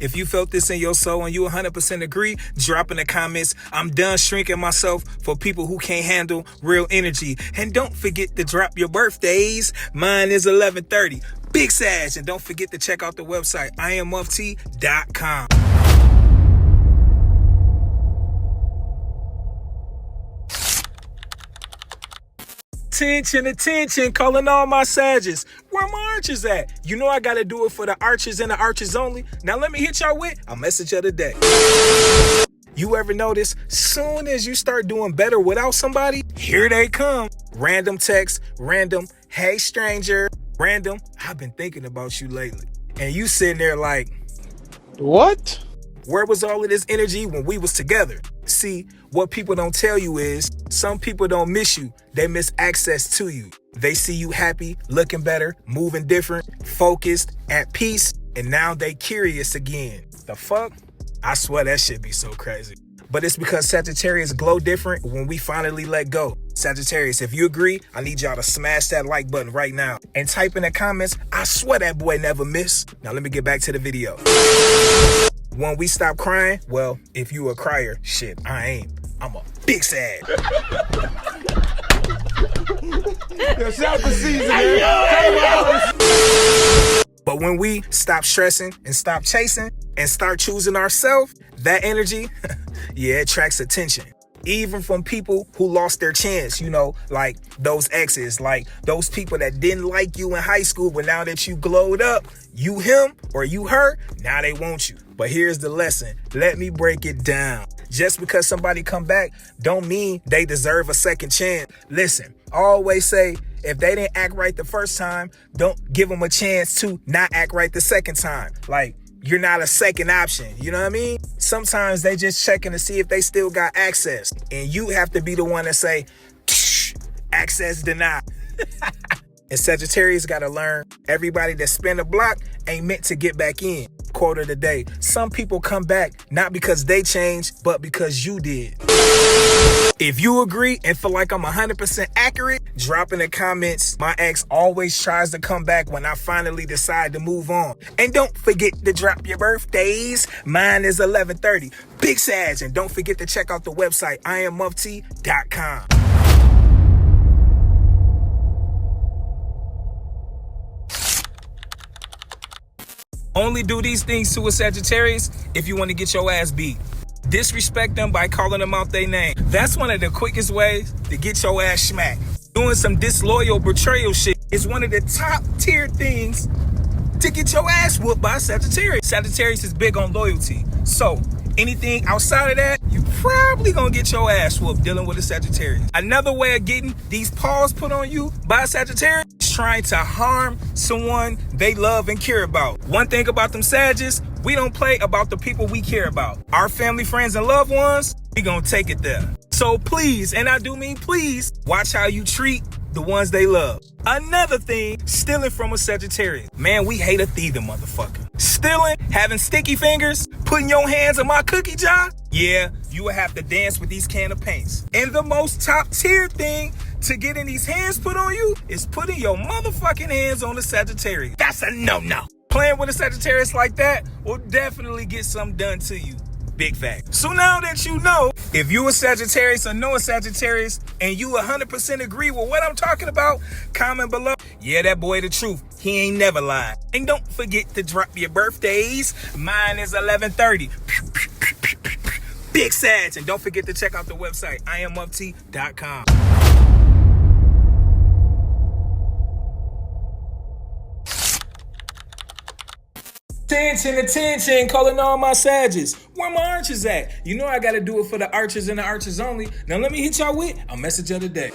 If you felt this in your soul and you 100% agree, drop in the comments, I'm done shrinking myself for people who can't handle real energy. And don't forget to drop your birthdays. Mine is 11/30. Big Sag. And don't forget to check out the website, IamMufti.com. Attention, calling all my Sages. Where my archers at? You know I gotta do it for the archers and the archers only. Now let me hit y'all with a message of the day. You ever notice, soon as you start doing better without somebody, here they come. Random text, random, hey stranger, random, I've been thinking about you lately. And you sitting there like, What? where was all of this energy when we was together? See, what people don't tell you is some people don't miss you. They miss access to you. They see you happy, looking better, moving different, focused, at peace, and now they curious again. The fuck? I swear that shit be so crazy. But it's because Sagittarius glow different when we finally let go. Sagittarius, if you agree, I need y'all to smash that like button right now. And type in the comments, I swear that boy never miss. Now let me get back to the video. When we stop crying, well, if you a crier, shit, I ain't. I'm a big sad. Shout the season, man. But when we stop stressing and stop chasing and start choosing ourselves, that energy, yeah, it attracts attention. Even from people who lost their chance, you know, like those exes, like those people that didn't like you in high school, but now that you glowed up, you him or you her, now they want you. But here's the lesson. Let me break it down. Just because somebody come back don't mean they deserve a second chance. Listen, I always say, if they didn't act right the first time, don't give them a chance to not act right the second time. Like, you're not a second option. You know what I mean? Sometimes they just checking to see if they still got access. And you have to be the one to say, access denied. And Sagittarius got to learn, everybody that spin the block ain't meant to get back in. Quote of the day. Some people come back not because they changed, but because you did. If you agree and feel like I'm 100% accurate, drop in the comments. My ex always tries to come back when I finally decide to move on. And don't forget to drop your birthdays. Mine is 11/30. Big Sag. And don't forget to check out the website, IamMufti.com. Only do these things to a Sagittarius if you want to get your ass beat. Disrespect them by calling them out their name. That's one of the quickest ways to get your ass smacked. Doing some disloyal betrayal shit is one of the top tier things to get your ass whooped by Sagittarius. Sagittarius is big on loyalty. So anything outside of that, you probably gonna get your ass whooped dealing with a Sagittarius. Another way of getting these paws put on you by a Sagittarius is trying to harm someone they love and care about. One thing about them Sagittarius, we don't play about the people we care about. Our family, friends, and loved ones, we gonna take it there. So please, and I do mean please, watch how you treat the ones they love. Another thing, stealing from a Sagittarius. Man, we hate a thieving motherfucker. Stealing, having sticky fingers, putting your hands in my cookie jar. Yeah, you will have to dance with these can of paints. And the most top tier thing to getting these hands put on you is putting your motherfucking hands on a Sagittarius. That's a no-no. Playing with a Sagittarius like that will definitely get something done to you. Big fact. So now that you know, if you a Sagittarius or know a Sagittarius and you 100% agree with what I'm talking about, comment below. Yeah, that boy the truth. He ain't never lied. And don't forget to drop your birthdays. Mine is 11/30. Big Sag. And don't forget to check out the website, IamMufti.com. Attention, calling all my Sages. Where my archers at? You know I gotta do it for the archers and the archers only. Now let me hit y'all with a message of the day.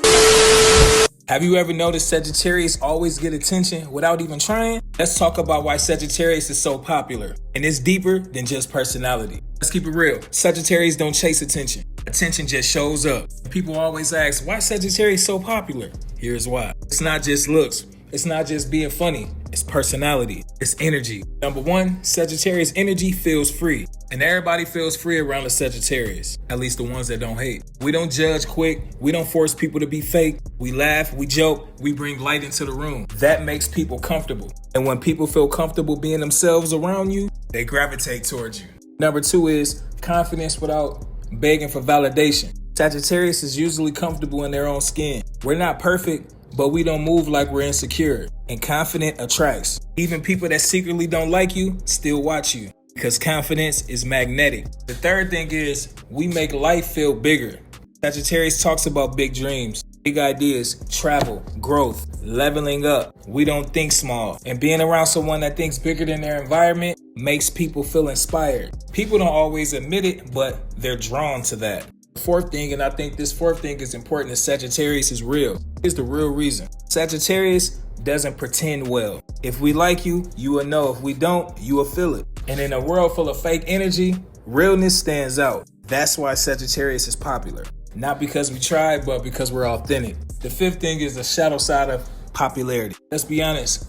Have you ever noticed Sagittarius always get attention without even trying? Let's talk about why Sagittarius is so popular. And it's deeper than just personality. Let's keep it real. Sagittarius don't chase attention. Attention just shows up. People always ask, why Sagittarius so popular? Here's why. It's not just looks. It's not just being funny. It's personality. It's energy. Number one, Sagittarius energy feels free. And everybody feels free around the Sagittarius. At least the ones that don't hate. We don't judge quick. We don't force people to be fake. We laugh, we joke, we bring light into the room. That makes people comfortable. And when people feel comfortable being themselves around you, they gravitate towards you. Number two is confidence without begging for validation. Sagittarius is usually comfortable in their own skin. We're not perfect, but we don't move like we're insecure. And confident attracts. Even people that secretly don't like you still watch you. Because confidence is magnetic. The third thing is we make life feel bigger. Sagittarius talks about big dreams. Big ideas, travel, growth, leveling up. We don't think small. And being around someone that thinks bigger than their environment makes people feel inspired. People don't always admit it, but they're drawn to that. The fourth thing, and I think this fourth thing is important, is Sagittarius is real. Here's the real reason. Sagittarius doesn't pretend well. If we like you, you will know. If we don't, you will feel it. And in a world full of fake energy, realness stands out. That's why Sagittarius is popular. Not because we tried, but because we're authentic. The fifth thing is the shadow side of popularity. Let's be honest.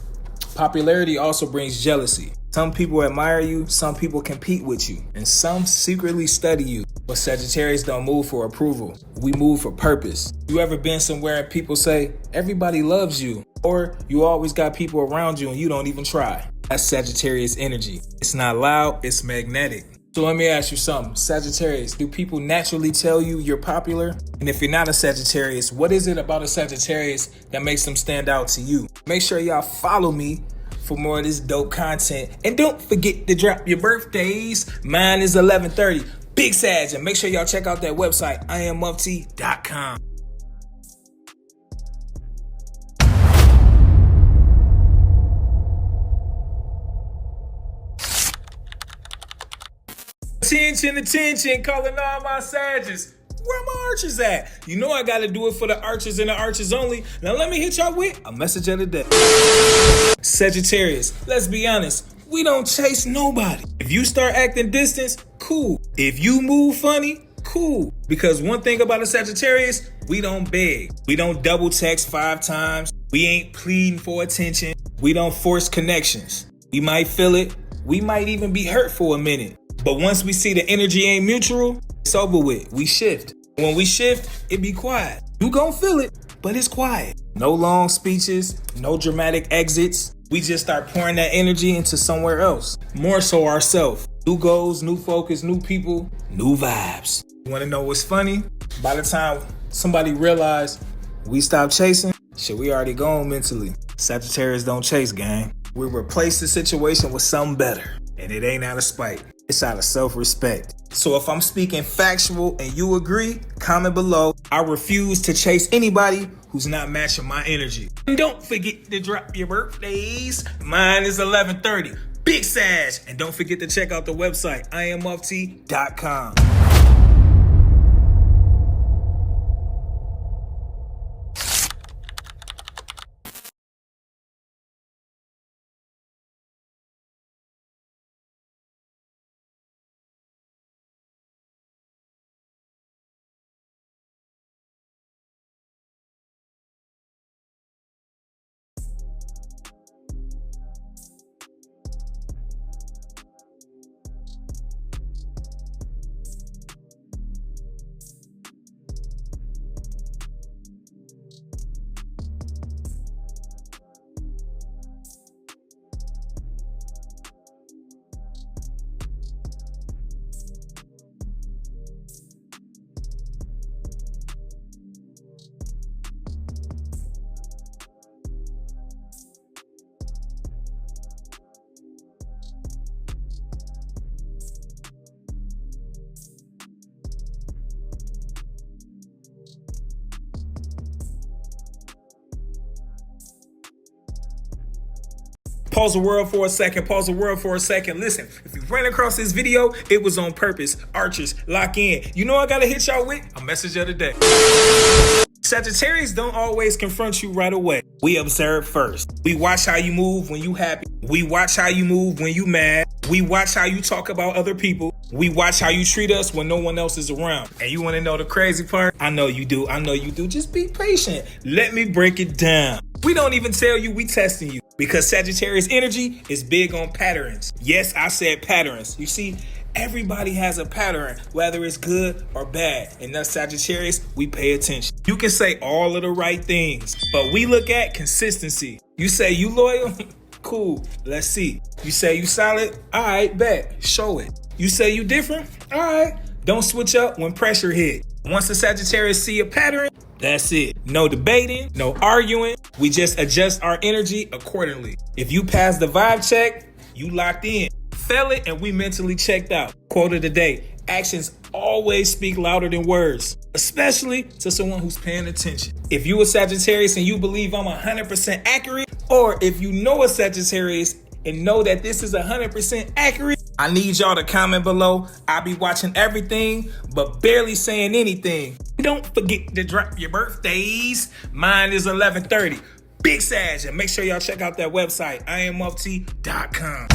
Popularity also brings jealousy. Some people admire you, some people compete with you, and some secretly study you. But Sagittarius don't move for approval. We move for purpose. You ever been somewhere and people say, everybody loves you, or you always got people around you and you don't even try? That's Sagittarius energy. It's not loud, it's magnetic. So let me ask you something. Sagittarius, do people naturally tell you you're popular? And if you're not a Sagittarius, what is it about a Sagittarius that makes them stand out to you? Make sure y'all follow me for more of this dope content. And don't forget to drop your birthdays. Mine is 11/30. Big Sag. And make sure y'all check out that website, IamMufti.com. Attention, calling all my Sages. Where my archers at? You know I gotta do it for the archers and the archers only. Now let me hit y'all with a message of the day. Sagittarius, let's be honest, we don't chase nobody. If you start acting distance, cool. If you move funny, cool. Because one thing about a Sagittarius, we don't beg. We don't double text 5 times. We ain't pleading for attention. We don't force connections. We might feel it. We might even be hurt for a minute. But once we see the energy ain't mutual, it's over with. We shift. When we shift, it be quiet. You gon' feel it, but it's quiet. No long speeches, no dramatic exits. We just start pouring that energy into somewhere else. More so ourselves. New goals, new focus, new people, new vibes. You wanna know what's funny? By the time somebody realize we stop chasing, shit, we already gone mentally. Sagittarius don't chase, gang. We replace the situation with something better. And it ain't out of spite. It's out of self-respect. So if I'm speaking factual and you agree, comment below. I refuse to chase anybody who's not matching my energy. And don't forget to drop your birthdays. Mine is 11/30. Big Sag. And don't forget to check out the website, IamMufti.com. Pause the world for a second. Listen, if you ran across this video, it was on purpose. Archers, lock in. You know I gotta hit y'all with a message of the day. Sagittarius don't always confront you right away. We observe first. We watch how you move when you happy. We watch how you move when you mad. We watch how you talk about other people. We watch how you treat us when no one else is around. And you wanna know the crazy part? I know you do. Just be patient. Let me break it down. We don't even tell you we testing you. Because Sagittarius energy is big on patterns. Yes, I said patterns. You see, everybody has a pattern, whether it's good or bad. And us Sagittarius, we pay attention. You can say all of the right things, but we look at consistency. You say you loyal? Cool, let's see. You say you solid? All right, bet, show it. You say you different? All right, don't switch up when pressure hit. Once the Sagittarius see a pattern, that's it. No debating, no arguing. We just adjust our energy accordingly. If you pass the vibe check, you locked in. Fail it and we mentally checked out. Quote of the day, actions always speak louder than words. especially to someone who's paying attention. If you a Sagittarius and you believe I'm 100% accurate, or if you know a Sagittarius and know that this is 100% accurate, I need y'all to comment below. I'll be watching everything, but barely saying anything. Don't forget to drop your birthdays. Mine is 11/30. Big Sag, and make sure y'all check out that website, IamUpT.com.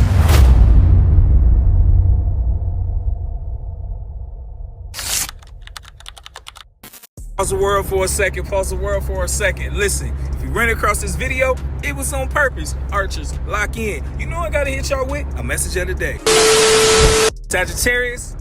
Pause the world for a second, pause the world for a second. Listen, if you ran across this video, it was on purpose. Archers, lock in. You know I gotta hit y'all with a message of the day. Sagittarius,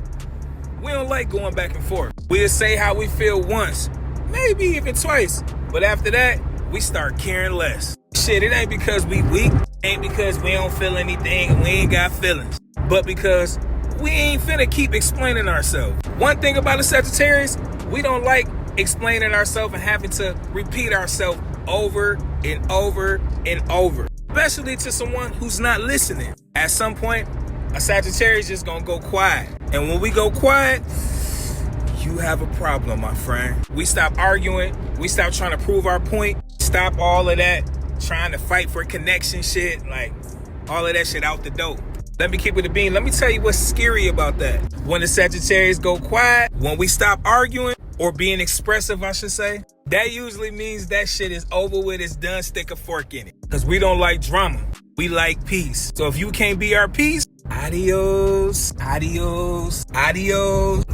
we don't like going back and forth. We'll say how we feel once, maybe even twice, but after that, we start caring less. Shit, it ain't because we weak, ain't because we don't feel anything and we ain't got feelings, but because we ain't finna keep explaining ourselves. One thing about a Sagittarius, we don't like explaining ourselves and having to repeat ourselves over and over and over, especially to someone who's not listening. At some point, a Sagittarius just gonna go quiet. And when we go quiet, you have a problem, my friend. We stop arguing. We stop trying to prove our point. Stop all of that trying to fight for connection shit. Like, all of that shit out the door. Let me keep it a bean. Let me tell you what's scary about that. When the Sagittarius go quiet, when we stop arguing, or being expressive, I should say, that usually means that shit is over with, it's done, stick a fork in it. Because we don't like drama, we like peace. So if you can't be our peace, adios, adios, adios.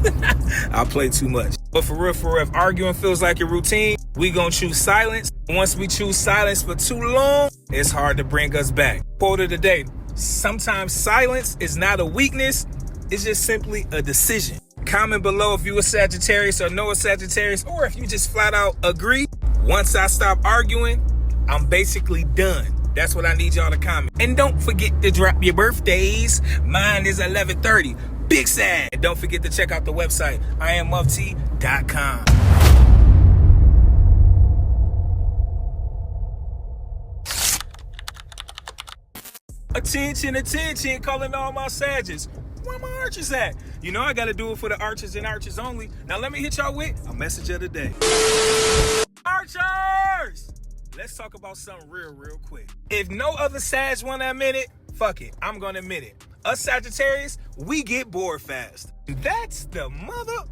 I play too much. But for real, if arguing feels like a routine, we gonna choose silence. Once we choose silence for too long, it's hard to bring us back. Quote of the day, sometimes silence is not a weakness, it's just simply a decision. Comment below if you a Sagittarius or know a Sagittarius, or if you just flat out agree. Once I stop arguing, I'm basically done. That's what I need y'all to comment. And don't forget to drop your birthdays. Mine is 11/30. Big Sag. And don't forget to check out the website, IamUpT.com. Attention, attention, calling all my Sagittarius. Where my archers at? You know I gotta do it for the archers and archers only. Now let me hit y'all with a message of the day. Archers! Let's talk about something real quick. If no other Sag wanna admit it, fuck it, I'm gonna admit it. Us Sagittarius, we get bored fast. That's the mother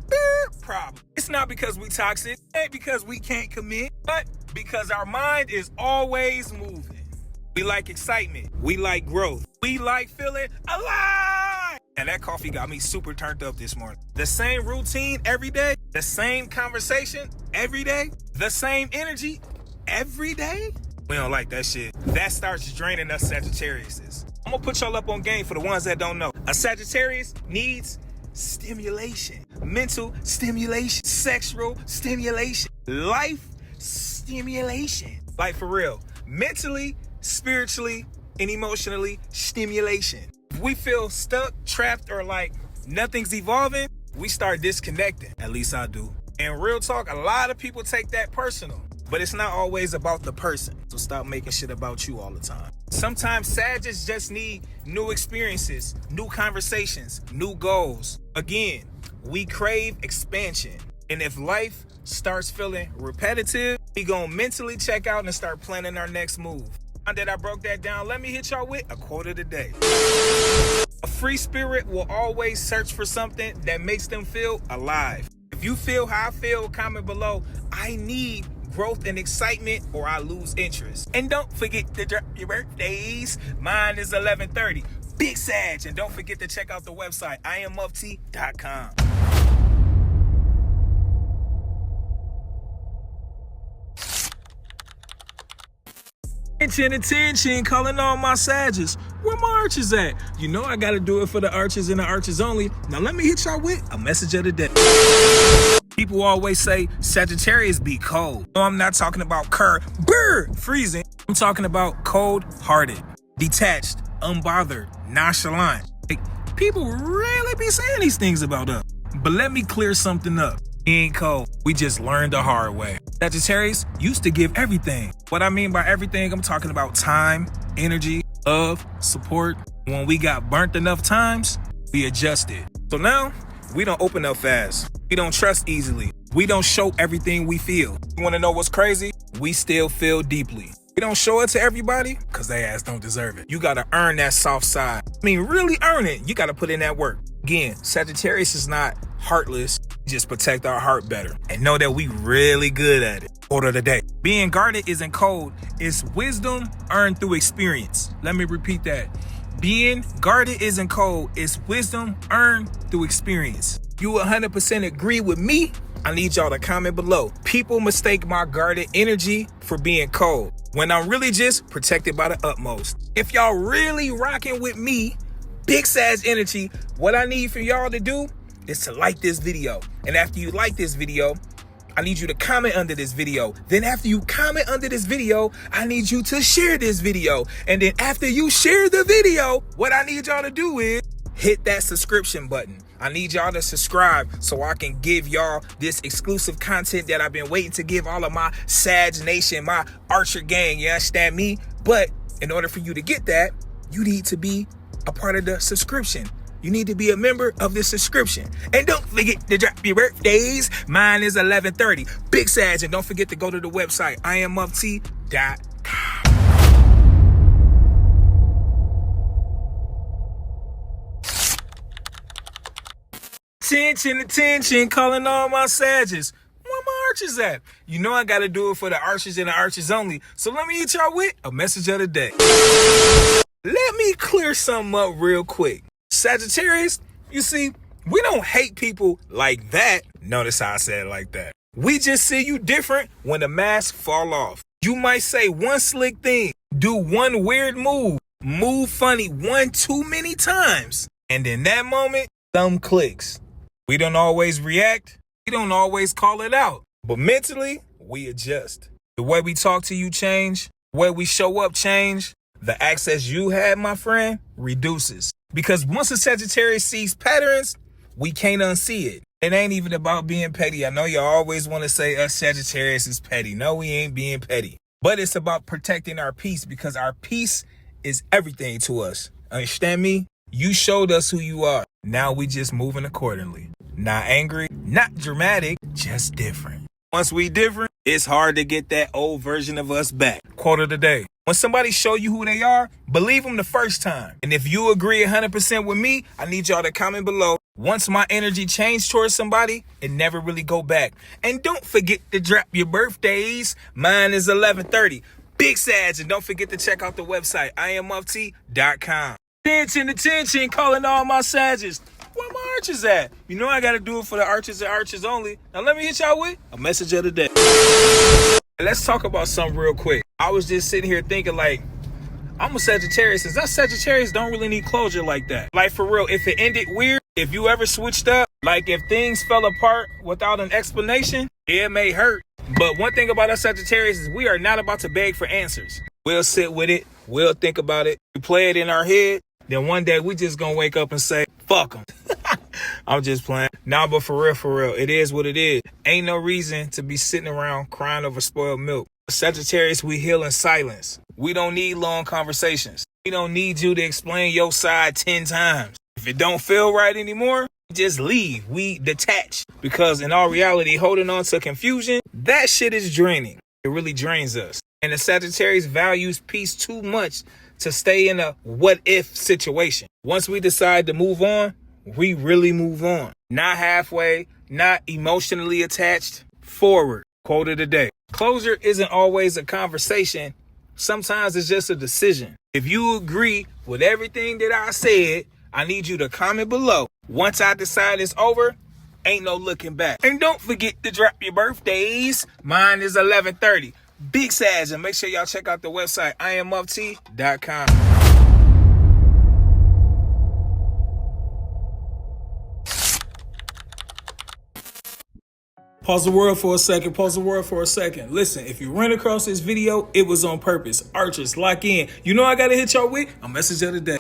problem. It's not because we toxic, ain't because we can't commit, but because our mind is always moving. We like excitement, we like growth, we like feeling alive. And that coffee got me super turned up this morning. The same routine every day, the same conversation every day, the same energy every day. We don't like that shit. That starts draining us Sagittariuses. I'm gonna put y'all up on game for the ones that don't know. A Sagittarius needs stimulation, mental stimulation, sexual stimulation, life stimulation. Like for real, mentally, spiritually, and emotionally stimulation. If we feel stuck, trapped, or like nothing's evolving, we start disconnecting. At least I do. And real talk, a lot of people take that personal. But it's not always about the person. So stop making shit about you all the time. Sometimes Sagittarius just need new experiences, new conversations, new goals. Again, we crave expansion. And if life starts feeling repetitive, we gonna mentally check out and start planning our next move. Now that I broke that down, let me hit y'all with a quote of the day. A free spirit will always search for something that makes them feel alive. If you feel how I feel, comment below. I need growth and excitement or I lose interest. And don't forget to drop your birthdays. Mine is 11/30. Big Sag. And don't forget to check out the website, IamUpT.com. Attention, calling all my Sagittarius. Where my archers at? You know I gotta do it for the archers and the archers only. Now let me hit y'all with a message of the day. People always say Sagittarius be cold. No, I'm not talking about freezing. I'm talking about cold-hearted, detached, unbothered, nonchalant. Like, people really be saying these things about us. But let me clear something up. We ain't cold. We just learned the hard way. Sagittarius used to give everything. What I mean by everything, I'm talking about time, energy, love, support. When we got burnt enough times, we adjusted. So now, we don't open up fast. We don't trust easily. We don't show everything we feel. You wanna know what's crazy? We still feel deeply. We don't show it to everybody because they ass don't deserve it. You gotta earn that soft side. I mean, really earn it. You gotta put in that work. Again, Sagittarius is not heartless. Just protect our heart better and know that we really good at it. Quote of the day. Being guarded isn't cold. It's wisdom earned through experience. Let me repeat that. Being guarded isn't cold. It's wisdom earned through experience. You 100% agree with me? I need y'all to comment below. People mistake my guarded energy for being cold when I'm really just protected by the utmost. If y'all really rocking with me, Big Sag energy, what I need for y'all to do is to like this video. And after you like this video, I need you to comment under this video. Then after you comment under this video, I need you to share this video. And then after you share the video, what I need y'all to do is hit that subscription button. I need y'all to subscribe so I can give y'all this exclusive content that I've been waiting to give all of my Sag Nation, my Archer gang, you understand me? But in order for you to get that, you need to be a part of the subscription. You need to be a member of this subscription. And don't forget to drop your birthdays. Mine is 11/30. Big Sag. And don't forget to go to the website, IamUpT.com. Attention, calling all my Sages. Where my Archers at? You know I gotta do it for the Archers and the Archers only. So let me hit y'all with a message of the day. Let me clear something up real quick. Sagittarius, you see, we don't hate people like that. Notice how I said it like that. We just see you different when the mask fall off. You might say one slick thing, do one weird move funny one too many times. And in that moment, thumb clicks. We don't always react. We don't always call it out. But mentally, we adjust. The way we talk to you change. The way we show up change. The access you had, my friend, reduces. Because once a Sagittarius sees patterns, we can't unsee it. It ain't even about being petty. I know you always want to say us Sagittarius is petty. No, we ain't being petty. But it's about protecting our peace because our peace is everything to us. Understand me? You showed us who you are. Now we just moving accordingly. Not angry, not dramatic, just different. Once we different, it's hard to get that old version of us back. Quote of the day. When somebody show you who they are, believe them the first time. And if you agree 100% with me, I need y'all to comment below. Once my energy changed towards somebody, it never really go back. And don't forget to drop your birthdays. Mine is 11/30. Big Sag. And don't forget to check out the website, IamUpT.com. Attention, calling all my Sages. Where my Archers at? You know I gotta do it for the Archers and Archers only. Now let me hit y'all with a message of the day. Let's talk about something real quick. I was just sitting here thinking like, I'm a Sagittarius. Since us Sagittarius don't really need closure like that. Like for real, if it ended weird, if you ever switched up, like if things fell apart without an explanation, it may hurt. But one thing about us Sagittarius is we are not about to beg for answers. We'll sit with it. We'll think about it. We play it in our head. Then one day we just gonna wake up and say, fuck them. I'm just playing. Nah, but for real, it is what it is. Ain't no reason to be sitting around crying over spoiled milk. Sagittarius, we heal in silence. We don't need long conversations. We don't need you to explain your side 10 times. If it don't feel right anymore, just leave. We detach. Because in all reality, holding on to confusion, that shit is draining. It really drains us. And the Sagittarius values peace too much to stay in a what-if situation. Once we decide to move on, we really move on. Not halfway, not emotionally attached, forward. Quote of the day. Closure isn't always a conversation. Sometimes it's just a decision. If you agree with everything that I said, I need you to comment below. Once I decide it's over, ain't no looking back. And don't forget to drop your birthdays. Mine is 11/30. Big Sag, and make sure y'all check out the website, IamUpT.com. Pause the world for a second. Listen, if you ran across this video, it was on purpose. Archers, lock in. You know I gotta hit y'all with a message of the day.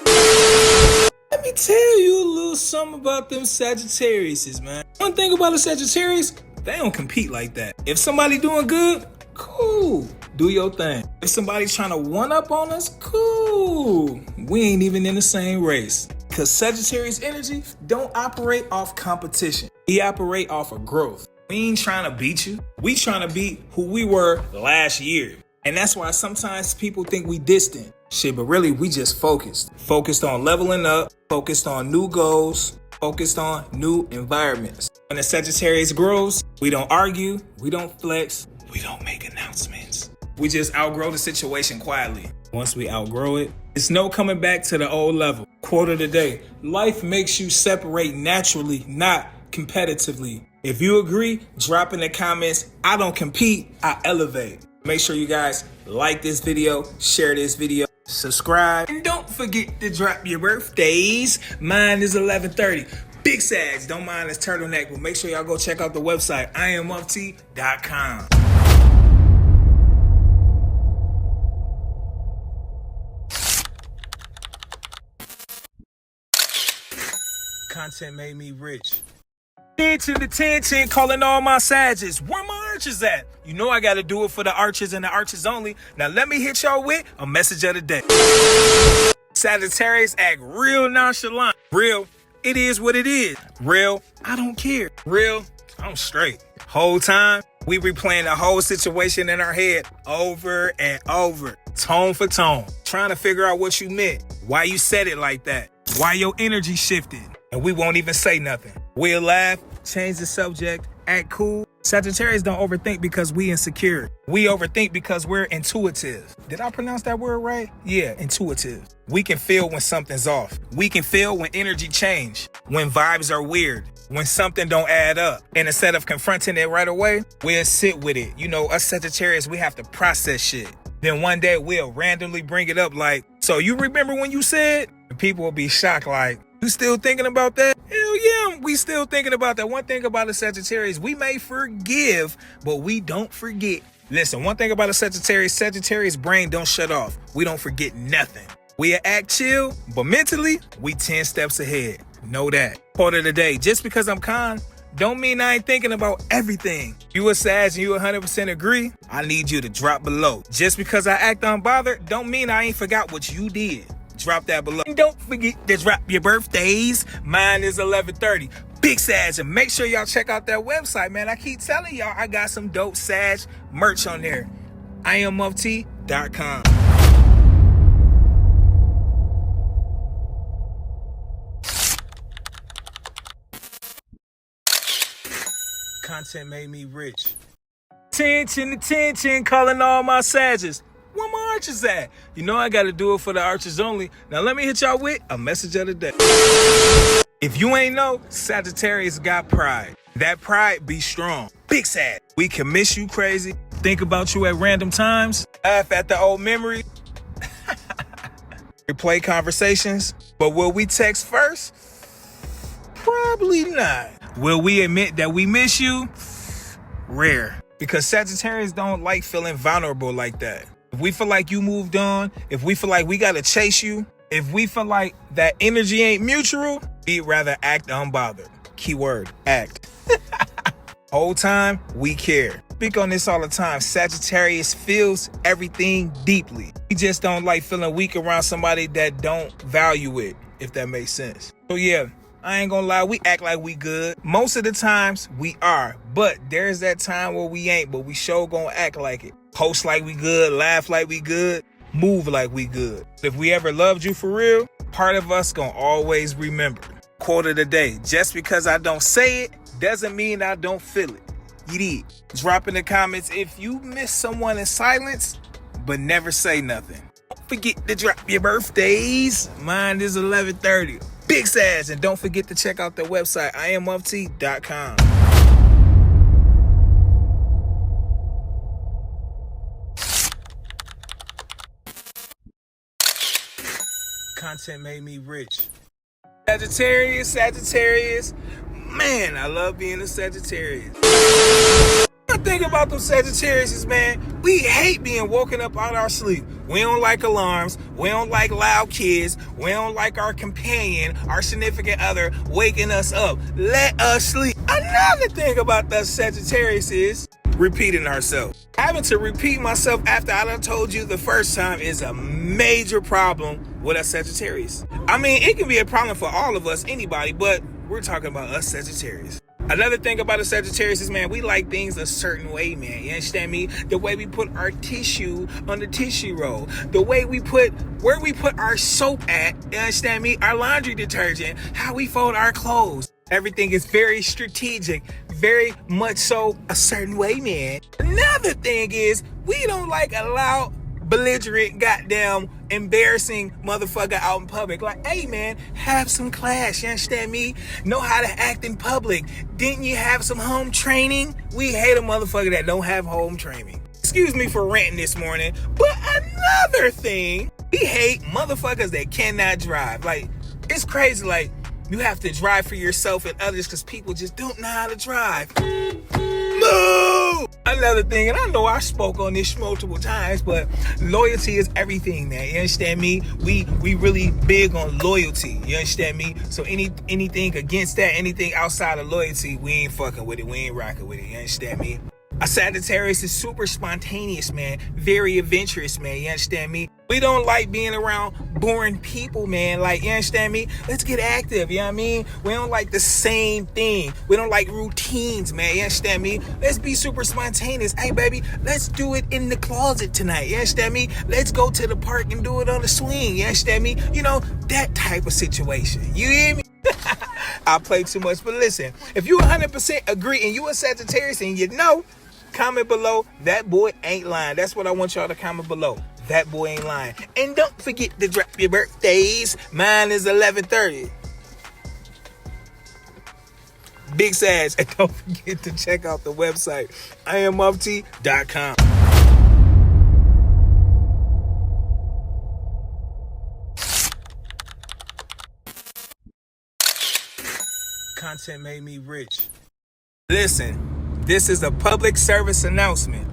Let me tell you a little something about them Sagittariuses, man. One thing about a Sagittarius, they don't compete like that. If somebody doing good, cool, do your thing. If somebody's trying to one up on us, cool. We ain't even in the same race. Cause Sagittarius energy don't operate off competition. We operate off of growth. We ain't trying to beat you. We trying to beat who we were last year. And that's why sometimes people think we distant. Shit, but really we just focused. Focused on leveling up, focused on new goals, focused on new environments. When the Sagittarius grows, we don't argue, we don't flex, we don't make announcements. We just outgrow the situation quietly. Once we outgrow it, it's no coming back to the old level. Quote of the day: life makes you separate naturally, not competitively. If you agree, drop in the comments. I don't compete, I elevate. Make sure you guys like this video, share this video, subscribe, and don't forget to drop your birthdays. Mine is 11/30. Big Sags, don't mind this turtleneck, but make sure y'all go check out the website, IamUpT.com. Content made me rich. Attention, calling all my Sagittarius. Where my archers at? You know I gotta do it for the archers and the archers only. Now let me hit y'all with a message of the day. Sagittarius act real nonchalant. Real, it is what it is. Real, I don't care. Real, I'm straight. Whole time, we replaying the whole situation in our head over and over, tone for tone, trying to figure out what you meant, why you said it like that, why your energy shifted, and we won't even say nothing. We'll laugh, change the subject, act cool. Sagittarius don't overthink because we insecure. We overthink because we're intuitive. Did I pronounce that word right? Yeah, intuitive. We can feel when something's off. We can feel when energy change, when vibes are weird, when something don't add up. And instead of confronting it right away, we'll sit with it. You know, us Sagittarius, we have to process shit. Then one day we'll randomly bring it up like, so you remember when you said? And people will be shocked like, you still thinking about that? Hell yeah, we still thinking about that. One thing about a Sagittarius, we may forgive, but we don't forget. Listen, one thing about a Sagittarius brain don't shut off. We don't forget nothing. We act chill, but mentally, we 10 steps ahead. Know that. Quote of the day: just because I'm calm, don't mean I ain't thinking about everything. You a Sag and you 100% agree, I need you to drop below. Just because I act unbothered, don't mean I ain't forgot what you did. Drop that below. And don't forget to drop your birthdays. Mine is 11/30. Big Sag. And make sure y'all check out that website, man. I keep telling y'all I got some dope Sag merch on there. IamUpT.com. Content made me rich. Attention, calling all my Sagittarius. Where my archers at? You know I gotta do it for the archers only. Now let me hit y'all with a message of the day. If you ain't know, Sagittarius got pride. That pride be strong. Big Sag. We can miss you crazy, think about you at random times, laugh at the old memory, replay conversations. But will we text first? Probably not. Will we admit that we miss you? Rare. Because Sagittarius don't like feeling vulnerable like that. If we feel like you moved on, if we feel like we gotta chase you, if we feel like that energy ain't mutual, we'd rather act unbothered. Keyword, act. Whole time, we care. Speak on this all the time. Sagittarius feels everything deeply. We just don't like feeling weak around somebody that don't value it, if that makes sense. So yeah, I ain't gonna lie, we act like we good. Most of the times, we are. But there's that time where we ain't, but we sure gonna act like it. Post like we good, laugh like we good, move like we good. If we ever loved you for real, part of us gonna always remember. Quote of the day: just because I don't say it, doesn't mean I don't feel it. You did. Drop in the comments if you miss someone in silence, but never say nothing. Don't forget to drop your birthdays. Mine is 11/30. Big Sag, and don't forget to check out the website, IamUpT.com. Content made me rich. Sagittarius. Man, I love being a Sagittarius. The thing about them Sagittarius, man, we hate being woken up out our sleep. We don't like alarms. We don't like loud kids. We don't like our companion, our significant other, waking us up. Let us sleep. Another thing about the Sagittarius is repeating ourselves. Having to repeat myself after I done told you the first time is a major problem with us Sagittarius. I mean, it can be a problem for all of us, anybody, but we're talking about us Sagittarius. Another thing about a Sagittarius is, man, we like things a certain way, man. You understand me? The way we put our tissue on the tissue roll. The way we put, where we put our soap at, you understand me? Our laundry detergent. How we fold our clothes. Everything is very strategic. Very much so a certain way, man. Another thing is, we don't like a loud, belligerent, goddamn, embarrassing motherfucker out in public. Like, hey man, have some class, you understand me? Know how to act in public. Didn't you have some home training? We hate a motherfucker that don't have home training. Excuse me for ranting this morning, but another thing, we hate motherfuckers that cannot drive. Like, it's crazy, like, you have to drive for yourself and others because people just don't know how to drive. Moo! Another thing, and I know I spoke on this multiple times, but loyalty is everything, man. You understand me? We really big on loyalty. You understand me? So anything against that, anything outside of loyalty, we ain't fucking with it. We ain't rocking with it. You understand me? A Sagittarius is super spontaneous, man. Very adventurous, man. You understand me? We don't like being around boring people, man. Like, you understand me? Let's get active, you know what I mean? We don't like the same thing. We don't like routines, man. You understand me? Let's be super spontaneous. Hey, baby, let's do it in the closet tonight. You understand me? Let's go to the park and do it on the swing. You understand me? You know, that type of situation. You hear me? I play too much, but listen, if you 100% agree and you a Sagittarius and you know, comment below, that boy ain't lying. That's what I want y'all to comment below. That boy ain't lying. And don't forget to drop your birthdays. Mine is 11/30. Big Sag. And don't forget to check out the website, IamMufti.com. Content made me rich. Listen, this is a public service announcement.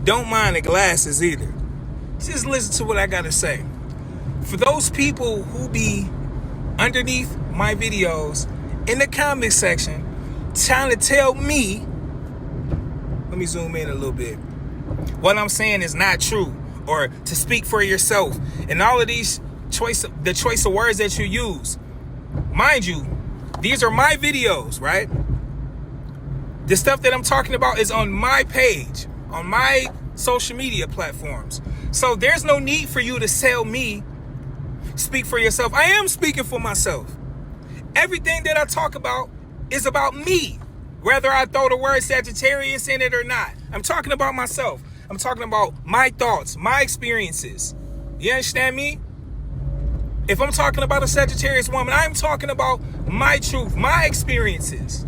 Don't mind the glasses either. Just listen to what I gotta say. For those people who be underneath my videos in the comment section trying to tell me, let me zoom in a little bit, what I'm saying is not true, or to speak for yourself, and all of these choice of words that you use. Mind you, these are my videos, right? The stuff that I'm talking about is on my page, on my social media platforms. So there's no need for you to tell me, speak for yourself. I am speaking for myself. Everything that I talk about is about me, whether I throw the word Sagittarius in it or not. I'm talking about myself. I'm talking about my thoughts, my experiences. You understand me? If I'm talking about a Sagittarius woman, I'm talking about my truth, my experiences.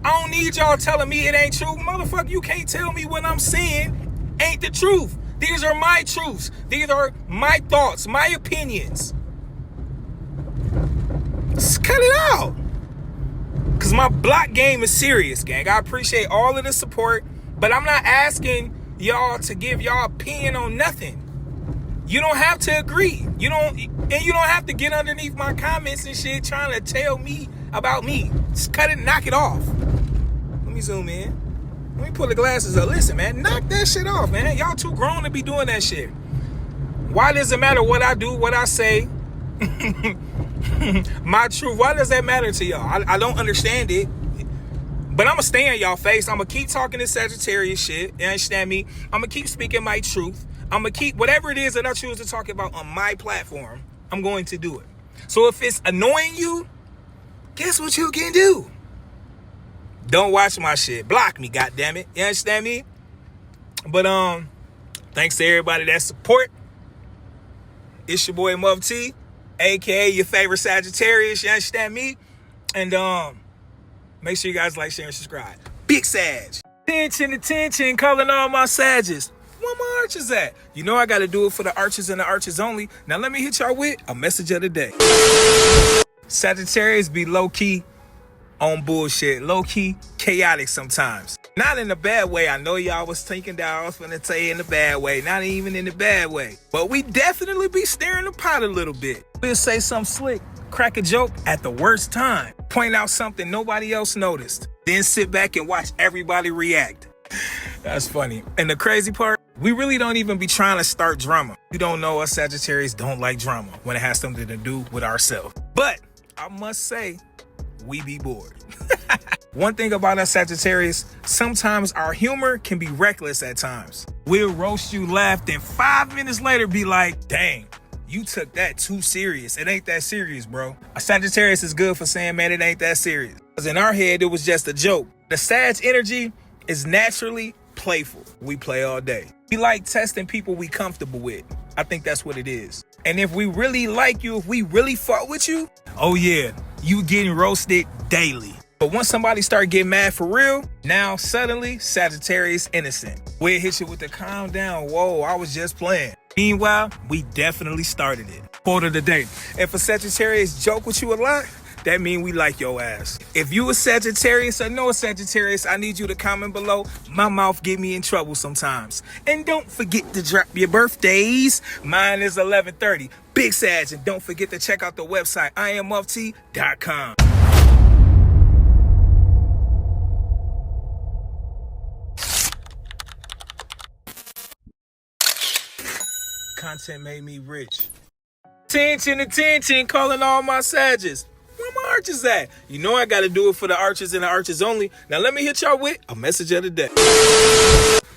I don't need y'all telling me it ain't true. Motherfucker, you can't tell me what I'm saying ain't the truth. These are my truths. These are my thoughts, my opinions. Just cut it out. Because my block game is serious, gang. I appreciate all of the support, but I'm not asking y'all to give y'all opinion on nothing. You don't have to agree. You don't have to get underneath my comments and shit trying to tell me about me. Just cut it, knock it off. Let me zoom in. Let me pull the glasses up. Listen, man, knock that shit off, man. Y'all too grown to be doing that shit. Why does it matter what I do, what I say? My truth. Why does that matter to y'all? I don't understand it. But I'm going to stay in y'all face. I'm going to keep talking this Sagittarius shit. You understand me? I'm going to keep speaking my truth. I'm going to keep whatever it is that I choose to talk about on my platform. I'm going to do it. So if it's annoying you, guess what you can do? Don't watch my shit. Block me, goddammit. You understand me? But thanks to everybody that support. It's your boy Mufti, aka your favorite Sagittarius. You understand me? And make sure you guys like, share, and subscribe. Big Sag. Attention, calling all my Sages. Where my archers at? You know I gotta do it for the archers and the archers only. Now let me hit y'all with a message of the day. Sagittarius be low-key on bullshit, low-key chaotic sometimes. Not in a bad way. I know y'all was thinking that I was gonna say in a bad way. Not even in a bad way. But we definitely be stirring the pot a little bit. We'll say something slick, crack a joke at the worst time, point out something nobody else noticed, then sit back and watch everybody react. That's funny. And the crazy part, we really don't even be trying to start drama. You don't know us Sagittarius don't like drama when it has something to do with ourselves. But I must say, we be bored. One thing about us Sagittarius, sometimes our humor can be reckless at times. We'll roast you, laugh, then 5 minutes later be like, dang, you took that too serious. It ain't that serious, bro. A Sagittarius is good for saying, man, it ain't that serious. Because in our head, it was just a joke. The Sag energy is naturally playful. We play all day. We like testing people we comfortable with. I think that's what it is. And if we really like you, if we really fuck with you, oh yeah, you getting roasted daily. But once somebody start getting mad for real, now suddenly Sagittarius innocent. We'll hit you with the calm down, whoa, I was just playing. Meanwhile, we definitely started it. Quote of the day. If a Sagittarius joke with you a lot, that mean we like your ass. If you a Sagittarius or know a Sagittarius, I need you to comment below. My mouth get me in trouble sometimes. And don't forget to drop your birthdays. Mine is 11/30. Big Sag, and don't forget to check out the website, IamOfT.com. Content made me rich. Attention, calling all my Sages. Where my archers at? You know I gotta do it for the archers and the archers only. Now let me hit y'all with a message of the day.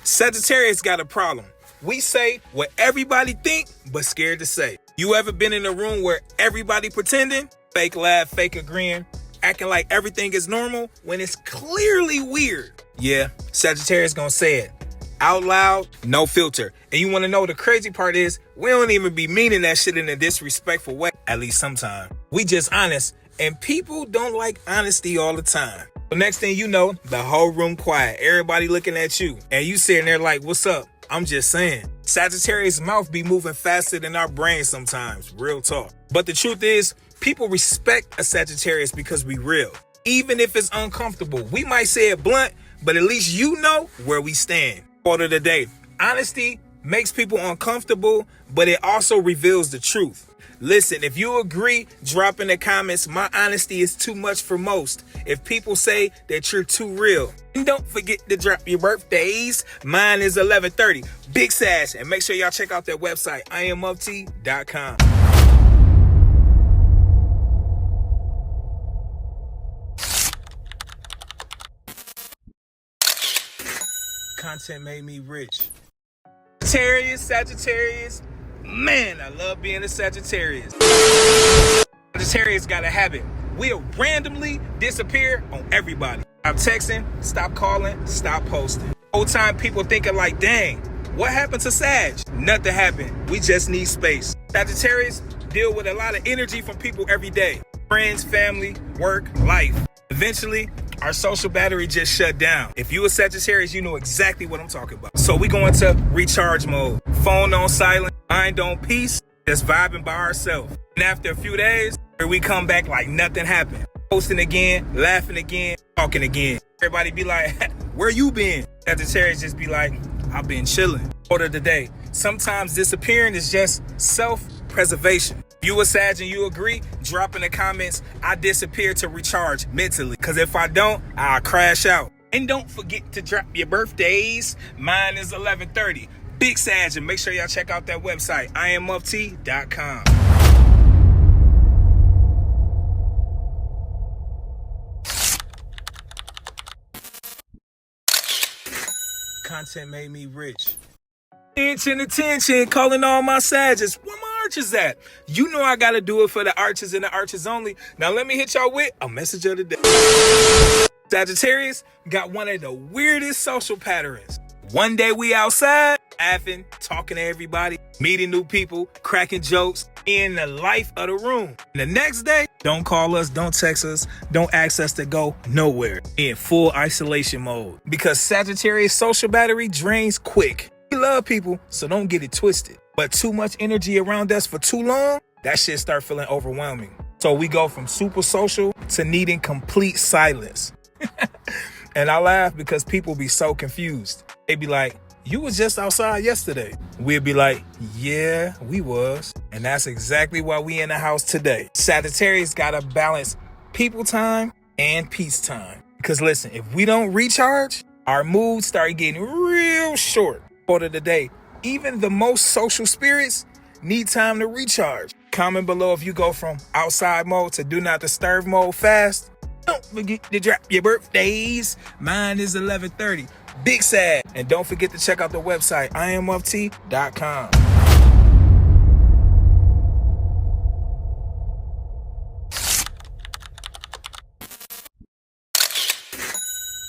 Sagittarius got a problem. We say what everybody think, but scared to say. You ever been in a room where everybody pretending? Fake laugh, fake agreeing, acting like everything is normal when it's clearly weird. Yeah, Sagittarius gonna say it. Out loud, no filter. And you want to know the crazy part is, we don't even be meaning that shit in a disrespectful way, at least sometimes. We just honest, and people don't like honesty all the time. The next thing you know, the whole room quiet, everybody looking at you, and you sitting there like, what's up? I'm just saying. Sagittarius' mouth be moving faster than our brain sometimes, real talk. But the truth is, people respect a Sagittarius because we real. Even if it's uncomfortable, we might say it blunt, but at least you know where we stand. Quote of the day. Honesty makes people uncomfortable, but it also reveals the truth. Listen, if you agree, drop in the comments, my honesty is too much for most. If people say that you're too real. And don't forget to drop your birthdays. Mine is 11/30. Big Sag, and make sure y'all check out their website, IamOfT.com. Content made me rich. Sagittarius. Man, I love being a Sagittarius. Sagittarius got a habit. We'll randomly disappear on everybody. Stop texting, stop calling, stop posting. Whole time people thinking like, dang, what happened to Sag? Nothing happened. We just need space. Sagittarius deal with a lot of energy from people every day. Friends, family, work, life. Eventually, our social battery just shut down. If you a Sagittarius, you know exactly what I'm talking about. So we go into recharge mode. Phone on silent, mind on peace, just vibing by ourselves. And after a few days, we come back like nothing happened. Posting again, laughing again, talking again. Everybody be like, where you been? Sagittarius just be like, I've been chilling. Quote of the day. Sometimes disappearing is just self-preservation. If you a Sag and you agree, drop in the comments, I disappear to recharge mentally. Cause if I don't, I'll crash out. And don't forget to drop your birthdays. Mine is 11/30. Big Sag, and make sure y'all check out that website, IamOfT.com. Content made me rich. Attention, calling all my Sages. Where my archers at? You know I gotta do it for the archers and the archers only. Now let me hit y'all with a message of the day. Sagittarius got one of the weirdest social patterns. One day we outside, laughing, talking to everybody, meeting new people, cracking jokes, in the life of the room. And the next day, don't call us, don't text us, don't ask us to go nowhere. In full isolation mode. Because Sagittarius social battery drains quick. We love people, so don't get it twisted. But too much energy around us for too long, that shit start feeling overwhelming. So we go from super social to needing complete silence. And I laugh because people be so confused. They be like, you was just outside yesterday. We'll be like, yeah, we was. And that's exactly why we in the house today. Sagittarius gotta balance people time and peace time. Because listen, if we don't recharge, our moods start getting real short. Quote of the day, even the most social spirits need time to recharge. Comment below if you go from outside mode to do not disturb mode fast. Forget to drop your birthdays. Mine is 11:30. Big sad. And don't forget to check out the website, IamOfT.com.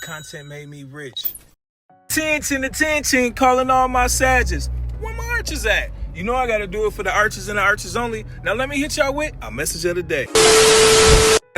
Content made me rich. Attention, calling all my Sages. Where my archers at? You know I gotta do it for the archers and the archers only. Now let me hit y'all with a message of the day.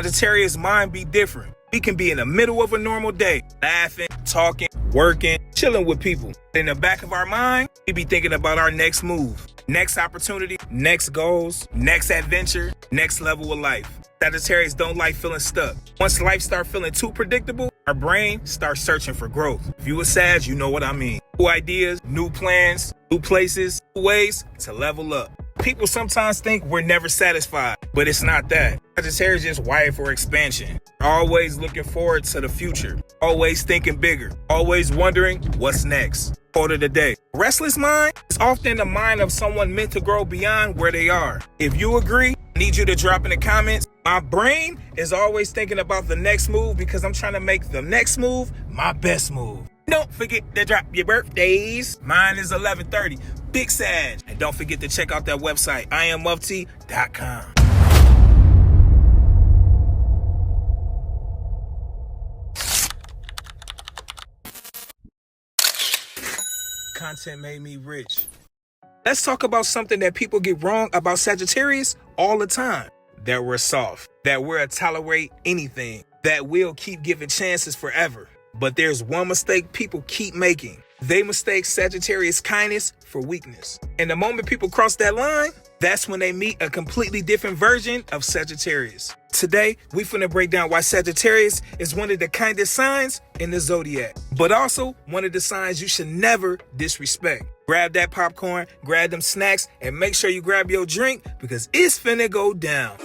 Sagittarius mind be different. We can be in the middle of a normal day, laughing, talking, working, chilling with people. In the back of our mind, we be thinking about our next move, next opportunity, next goals, next adventure, next level of life. Sagittarius don't like feeling stuck. Once life start feeling too predictable, our brain starts searching for growth. If you a Sag, you know what I mean. New ideas, new plans, new places, new ways to level up. People sometimes think we're never satisfied, but it's not that. Sagittarius is wired for expansion. Always looking forward to the future. Always thinking bigger. Always wondering what's next. Quote of the day. Restless mind is often the mind of someone meant to grow beyond where they are. If you agree, I need you to drop in the comments. My brain is always thinking about the next move because I'm trying to make the next move my best move. Don't forget to drop your birthdays. Mine is 11:30. Big Sag. And don't forget to check out that website, IamOfT.com. Content made me rich. Let's talk about something that people get wrong about Sagittarius all the time. That we're soft, that we'll tolerate anything, that we'll keep giving chances forever. But there's one mistake people keep making. They mistake Sagittarius kindness for weakness. And the moment people cross that line, that's when they meet a completely different version of Sagittarius. Today, we finna break down why Sagittarius is one of the kindest signs in the zodiac, but also one of the signs you should never disrespect. Grab that popcorn, grab them snacks, and make sure you grab your drink because it's finna go down.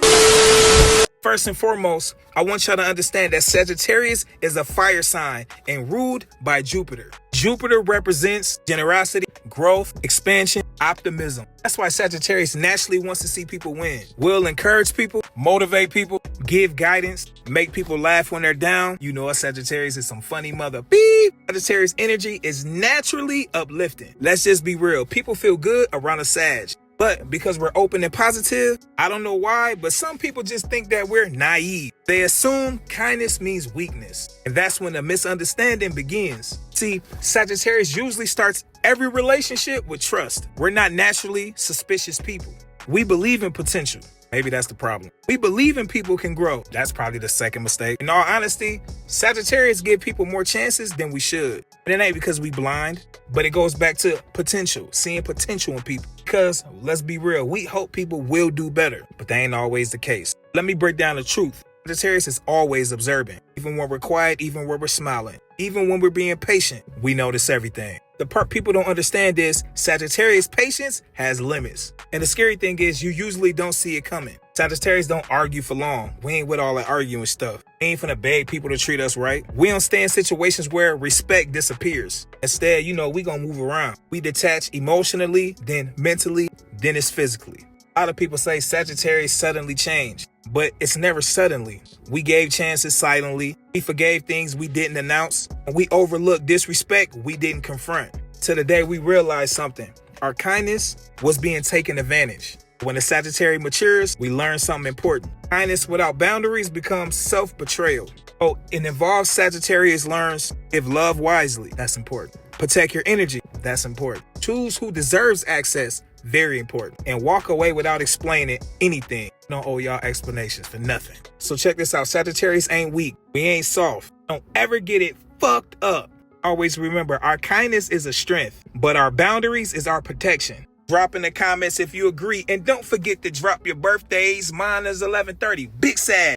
First and foremost, I want y'all to understand that Sagittarius is a fire sign and ruled by Jupiter. Jupiter represents generosity, growth, expansion, optimism. That's why Sagittarius naturally wants to see people win. We'll encourage people, motivate people, give guidance, make people laugh when they're down. You know us Sagittarius is some funny mother beep. Sagittarius energy is naturally uplifting. Let's just be real. People feel good around a Sag. But because we're open and positive, I don't know why, but some people just think that we're naive. They assume kindness means weakness. And that's when the misunderstanding begins. See, Sagittarius usually starts every relationship with trust. We're not naturally suspicious people. We believe in potential. Maybe that's the problem. We believe in people can grow. That's probably the second mistake. In all honesty, Sagittarius give people more chances than we should. And it ain't because we blind, but it goes back to potential, seeing potential in people. Because let's be real, we hope people will do better, but that ain't always the case. Let me break down the truth. Sagittarius is always observant. Even when we're quiet, even when we're smiling, even when we're being patient, we notice everything. The part people don't understand is Sagittarius patience has limits. And the scary thing is you usually don't see it coming. Sagittarius don't argue for long. We ain't with all that arguing stuff. We ain't finna beg people to treat us right. We don't stay in situations where respect disappears. Instead, we gonna move around. We detach emotionally, then mentally, then it's physically. A lot of people say Sagittarius suddenly changed, but it's never suddenly. We gave chances silently. We forgave things we didn't announce. And we overlooked disrespect we didn't confront. To the day we realized something. Our kindness was being taken advantage. When the Sagittarius matures, we learn something important. Kindness without boundaries becomes self-betrayal. Oh, it involves Sagittarius learns if love wisely. That's important. Protect your energy. That's important. Choose who deserves access. Very important. And walk away without explaining anything. Don't owe y'all explanations for nothing. So check this out. Sagittarius ain't weak. We ain't soft. Don't ever get it fucked up. Always remember, our kindness is a strength, but our boundaries is our protection. Drop in the comments if you agree. And don't forget to drop your birthdays. Mine is 11:30. Big Sag.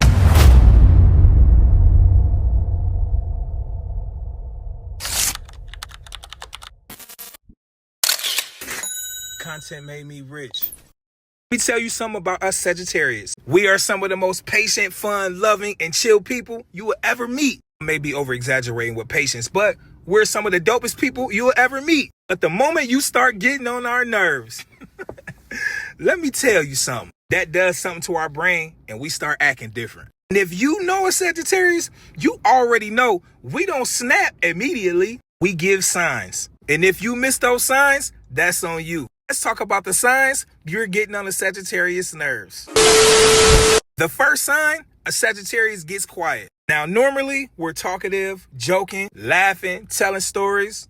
Content made me rich. Let me tell you something about us Sagittarius. We are some of the most patient, fun, loving, and chill people you will ever meet. I may be over-exaggerating with patience, but we're some of the dopest people you will ever meet. But the moment you start getting on our nerves, let me tell you something. That does something to our brain, and we start acting different. And if you know a Sagittarius, you already know we don't snap immediately. We give signs. And if you miss those signs, that's on you. Let's talk about the signs you're getting on the Sagittarius nerves. The first sign, a Sagittarius gets quiet. Now, normally we're talkative, joking, laughing, telling stories,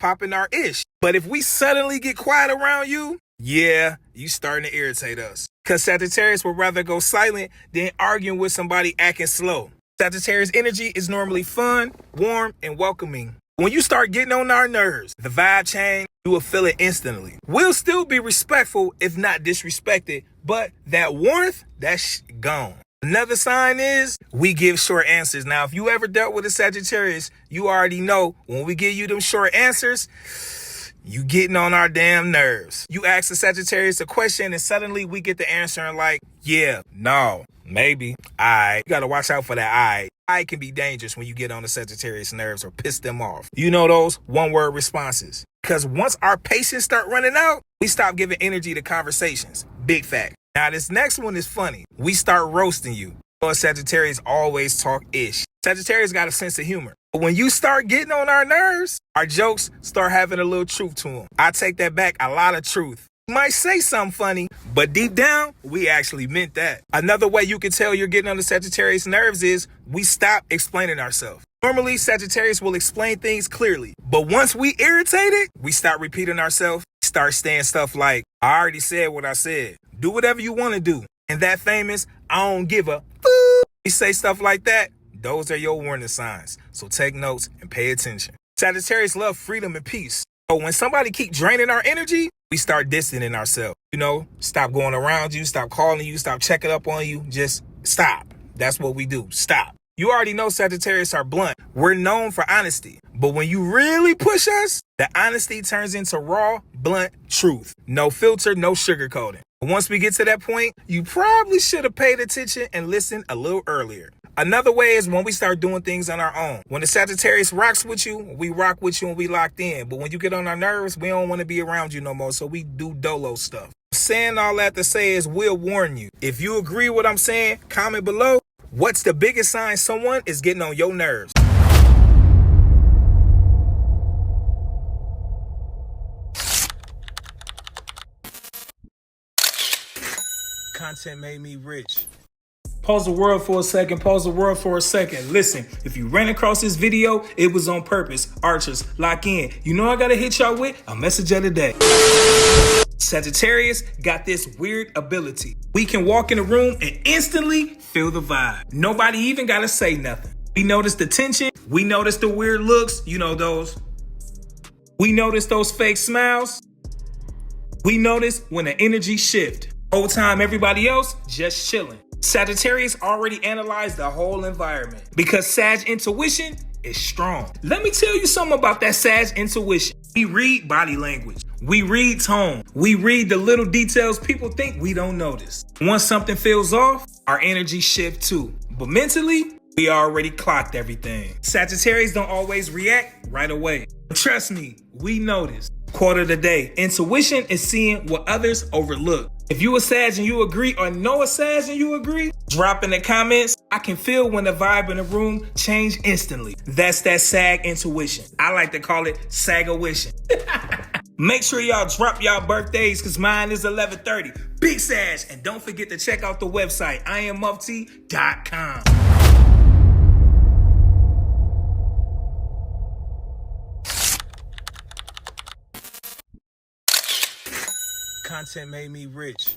popping our ish. But if we suddenly get quiet around you, yeah, you starting to irritate us. Because Sagittarius would rather go silent than arguing with somebody acting slow. Sagittarius energy is normally fun, warm, and welcoming. When you start getting on our nerves, the vibe change, you will feel it instantly. We'll still be respectful if not disrespected, but that warmth, that's gone. Another sign is we give short answers. Now, if you ever dealt with a Sagittarius, you already know when we give you them short answers, you getting on our damn nerves. You ask the Sagittarius a question and suddenly we get the answer and like, yeah, no, maybe, You gotta watch out for that I can be dangerous when you get on the Sagittarius nerves or piss them off. You know those one-word responses. Because once our patience start running out, we stop giving energy to conversations. Big fact. Now, this next one is funny. We start roasting you. Sagittarius always talk ish. Sagittarius got a sense of humor. But when you start getting on our nerves, our jokes start having a little truth to them. I take that back, a lot of truth. You might say something funny, but deep down, we actually meant that. Another way you can tell you're getting on the Sagittarius nerves is we stop explaining ourselves. Normally, Sagittarius will explain things clearly. But once we irritated, we start repeating ourselves, start saying stuff like, I already said what I said. Do whatever you want to do. And that famous, I don't give a fool. We say stuff like that. Those are your warning signs. So take notes and pay attention. Sagittarius love freedom and peace. So when somebody keep draining our energy, we start distancing ourselves. Stop going around you, stop calling you, stop checking up on you. Just stop. That's what we do. Stop. You already know Sagittarius are blunt. We're known for honesty. But when you really push us, the honesty turns into raw, blunt truth. No filter, no sugarcoating. Once we get to that point, you probably should have paid attention and listened a little earlier. Another way is when we start doing things on our own. When the Sagittarius rocks with you, we rock with you and we locked in. But when you get on our nerves, we don't want to be around you no more. So we do dolo stuff. Saying all that to say is we'll warn you. If you agree with what I'm saying, comment below. What's the biggest sign someone is getting on your nerves? Content made me rich. Pause the world for a second. Listen, if you ran across this video, it was on purpose. Archers, lock in. You know I gotta hit y'all with a message of the day. Sagittarius got this weird ability. We can walk in a room and instantly feel the vibe. Nobody even gotta say nothing. We notice the tension. We notice the weird looks. You know those. We notice those fake smiles. We notice when the energy shift. Whole time everybody else just chilling. Sagittarius already analyzed the whole environment because Sag intuition is strong. Let me tell you something about that Sag intuition. We read body language. We read tone. We read the little details people think we don't notice. Once something feels off, our energy shift too. But mentally, we already clocked everything. Sagittarius don't always react right away. But trust me, we notice. Quote of the day, intuition is seeing what others overlook. If you a Sag and you agree or know a Sag and you agree, drop in the comments. I can feel when the vibe in the room change instantly. That's that Sag intuition. I like to call it Sag-awition. Make sure y'all drop y'all birthdays because mine is 11/30. Big Sag. And don't forget to check out the website, IamMufti.com. Content made me rich.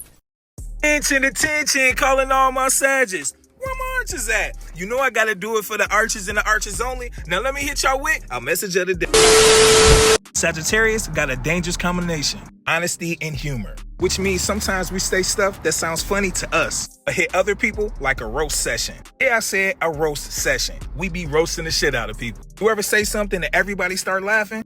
Attention, calling all my Sages. Where my archers at? You know I gotta do it for the archers and the archers only. Now let me hit y'all with a message of the day. Sagittarius got a dangerous combination. Honesty and humor. Which means sometimes we say stuff that sounds funny to us, but hit other people like a roast session. Yeah, I said a roast session. We be roasting the shit out of people. You ever say something that everybody start laughing?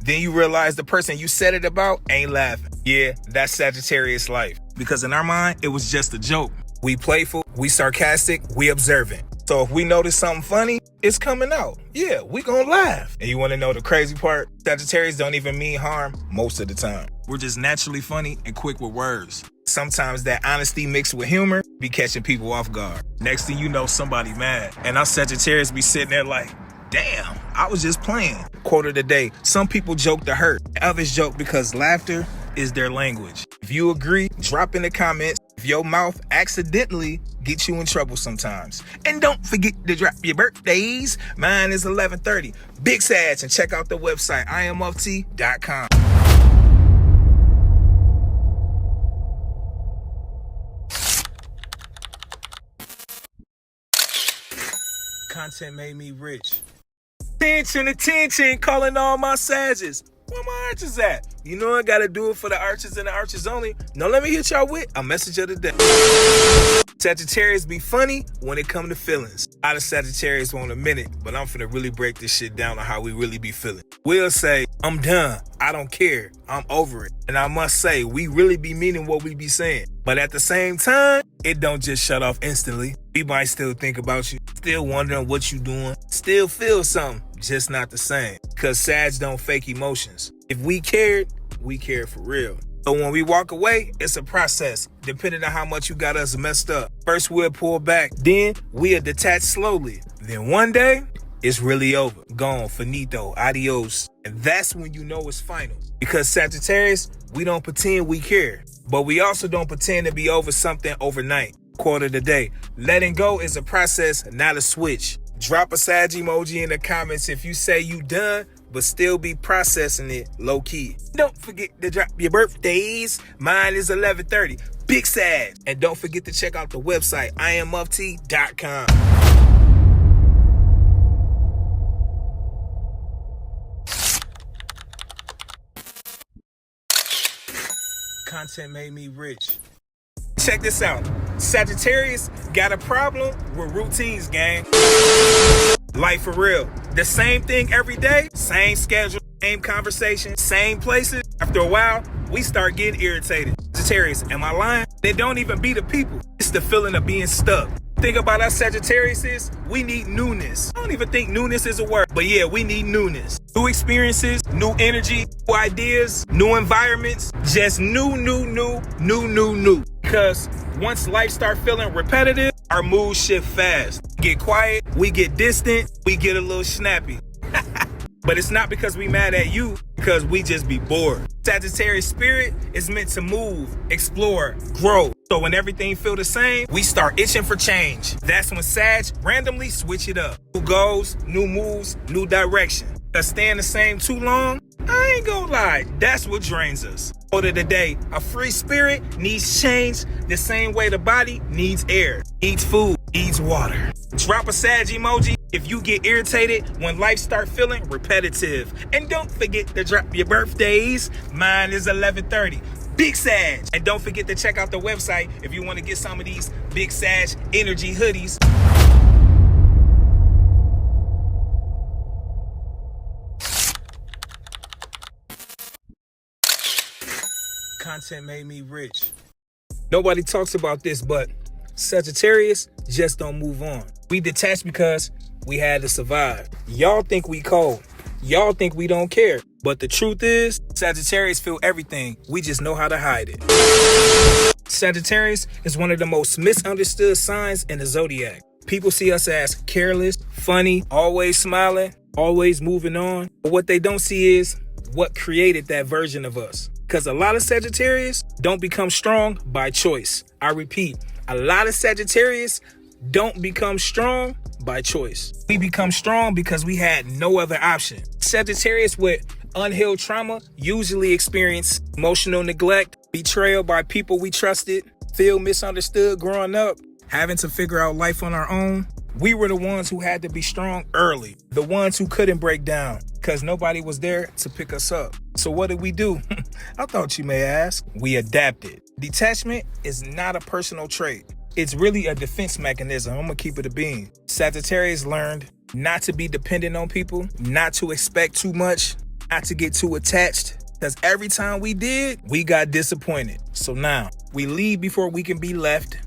Then you realize the person you said it about ain't laughing. Yeah, that's Sagittarius life. Because in our mind, it was just a joke. We playful, we sarcastic, we observant. So if we notice something funny, it's coming out. Yeah, we gonna laugh. And you wanna know the crazy part? Sagittarius don't even mean harm most of the time. We're just naturally funny and quick with words. Sometimes that honesty mixed with humor be catching people off guard. Next thing you know, somebody mad. And our Sagittarius be sitting there like, damn, I was just playing. Quote of the day, some people joke to hurt. Others joke because laughter is their language. If you agree, drop in the comments if your mouth accidentally gets you in trouble sometimes. And don't forget to drop your birthdays. Mine is 11/30. Big Sag, and check out the website, imft.com. Content made me rich. Attention, calling all my Sages. Where my archers at? You know I gotta do it for the archers and the archers only. Now let me hit y'all with a message of the day. Sagittarius be funny when it come to feelings. A lot of Sagittarius won't admit it, but I'm finna really break this shit down on how we really be feeling. We'll say, I'm done, I don't care, I'm over it. And I must say, we really be meaning what we be saying. But at the same time, it don't just shut off instantly. We might still think about you, still wondering what you doing, still feel something, just not the same. Cause Sag don't fake emotions. If we cared for real. So when we walk away, it's a process, depending on how much you got us messed up. First, we'll pull back. Then, we'll detach slowly. Then one day, it's really over. Gone, finito, adios. And that's when you know it's final. Because Sagittarius, we don't pretend we care. But we also don't pretend to be over something overnight. Quote of the day, letting go is a process, not a switch. Drop a Sag emoji in the comments if you say you done, but still be processing it low-key. Don't forget to drop your birthdays. Mine is 11/30. Big Sag. And don't forget to check out the website, imft.com. Content made me rich. Check this out. Sagittarius got a problem with routines, gang. Life for real. The same thing every day, same schedule, same conversation, same places. After a while, we start getting irritated. Sagittarius, am I lying? They don't even be the people. It's the feeling of being stuck. Thing about us Sagittarius is we need newness. I don't even think newness is a word, but yeah, we need newness. New experiences, new energy, new ideas, new environments, just new. Because once life start feeling repetitive, our mood shift fast. We get quiet, we get distant, we get a little snappy. But it's not because we mad at you, because we just be bored. Sagittarius spirit is meant to move, explore, grow. So when everything feel the same, we start itching for change. That's when Sag randomly switch it up. New goals, new moves, new direction. Cause staying the same too long, I ain't gonna lie, that's what drains us. Quote of the day, a free spirit needs change the same way the body needs air, needs food, needs water. Drop a Sag emoji if you get irritated when life start feeling repetitive. And don't forget to drop your birthdays. Mine is 11/30. Big Sag. And don't forget to check out the website if you want to get some of these Big Sag energy hoodies. Content made me rich. Nobody talks about this, but Sagittarius just don't move on. We detach because we had to survive. Y'all think we cold. Y'all think we don't care. But the truth is, Sagittarius feel everything. We just know how to hide it. Sagittarius is one of the most misunderstood signs in the zodiac. People see us as careless, funny, always smiling, always moving on. But what they don't see is what created that version of us. Because a lot of Sagittarius don't become strong by choice. I repeat, a lot of Sagittarius don't become strong by choice. We become strong because we had no other option. Sagittarius with unhealed trauma usually experience emotional neglect, betrayal by people we trusted, feel misunderstood growing up, having to figure out life on our own. We were the ones who had to be strong early, the ones who couldn't break down because nobody was there to pick us up. So what did we do? I thought you may ask. We adapted. Detachment is not a personal trait. It's really a defense mechanism. I'm gonna keep it a bean. Sagittarius learned not to be dependent on people, not to expect too much, not to get too attached. Because every time we did, we got disappointed. So now, we leave before we can be left,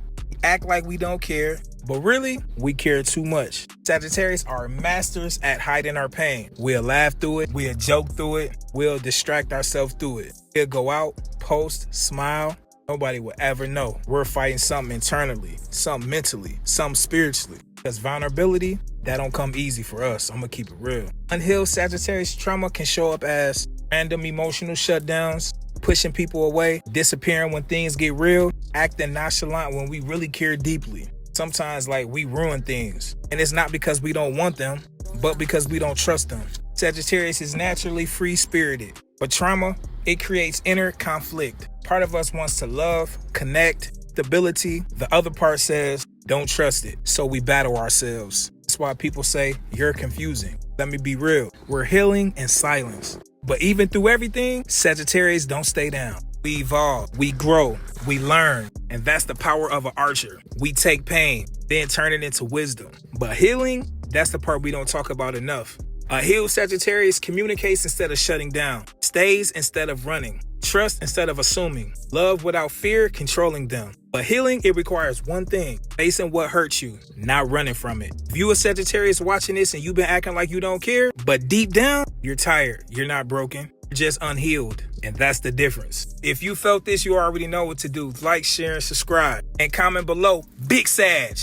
act like we don't care, but really, we care too much. Sagittarius are masters at hiding our pain. We'll laugh through it, we'll joke through it, we'll distract ourselves through it. We'll go out, post, smile, Nobody will ever know. We're fighting something internally, something mentally, something spiritually. Because vulnerability, that don't come easy for us. I'm gonna keep it real. Unhealed Sagittarius trauma can show up as random emotional shutdowns, pushing people away, disappearing when things get real, acting nonchalant when we really care deeply. Sometimes like we ruin things. And it's not because we don't want them, but because we don't trust them. Sagittarius is naturally free-spirited, but trauma, it creates inner conflict. Part of us wants to love, connect, stability. The other part says, don't trust it. So we battle ourselves. That's why people say, you're confusing. Let me be real. We're healing in silence. But even through everything, Sagittarius don't stay down. We evolve, we grow, we learn. And that's the power of an archer. We take pain, then turn it into wisdom. But healing, that's the part we don't talk about enough. A healed Sagittarius communicates instead of shutting down, stays instead of running, trust instead of assuming, love without fear controlling them. But healing, it requires one thing, facing what hurts you, not running from it. If you a Sagittarius watching this and you've been acting like you don't care, but deep down, you're tired, you're not broken, you're just unhealed. And that's the difference. If you felt this, you already know what to do. Like, share, and subscribe. And comment below, Big Sag.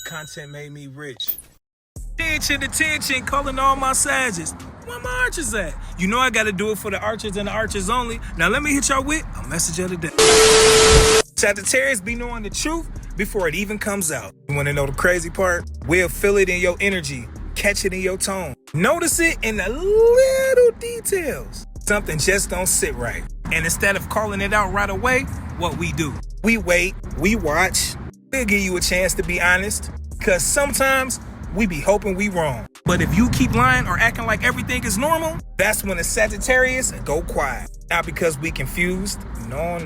Content made me rich. Attention, calling all my Sages. Where my archers at? You know I gotta do it for the archers and the archers only. Now let me hit y'all with a message of the day. Sagittarius be knowing the truth before it even comes out. You wanna know the crazy part? We'll feel it in your energy, catch it in your tone. Notice it in the little details. Something just don't sit right. And instead of calling it out right away, what we do? We wait, we watch. We'll give you a chance to be honest. Cause sometimes we be hoping we wrong. But if you keep lying or acting like everything is normal, that's when the Sagittarius go quiet. Not because we confused, no.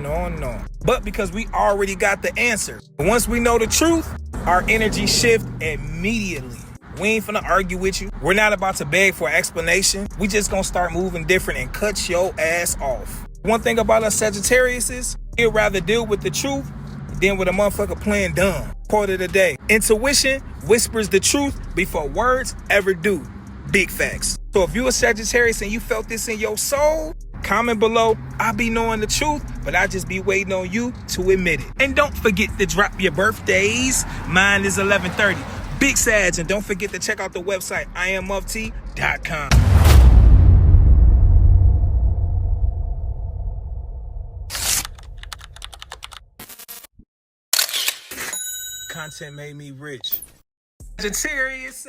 But because we already got the answer. Once we know the truth, our energy shift immediately. We ain't finna argue with you. We're not about to beg for an explanation. We just gonna start moving different and cut your ass off. One thing about us Sagittarius is, we'd rather deal with the truth than with a motherfucker playing dumb. Quote of the day. Intuition whispers the truth before words ever do. Big facts. So if you a Sagittarius and you felt this in your soul, comment below. I be knowing the truth, but I just be waiting on you to admit it. And don't forget to drop your birthdays. Mine is 11/30. Big Sag, and don't forget to check out the website IamofT.com. Content made me rich. Sagittarius.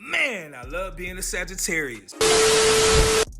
Man, I love being a Sagittarius.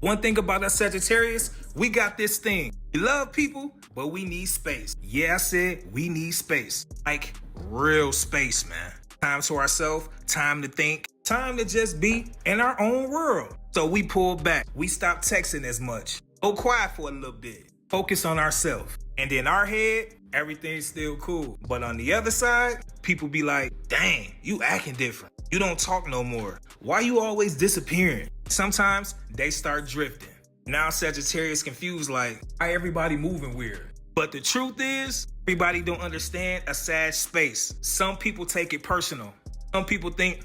One thing about us Sagittarius, we got this thing. We love people, but we need space. Yeah, I said we need space. Like real space, man. Time to ourselves, time to think, time to just be in our own world. So we pull back. We stop texting as much. Go quiet for a little bit. Focus on ourselves. And in our head, everything's still cool. But on the other side, people be like, dang, you acting different. You don't talk no more. Why you always disappearing? Sometimes they start drifting. Now Sagittarius confused like, why everybody moving weird? But the truth is, everybody don't understand a Sag space. Some people take it personal. Some people think,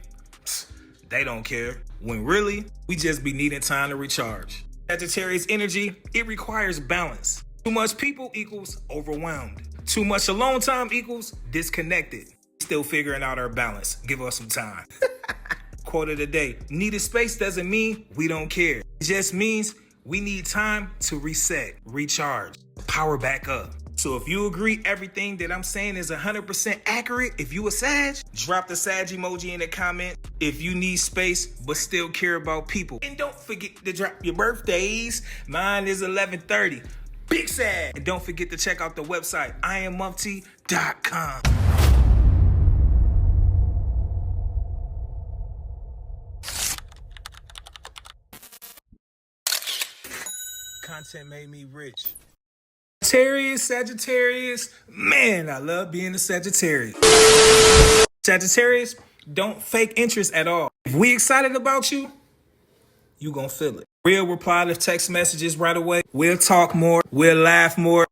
they don't care. When really, we just be needing time to recharge. Sagittarius energy, it requires balance. Too much people equals overwhelmed. Too much alone time equals disconnected. Still figuring out our balance. Give us some time. Quote of the day. Needed space doesn't mean we don't care. It just means we need time to reset, recharge, power back up. So if you agree everything that I'm saying is 100% accurate, if you a Sag, drop the Sag emoji in the comment. If you need space but still care about people. And don't forget to drop your birthdays. Mine is 11/30. Big Sag. And don't forget to check out the website IamofT.com. Content made me rich. Sagittarius. Man, I love being a Sagittarius. Sagittarius, don't fake interest at all. If we excited about you, you gonna feel it. We'll reply to text messages right away. We'll talk more. We'll laugh more.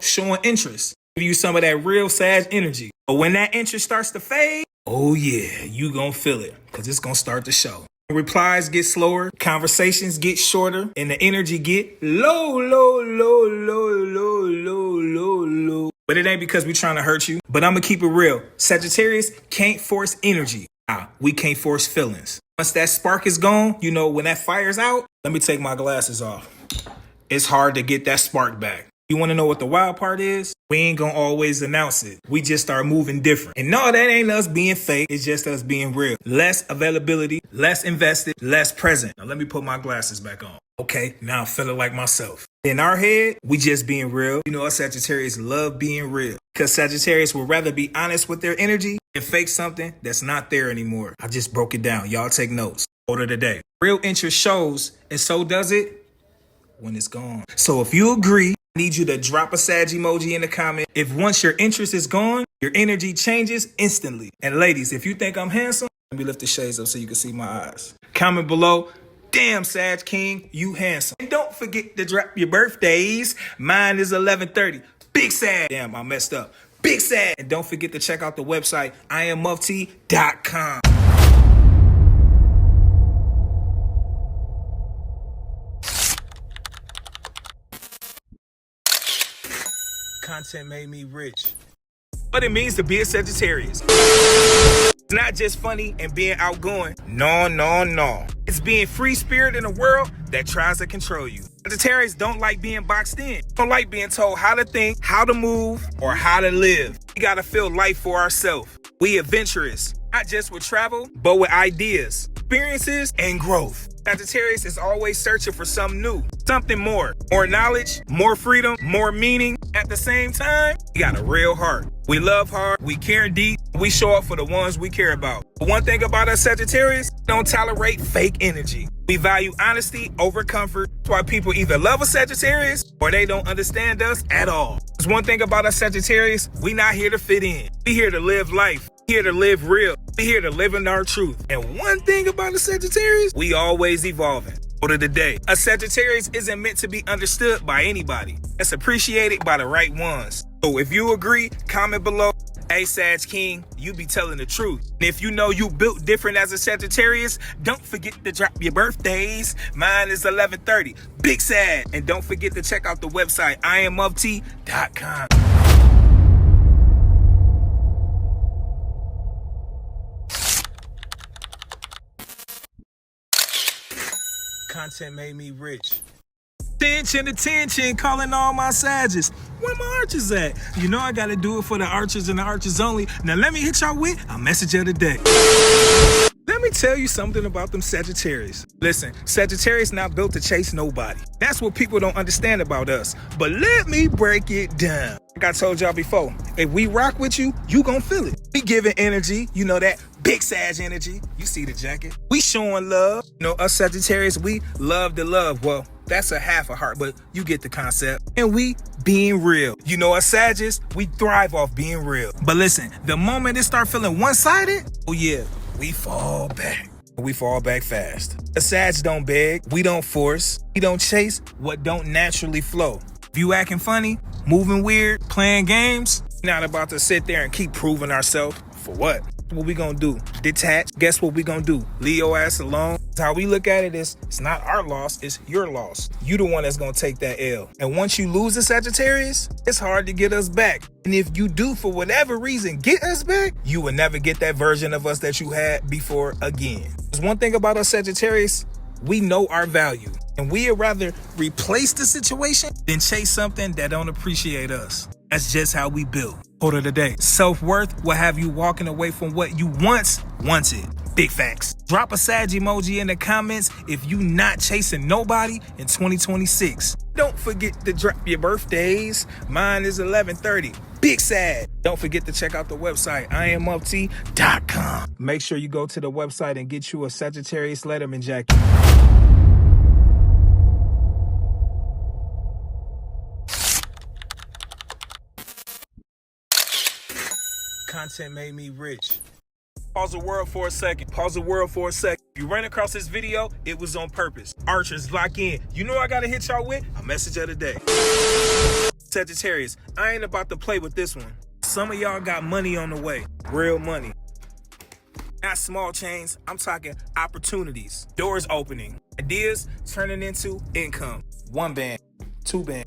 Showing interest. Give you some of that real Sag energy. But when that interest starts to fade, Oh yeah, you gonna feel it, because it's gonna start the show. Replies get slower, conversations get shorter, and the energy get low, low, low, low, low, low, low, low. But it ain't because we trying to hurt you. But I'm gonna keep it real. Sagittarius can't force energy. We can't force feelings. Once that spark is gone, you know, when that fire's out, let me take my glasses off. It's hard to get that spark back. You want to know what the wild part is? We ain't gonna always announce it. We just start moving different. And no, that ain't us being fake. It's just us being real. Less availability, less invested, less present. Now let me put my glasses back on. Okay, now I'm feeling like myself. In our head, we just being real. You know, us Sagittarius love being real. Because Sagittarius would rather be honest with their energy than fake something that's not there anymore. I just broke it down. Y'all take notes. Order of the day. Real interest shows, and so does it when it's gone. So if you agree, I need you to drop a Sag emoji in the comment. If once your interest is gone, your energy changes instantly. And ladies, if you think I'm handsome, let me lift the shades up so you can see my eyes. Comment below. Damn, Sag King, you handsome. And don't forget to drop your birthdays. Mine is 11/30. Big Sag. Damn, I messed up. Big Sag. And don't forget to check out the website, IamMufti.com. Content made me rich. What it means to be a Sagittarius. It's not just funny and being outgoing. No, no, no. It's being free spirit in a world that tries to control you. Sagittarius don't like being boxed in. Don't like being told how to think, how to move, or how to live. We gotta feel life for ourselves. We adventurous, not just with travel, but with ideas, experiences, and growth. Sagittarius is always searching for something new, something more knowledge, more freedom, more meaning. At the same time, we got a real heart. We love hard, we care deep, we show up for the ones we care about. But one thing about us Sagittarius, don't tolerate fake energy. We value honesty over comfort. That's why people either love a Sagittarius or they don't understand us at all. There's one thing about us Sagittarius, we not here to fit in. We here to live life. Here to live real. We here to live in our truth. And one thing about a Sagittarius, we always evolving. Order of the day. A Sagittarius isn't meant to be understood by anybody. It's appreciated by the right ones. So if you agree, comment below. Hey, Sag King, you be telling the truth. And if you know you built different as a Sagittarius, don't forget to drop your birthdays. Mine is 11/30. Big Sag. And don't forget to check out the website, IamMufti.com. Content made me rich. Attention, calling all my Sages. Where my archers at? You know I gotta do it for the archers and the archers only. Now let me hit y'all with a message of the day. Let me tell you something about them Sagittarius. Listen, Sagittarius not built to chase nobody. That's what people don't understand about us. But let me break it down. Like I told y'all before, if we rock with you, you gon' feel it. We giving energy, you know that big Sag energy. You see the jacket. We showing love. You know, us Sagittarius, we love to love. Well, that's a half a heart, but you get the concept. And we being real. You know, us Sagittarius, we thrive off being real. But listen, the moment it start feeling one-sided, oh yeah, we fall back. We fall back fast. The Sags don't beg, we don't force, we don't chase what don't naturally flow. If you acting funny, moving weird, playing games, we're not about to sit there and keep proving ourselves. For what? What we gonna do? Detach? Guess what we gonna do? Leave your ass alone? How we look at it is, it's not our loss, it's your loss. You the one that's gonna take that L. And once you lose a Sagittarius, it's hard to get us back. And if you do, for whatever reason, get us back, you will never get that version of us that you had before again. There's one thing about us Sagittarius, we know our value. And we'd rather replace the situation than chase something that don't appreciate us. That's just how we build. Order of the day. Self-worth will have you walking away from what you once wanted. Big facts. Drop a Sag emoji in the comments if you not chasing nobody in 2026. Don't forget to drop your birthdays. Mine is 11/30. Big Sag. Don't forget to check out the website, IamMufti.com. Make sure you go to the website and get you a Sagittarius Letterman jacket. Content made me rich. Pause the world for a second. If you ran across this video, it was on purpose. Archers, lock in. You know I gotta hit y'all with a message of the day. Sagittarius, I ain't about to play with this one. Some of y'all got money on the way. Real money. Not small change, I'm talking opportunities. Doors opening. Ideas turning into income. 1 band, 2 band,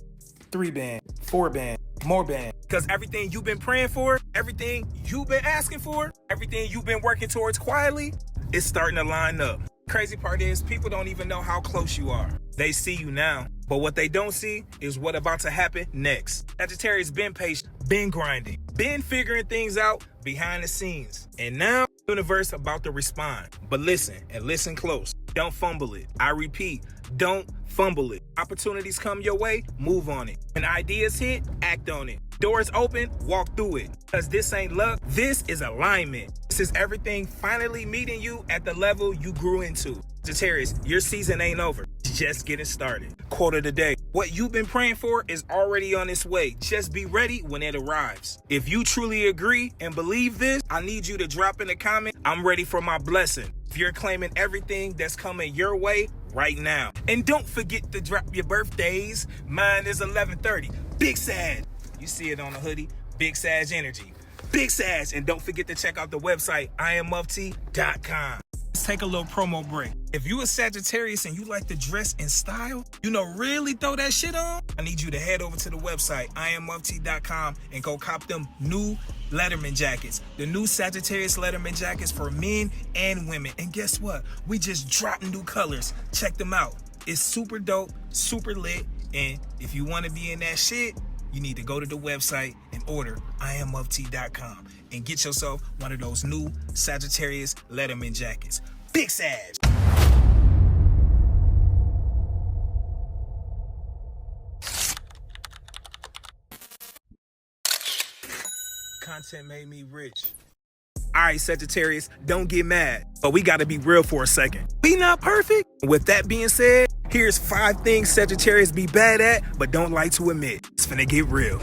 3 band, 4 band, more band. Because everything you've been praying for, everything you've been asking for, everything you've been working towards quietly, it's starting to line up. Crazy part is people don't even know how close you are. They see you now, but what they don't see is what about to happen next. Sagittarius been patient, been grinding, been figuring things out behind the scenes. And now, the universe about to respond. But listen, and listen close. Don't fumble it. I repeat, don't fumble it. Opportunities come your way, move on it. When ideas hit, act on it. Doors open, walk through it. Because this ain't luck, this is alignment. This is everything finally meeting you at the level you grew into. Sagittarius, your season ain't over. It's just getting started. Quote of the day. What you've been praying for is already on its way. Just be ready when it arrives. If you truly agree and believe this, I need you to drop in the comment, I'm ready for my blessing. If you're claiming everything that's coming your way right now. And don't forget to drop your birthdays. Mine is 11/30. Big Sag. You see it on the hoodie. Big Sag energy. Big Sag. And don't forget to check out the website, IamMufti.com. Let's take a little promo break. If you a Sagittarius and you like to dress in style, really throw that shit on, I need you to head over to the website, IamMufti.com, and go cop them new Letterman jackets. The new Sagittarius Letterman jackets for men and women. And guess what? We just dropped new colors. Check them out. It's super dope, super lit. And if you want to be in that shit, you need to go to the website and order IamMufti.com and get yourself one of those new Sagittarius Letterman jackets. Big Sag. Content made me rich. All right, Sagittarius, don't get mad, but we gotta be real for a second. We not perfect. With that being said, here's 5 things Sagittarius be bad at, but don't like to admit. It's finna get real.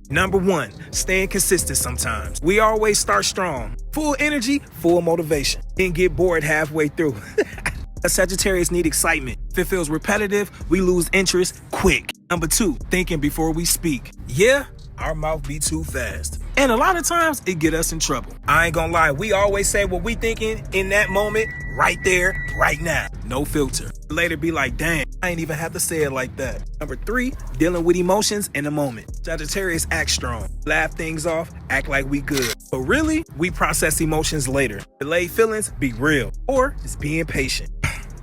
Number 1, staying consistent sometimes. We always start strong, full energy, full motivation, then get bored halfway through. Sagittarius need excitement. If it feels repetitive, we lose interest quick. Number 2, thinking before we speak. Yeah, our mouth be too fast. And a lot of times, it get us in trouble. I ain't gonna lie, we always say what we thinking in that moment, right there, right now. No filter. Later be like, dang, I ain't even have to say it like that. Number 3, dealing with emotions in the moment. Sagittarius act strong. Laugh things off, act like we good. But really, we process emotions later. Delayed feelings, be real. Or just being patient.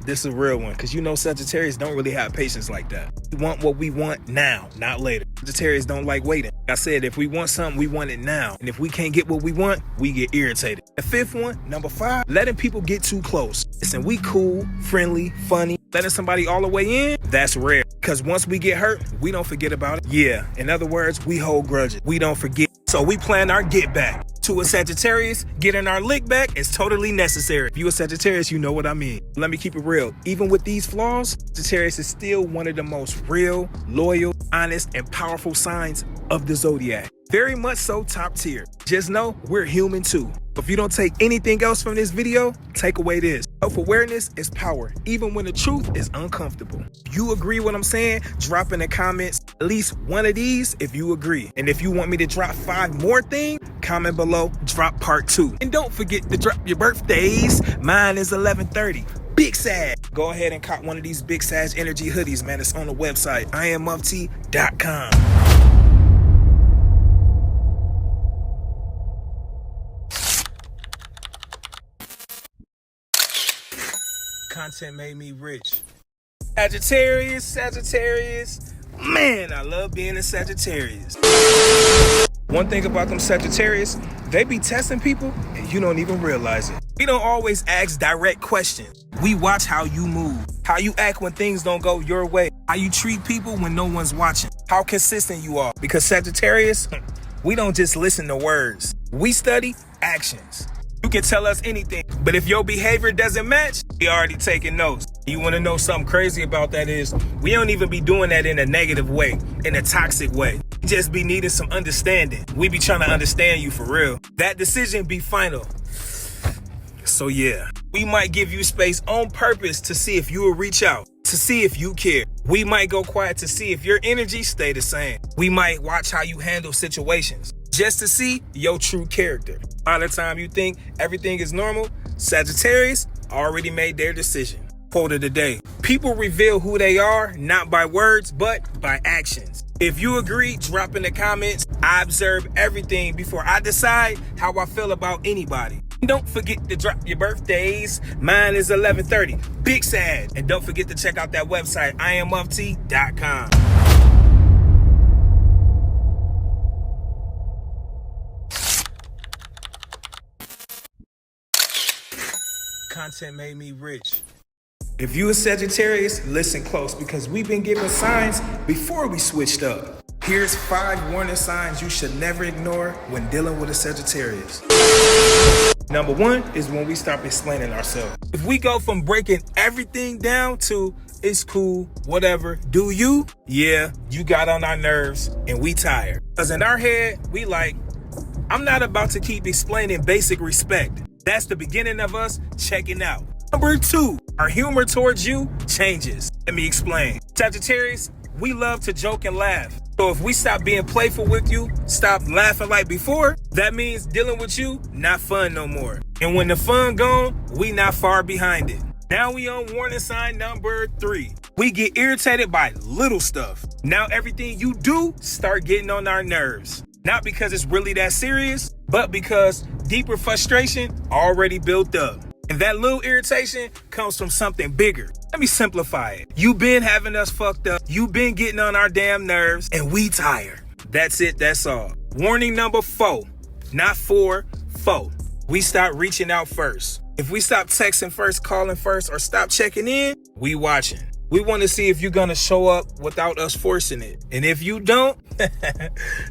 This is a real one, because Sagittarius don't really have patience like that. We want what we want now, not later. Sagittarius don't like waiting. Like I said, if we want something, we want it now. And if we can't get what we want, we get irritated. The 5th one, number 5, letting people get too close. Listen, we cool, friendly, funny. Letting somebody all the way in, that's rare. Because once we get hurt, we don't forget about it. Yeah, in other words, we hold grudges. We don't forget. So we plan our get back. To a Sagittarius, getting our lick back is totally necessary. If you a Sagittarius, you know what I mean. Let me keep it real. Even with these flaws, Sagittarius is still one of the most real, loyal, honest, and powerful signs of the zodiac. Very much so top tier. Just know we're human too. If you don't take anything else from this video, take away this. Self-awareness is power, even when the truth is uncomfortable. If you agree what I'm saying, drop in the comments at least one of these if you agree. And if you want me to drop 5 more things, comment below, drop part 2. And don't forget to drop your birthdays. Mine is 11/30. Big Sag. Go ahead and cop one of these Big Sag energy hoodies, man. It's on the website, IamMufti.com. Content made me rich. Sagittarius. Man, I love being a Sagittarius. One thing about them Sagittarius, they be testing people and you don't even realize it. We don't always ask direct questions. We watch how you move, how you act when things don't go your way, how you treat people when no one's watching, how consistent you are. Because Sagittarius, we don't just listen to words. We study actions. You can tell us anything, but if your behavior doesn't match, we already taking notes. You want to know something crazy about that is, we don't even be doing that in a negative way, in a toxic way. We just be needing some understanding. We be trying to understand you for real. That decision be final. So yeah, we might give you space on purpose to see if you will reach out, to see if you care. We might go quiet to see if your energy stay the same. We might watch how you handle situations. just to see your true character. By the time you think everything is normal, Sagittarius already made their decision. Quote of the day: people reveal who they are not by words but by actions. If you agree, drop in the comments. I observe everything before I decide how I feel about anybody. Don't forget to drop your birthdays. Mine is 11/30. Big sad. And don't forget to check out that website, IamUpT.com. Content made me rich. If you a Sagittarius, listen close because we've been given signs before we switched up. Here's 5 warning signs you should never ignore when dealing with a Sagittarius. Number 1 is when we stop explaining ourselves. If we go from breaking everything down to it's cool, whatever, do you? Yeah, you got on our nerves and we tired. Because in our head, we like, I'm not about to keep explaining basic respect. That's the beginning of us checking out. Number 2, our humor towards you changes. Let me explain. Sagittarius, we love to joke and laugh. So if we stop being playful with you, stop laughing like before, that means dealing with you, not fun no more. And when the fun gone, we not far behind it. Now we on warning sign number 3. We get irritated by little stuff. Now everything you do start getting on our nerves. Not because it's really that serious, but because deeper frustration already built up. And that little irritation comes from something bigger. Let me simplify it. You been having us fucked up. You been getting on our damn nerves and we tired. That's it. That's all. Warning number 4, not 4, 4. We start reaching out first. If we stop texting first, calling first, or stop checking in, we watching. We want to see if you're going to show up without us forcing it. And if you don't,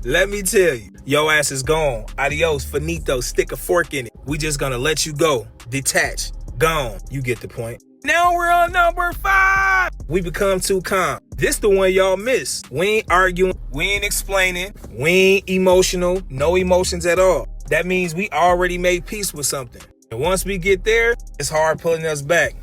let me tell you, your ass is gone. Adios, finito, stick a fork in it. We just going to let you go. Detach. Gone. You get the point. Now we're on number 5. We become too calm. This the one y'all miss. We ain't arguing. We ain't explaining. We ain't emotional. No emotions at all. That means we already made peace with something. And once we get there, it's hard pulling us back.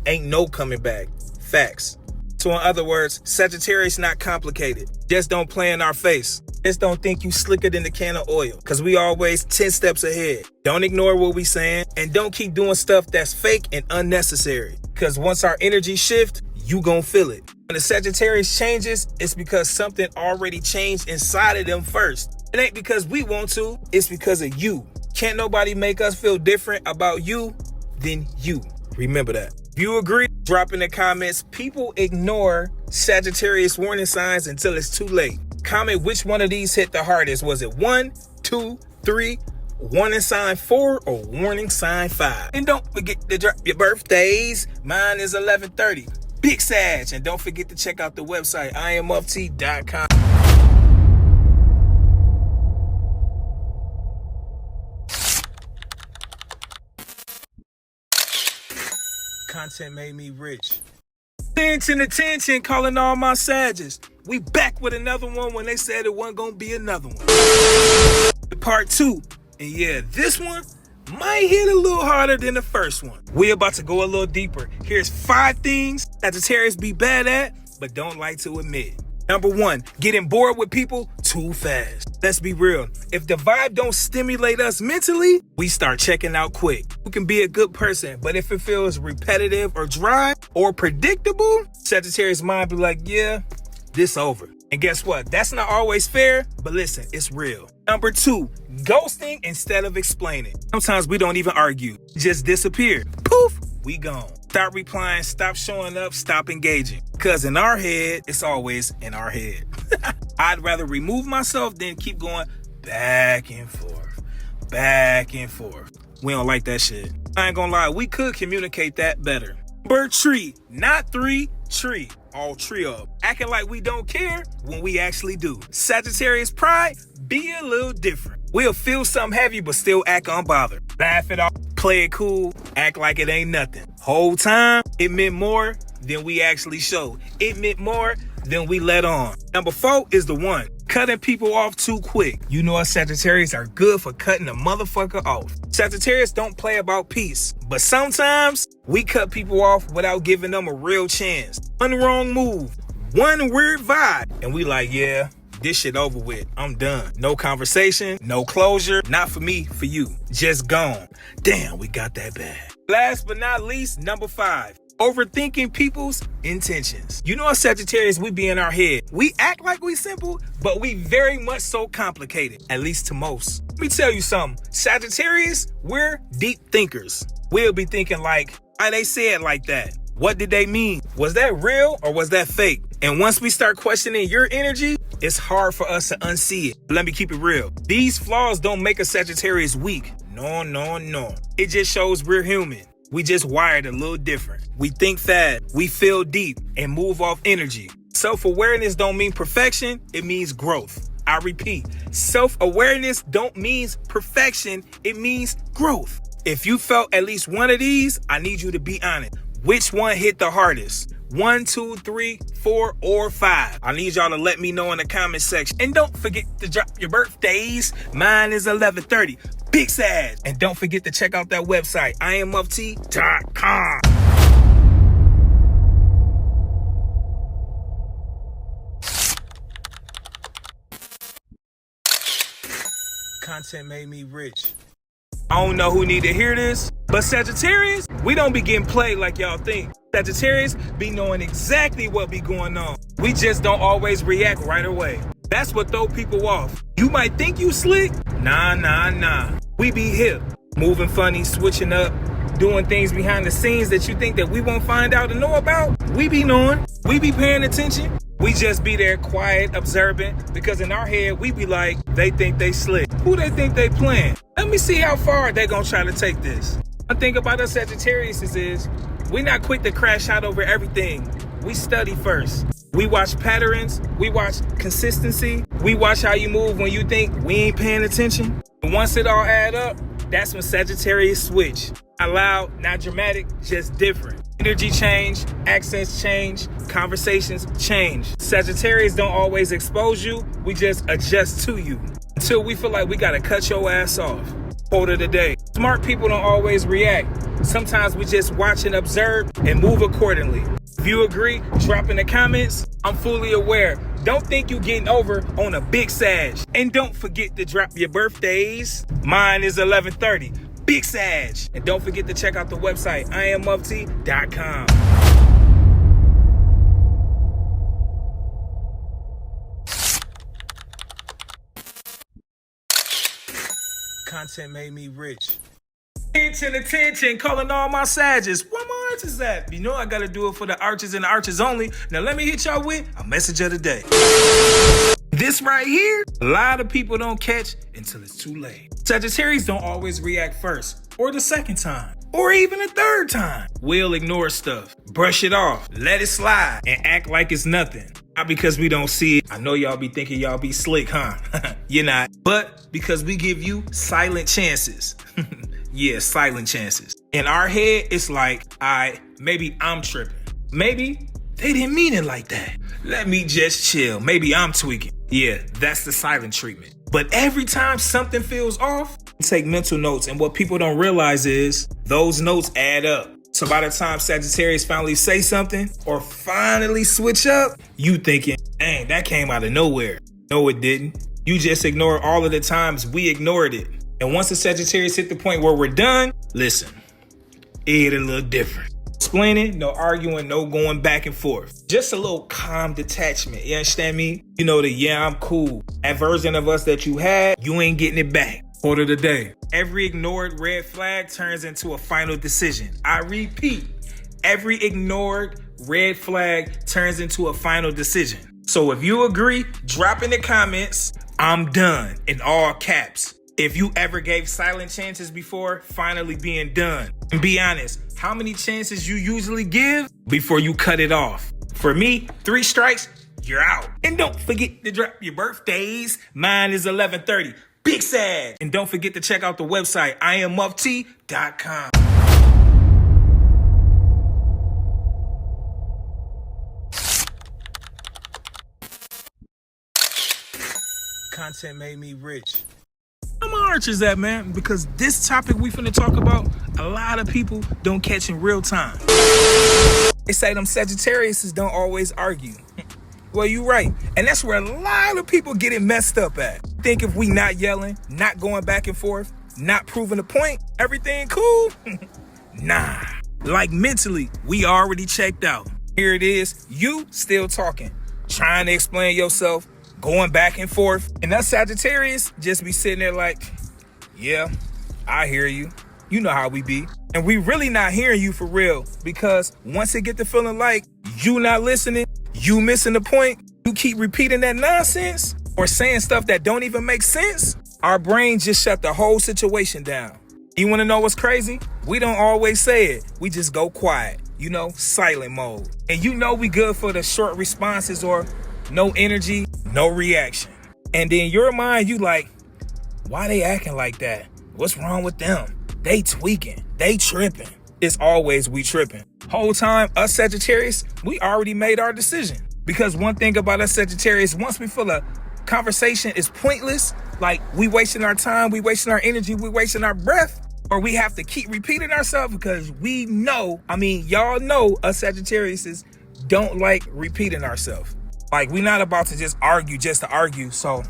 Ain't no coming back. Facts. So in other words, Sagittarius not complicated. Just don't play in our face. Just don't think you slicker than the can of oil. Cause we always 10 steps ahead. Don't ignore what we saying. And don't keep doing stuff that's fake and unnecessary. Cause once our energy shift, you gon' feel it. When the Sagittarius changes, it's because something already changed inside of them first. It ain't because we want to, it's because of you. Can't nobody make us feel different about you than you. Remember that. If you agree, drop in the comments. People ignore Sagittarius warning signs until it's too late. Comment which one of these hit the hardest. Was it 1, 2, 3, warning sign 4, or warning sign 5? And don't forget to drop your birthdays. Mine is 11/30. Big Sag. And don't forget to check out the website, IamUpT.com. Content made me rich. Attention, calling all my Sages. We back with another one when they said it wasn't gonna be another one. Part 2. And yeah, this one might hit a little harder than the first one. We're about to go a little deeper. Here's 5 things Sagittarius be bad at, but don't like to admit. Number 1, getting bored with people too fast. Let's be real. If the vibe don't stimulate us mentally, we start checking out quick. You can be a good person, but if it feels repetitive or dry or predictable, Sagittarius mind be like, yeah, this over. And guess what? That's not always fair, but listen, it's real. Number 2, ghosting instead of explaining. Sometimes we don't even argue. Just disappear. Poof, we gone. Stop replying, stop showing up, stop engaging. Because in our head, it's always in our head. I'd rather remove myself than keep going back and forth, back and forth. We don't like that shit. I ain't gonna lie, we could communicate that better. Number 3, not 3, tree. All trio. Acting like we don't care when we actually do. Sagittarius pride be a little different. We'll feel something heavy but still act unbothered. Laugh it off, play it cool, act like it ain't nothing. Whole time, it meant more than we actually showed. It meant more than we let on. Number 4 is the one. Cutting people off too quick. You know us Sagittarius are good for cutting a motherfucker off. Sagittarius don't play about peace, but sometimes we cut people off without giving them a real chance. One wrong move, one weird vibe, and we like, yeah, this shit over with. I'm done. No conversation, no closure. Not for me, for you. Just gone. Damn, we got that bad. Last but not least, number 5. Overthinking people's intentions. You know, as Sagittarius, we be in our head. We act like we simple, but we very much so complicated, at least to most. Let me tell you something. Sagittarius, we're deep thinkers. We'll be thinking like, why they say it like that? What did they mean? Was that real or was that fake? And once we start questioning your energy, it's hard for us to unsee it. But let me keep it real. These flaws don't make a Sagittarius weak. No, no, no. It just shows we're human. We just wired a little different. We think fast, we feel deep, and move off energy. Self-awareness don't mean perfection, it means growth. I repeat, self-awareness don't mean perfection, it means growth. If you felt at least one of these, I need you to be honest. Which one hit the hardest? 1, 2, 3, 4, or 5? I need y'all to let me know in the comment section. And don't forget to drop your birthdays. Mine is 11/30. Big Sag. And don't forget to check out that website, IamUpT.com. Content made me rich. I don't know who need to hear this, but Sagittarius, we don't be getting played like y'all think. Sagittarius be knowing exactly what be going on. We just don't always react right away. That's what throw people off. You might think you slick. Nah. We be hip, moving funny, switching up, doing things behind the scenes that you think that we won't find out and know about. We be knowing. We be paying attention. We just be there quiet, observant, because in our head, we be like, they think they slick. Who they think they playing? Let me see how far they gonna try to take this. One thing about us Sagittarius is we not quick to crash out over everything. We study first. We watch patterns. We watch consistency. We watch how you move when you think we ain't paying attention. And once it all add up, that's when Sagittarius switch. Not loud, not dramatic, just different. Energy change, accents change, conversations change. Sagittarius don't always expose you, we just adjust to you. Until we feel like we gotta cut your ass off. Quote of the day. Smart people don't always react. Sometimes we just watch and observe and move accordingly. If you agree, drop in the comments. I'm fully aware. Don't think you getting over on a big Sag. And don't forget to drop your birthdays. Mine is 11/30. Big Sag. And don't forget to check out the website, IamUpT.com. Content made me rich. Attention, calling all my Sages. Where my arches at? You know I gotta do it for the arches and the arches only. Now let me hit y'all with a message of the day. This right here, a lot of people don't catch until it's too late. Sagittarius don't always react first, or the second time, or even a third time. We'll ignore stuff, brush it off, let it slide, and act like it's nothing. Not because we don't see it. I know y'all be thinking y'all be slick, huh? You're not. But because we give you silent chances. Yeah, silent chances. In our head, it's like, maybe I'm tripping. Maybe they didn't mean it like that. Let me just chill. Maybe I'm tweaking. Yeah, that's the silent treatment. But every time something feels off, take mental notes. And what people don't realize is those notes add up. So by the time Sagittarius finally say something or finally switch up, you thinking, dang, that came out of nowhere. No, it didn't. You just ignored all of the times we ignored it. And once the Sagittarius hit the point where we're done, listen, it hit a little different. Explaining, no arguing, no going back and forth. Just a little calm detachment, you understand me? You know the I'm cool. That version of us that you had, you ain't getting it back. Quote of the day. Every ignored red flag turns into a final decision. I repeat, every ignored red flag turns into a final decision. So if you agree, drop in the comments, I'm done, in all caps. If you ever gave silent chances before finally being done, and be honest, how many chances you usually give before you cut it off? For me, 3 strikes, you're out. And don't forget to drop your birthdays. Mine is 11/30. Big Sag. And don't forget to check out the website, IamUpT.com. Content made me rich. Where my archers at, man? Because this topic we finna talk about, a lot of people don't catch in real time. They say them Sagittariuses don't always argue. Well, you right. And that's where a lot of people get it messed up at. Think if we not yelling, not going back and forth, not proving a point, everything cool? Nah. Like mentally, we already checked out. Here it is, you still talking, trying to explain yourself, going back and forth. And us Sagittarius just be sitting there like, yeah, I hear you. You know how we be. And we really not hearing you for real, because once it get to feeling like you not listening, you missing the point, you keep repeating that nonsense or saying stuff that don't even make sense, our brain just shut the whole situation down. You want to know what's crazy? We don't always say it. We just go quiet, silent mode. And we good for the short responses or no energy, no reaction. And then your mind, you like, why they acting like that? What's wrong with them? They tweaking, they tripping. It's always we tripping. Whole time, us Sagittarius, we already made our decision. Because one thing about us Sagittarius, once we feel a conversation is pointless, like we wasting our time, we wasting our energy, we wasting our breath, or we have to keep repeating ourselves because we know, y'all know us Sagittarius don't like repeating ourselves. Like we not about to just argue just to argue, so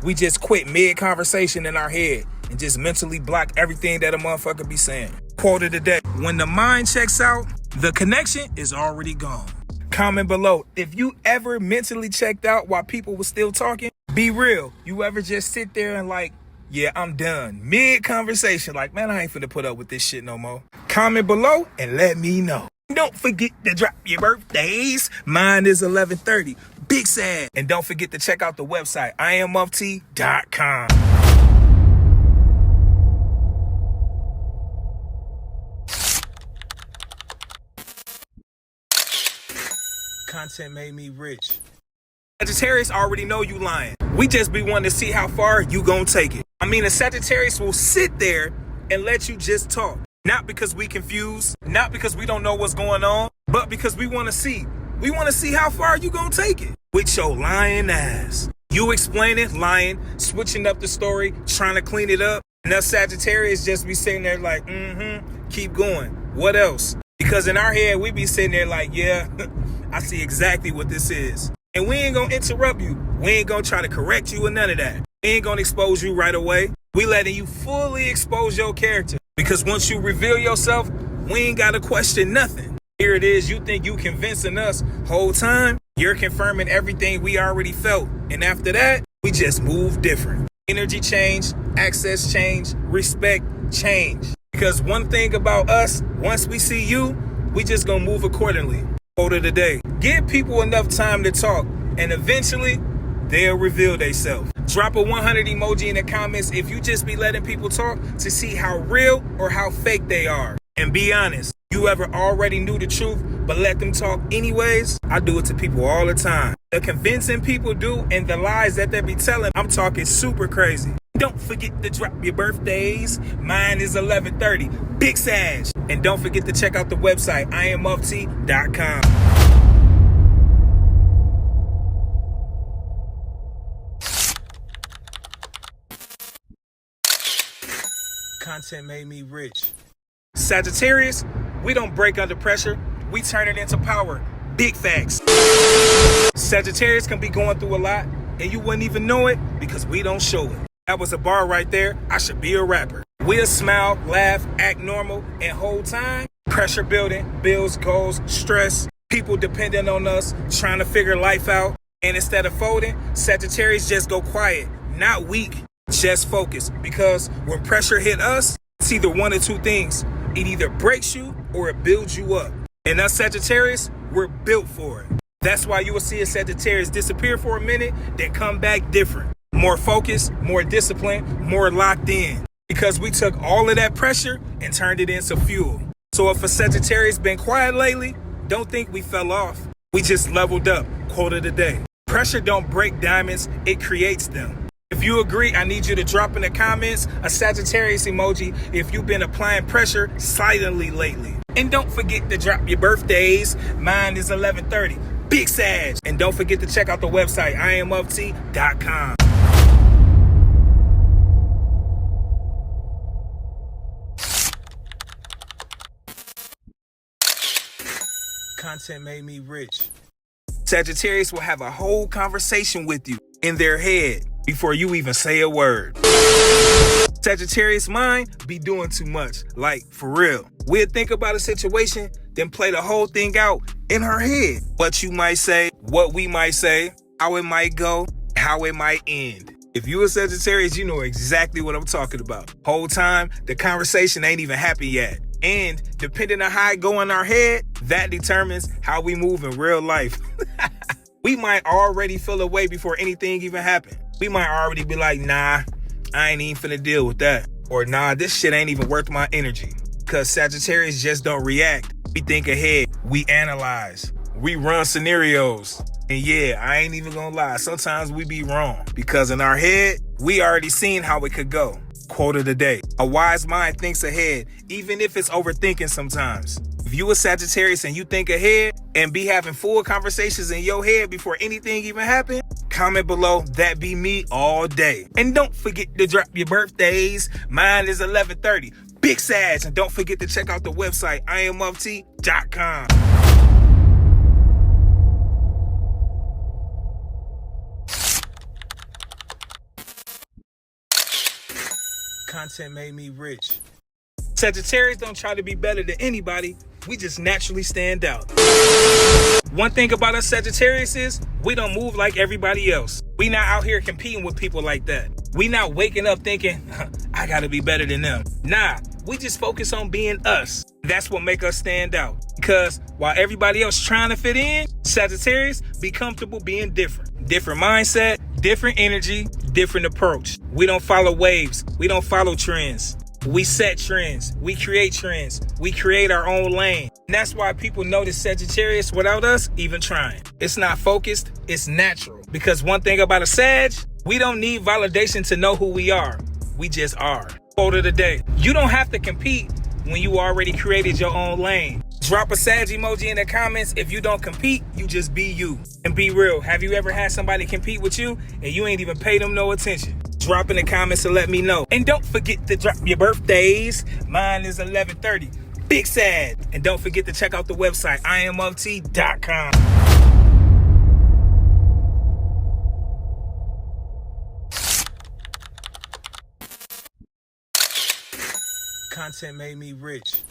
we just quit mid-conversation in our head and just mentally block everything that a motherfucker be saying. Quote of the day: when the mind checks out, the connection is already gone. Comment below if you ever mentally checked out while people were still talking. Be real. You ever just sit there and like, yeah, I'm done. Mid-conversation, like, man, I ain't finna put up with this shit no more. Comment below and let me know. Don't forget to drop your birthdays. Mine is 11/30. Big sad. And don't forget to check out the website, IamUpT.com. Content made me rich. Sagittarius already know you lying. We just be wanting to see how far you gonna take it. A Sagittarius will sit there and let you just talk. Not because we confused, not because we don't know what's going on, but because we want to see. We want to see how far you gonna take it with your lying ass. You explaining, lying, switching up the story, trying to clean it up. And us Sagittarius just be sitting there like, keep going. What else? Because in our head, we be sitting there like, yeah, I see exactly what this is. And we ain't gonna interrupt you. We ain't gonna try to correct you or none of that. We ain't gonna expose you right away. We letting you fully expose your character. Because once you reveal yourself, we ain't gotta question nothing. Here it is, you think you convincing us whole time, you're confirming everything we already felt. And after that, we just move different. Energy change, access change, respect change. Because one thing about us, once we see you, we just gonna move accordingly. Quote of the day: give people enough time to talk, and eventually, they'll reveal themselves. Drop a 100 emoji in the comments if you just be letting people talk to see how real or how fake they are. And be honest, you ever already knew the truth but let them talk anyways? I do it to people all the time. The convincing people do and the lies that they be telling, I'm talking super crazy. Don't forget to drop your birthdays. Mine is 11/30. Big Sag. And don't forget to check out the website, IamUpT.com. Content made me rich. Sagittarius, we don't break under pressure. We turn it into power. Big facts. Sagittarius can be going through a lot, and you wouldn't even know it because we don't show it. That was a bar right there. I should be a rapper. We'll smile, laugh, act normal, and whole time, pressure building, bills, goals, stress, people depending on us, trying to figure life out. And instead of folding, Sagittarius just go quiet, not weak, just focus. Because when pressure hit us, it's either one or two things. It either breaks you or it builds you up. And us Sagittarius, we're built for it. That's why you will see a Sagittarius disappear for a minute, then come back different. More focused, more disciplined, more locked in. Because we took all of that pressure and turned it into fuel. So if a Sagittarius been quiet lately, don't think we fell off. We just leveled up. Quote of the day: pressure don't break diamonds, it creates them. If you agree, I need you to drop in the comments a Sagittarius emoji if you've been applying pressure silently lately. And don't forget to drop your birthdays. Mine is 11/30. Big Sag. And don't forget to check out the website, IamUpT.com. Content made me rich. Sagittarius will have a whole conversation with you in their head before you even say a word. Sagittarius mind be doing too much, like for real. We'll think about a situation, then play the whole thing out in her head. What you might say, what we might say, how it might go, how it might end. If you a Sagittarius, you know exactly what I'm talking about. Whole time, the conversation ain't even happened yet. And depending on how it go in our head, that determines how we move in real life. We might already feel away before anything even happened. We might already be like, nah, I ain't even finna deal with that. Or nah, this shit ain't even worth my energy. Cause Sagittarius just don't react. We think ahead, we analyze, we run scenarios. And yeah, I ain't even gonna lie, sometimes we be wrong. Because in our head, we already seen how it could go. Quote of the day, a wise mind thinks ahead, even if it's overthinking sometimes. If you a Sagittarius and you think ahead and be having full conversations in your head before anything even happen, comment below, that be me all day. And don't forget to drop your birthdays. Mine is 11/30. Big Sag. And don't forget to check out the website, IamUpT.com. Content made me rich. Sagittarius don't try to be better than anybody. We just naturally stand out. One thing about us Sagittarius is we don't move like everybody else. We not out here competing with people like that. We not waking up thinking, I gotta be better than them. Nah, we just focus on being us. That's what make us stand out. Because while everybody else trying to fit in, Sagittarius be comfortable being different. Different mindset, different energy, different approach. We don't follow waves. We don't follow trends. We set trends. We create trends. We create our own lane. And that's why people notice Sagittarius without us even trying. It's not focused. It's natural. Because one thing about a Sag, we don't need validation to know who we are. We just are. Quote of the day. You don't have to compete when you already created your own lane. Drop a Sag emoji in the comments. If you don't compete, you just be you. And be real. Have you ever had somebody compete with you and you ain't even paid them no attention? Drop in the comments to let me know. And don't forget to drop your birthdays. Mine is 11/30. Big Sag. And don't forget to check out the website, IamUpT.com. Content made me rich.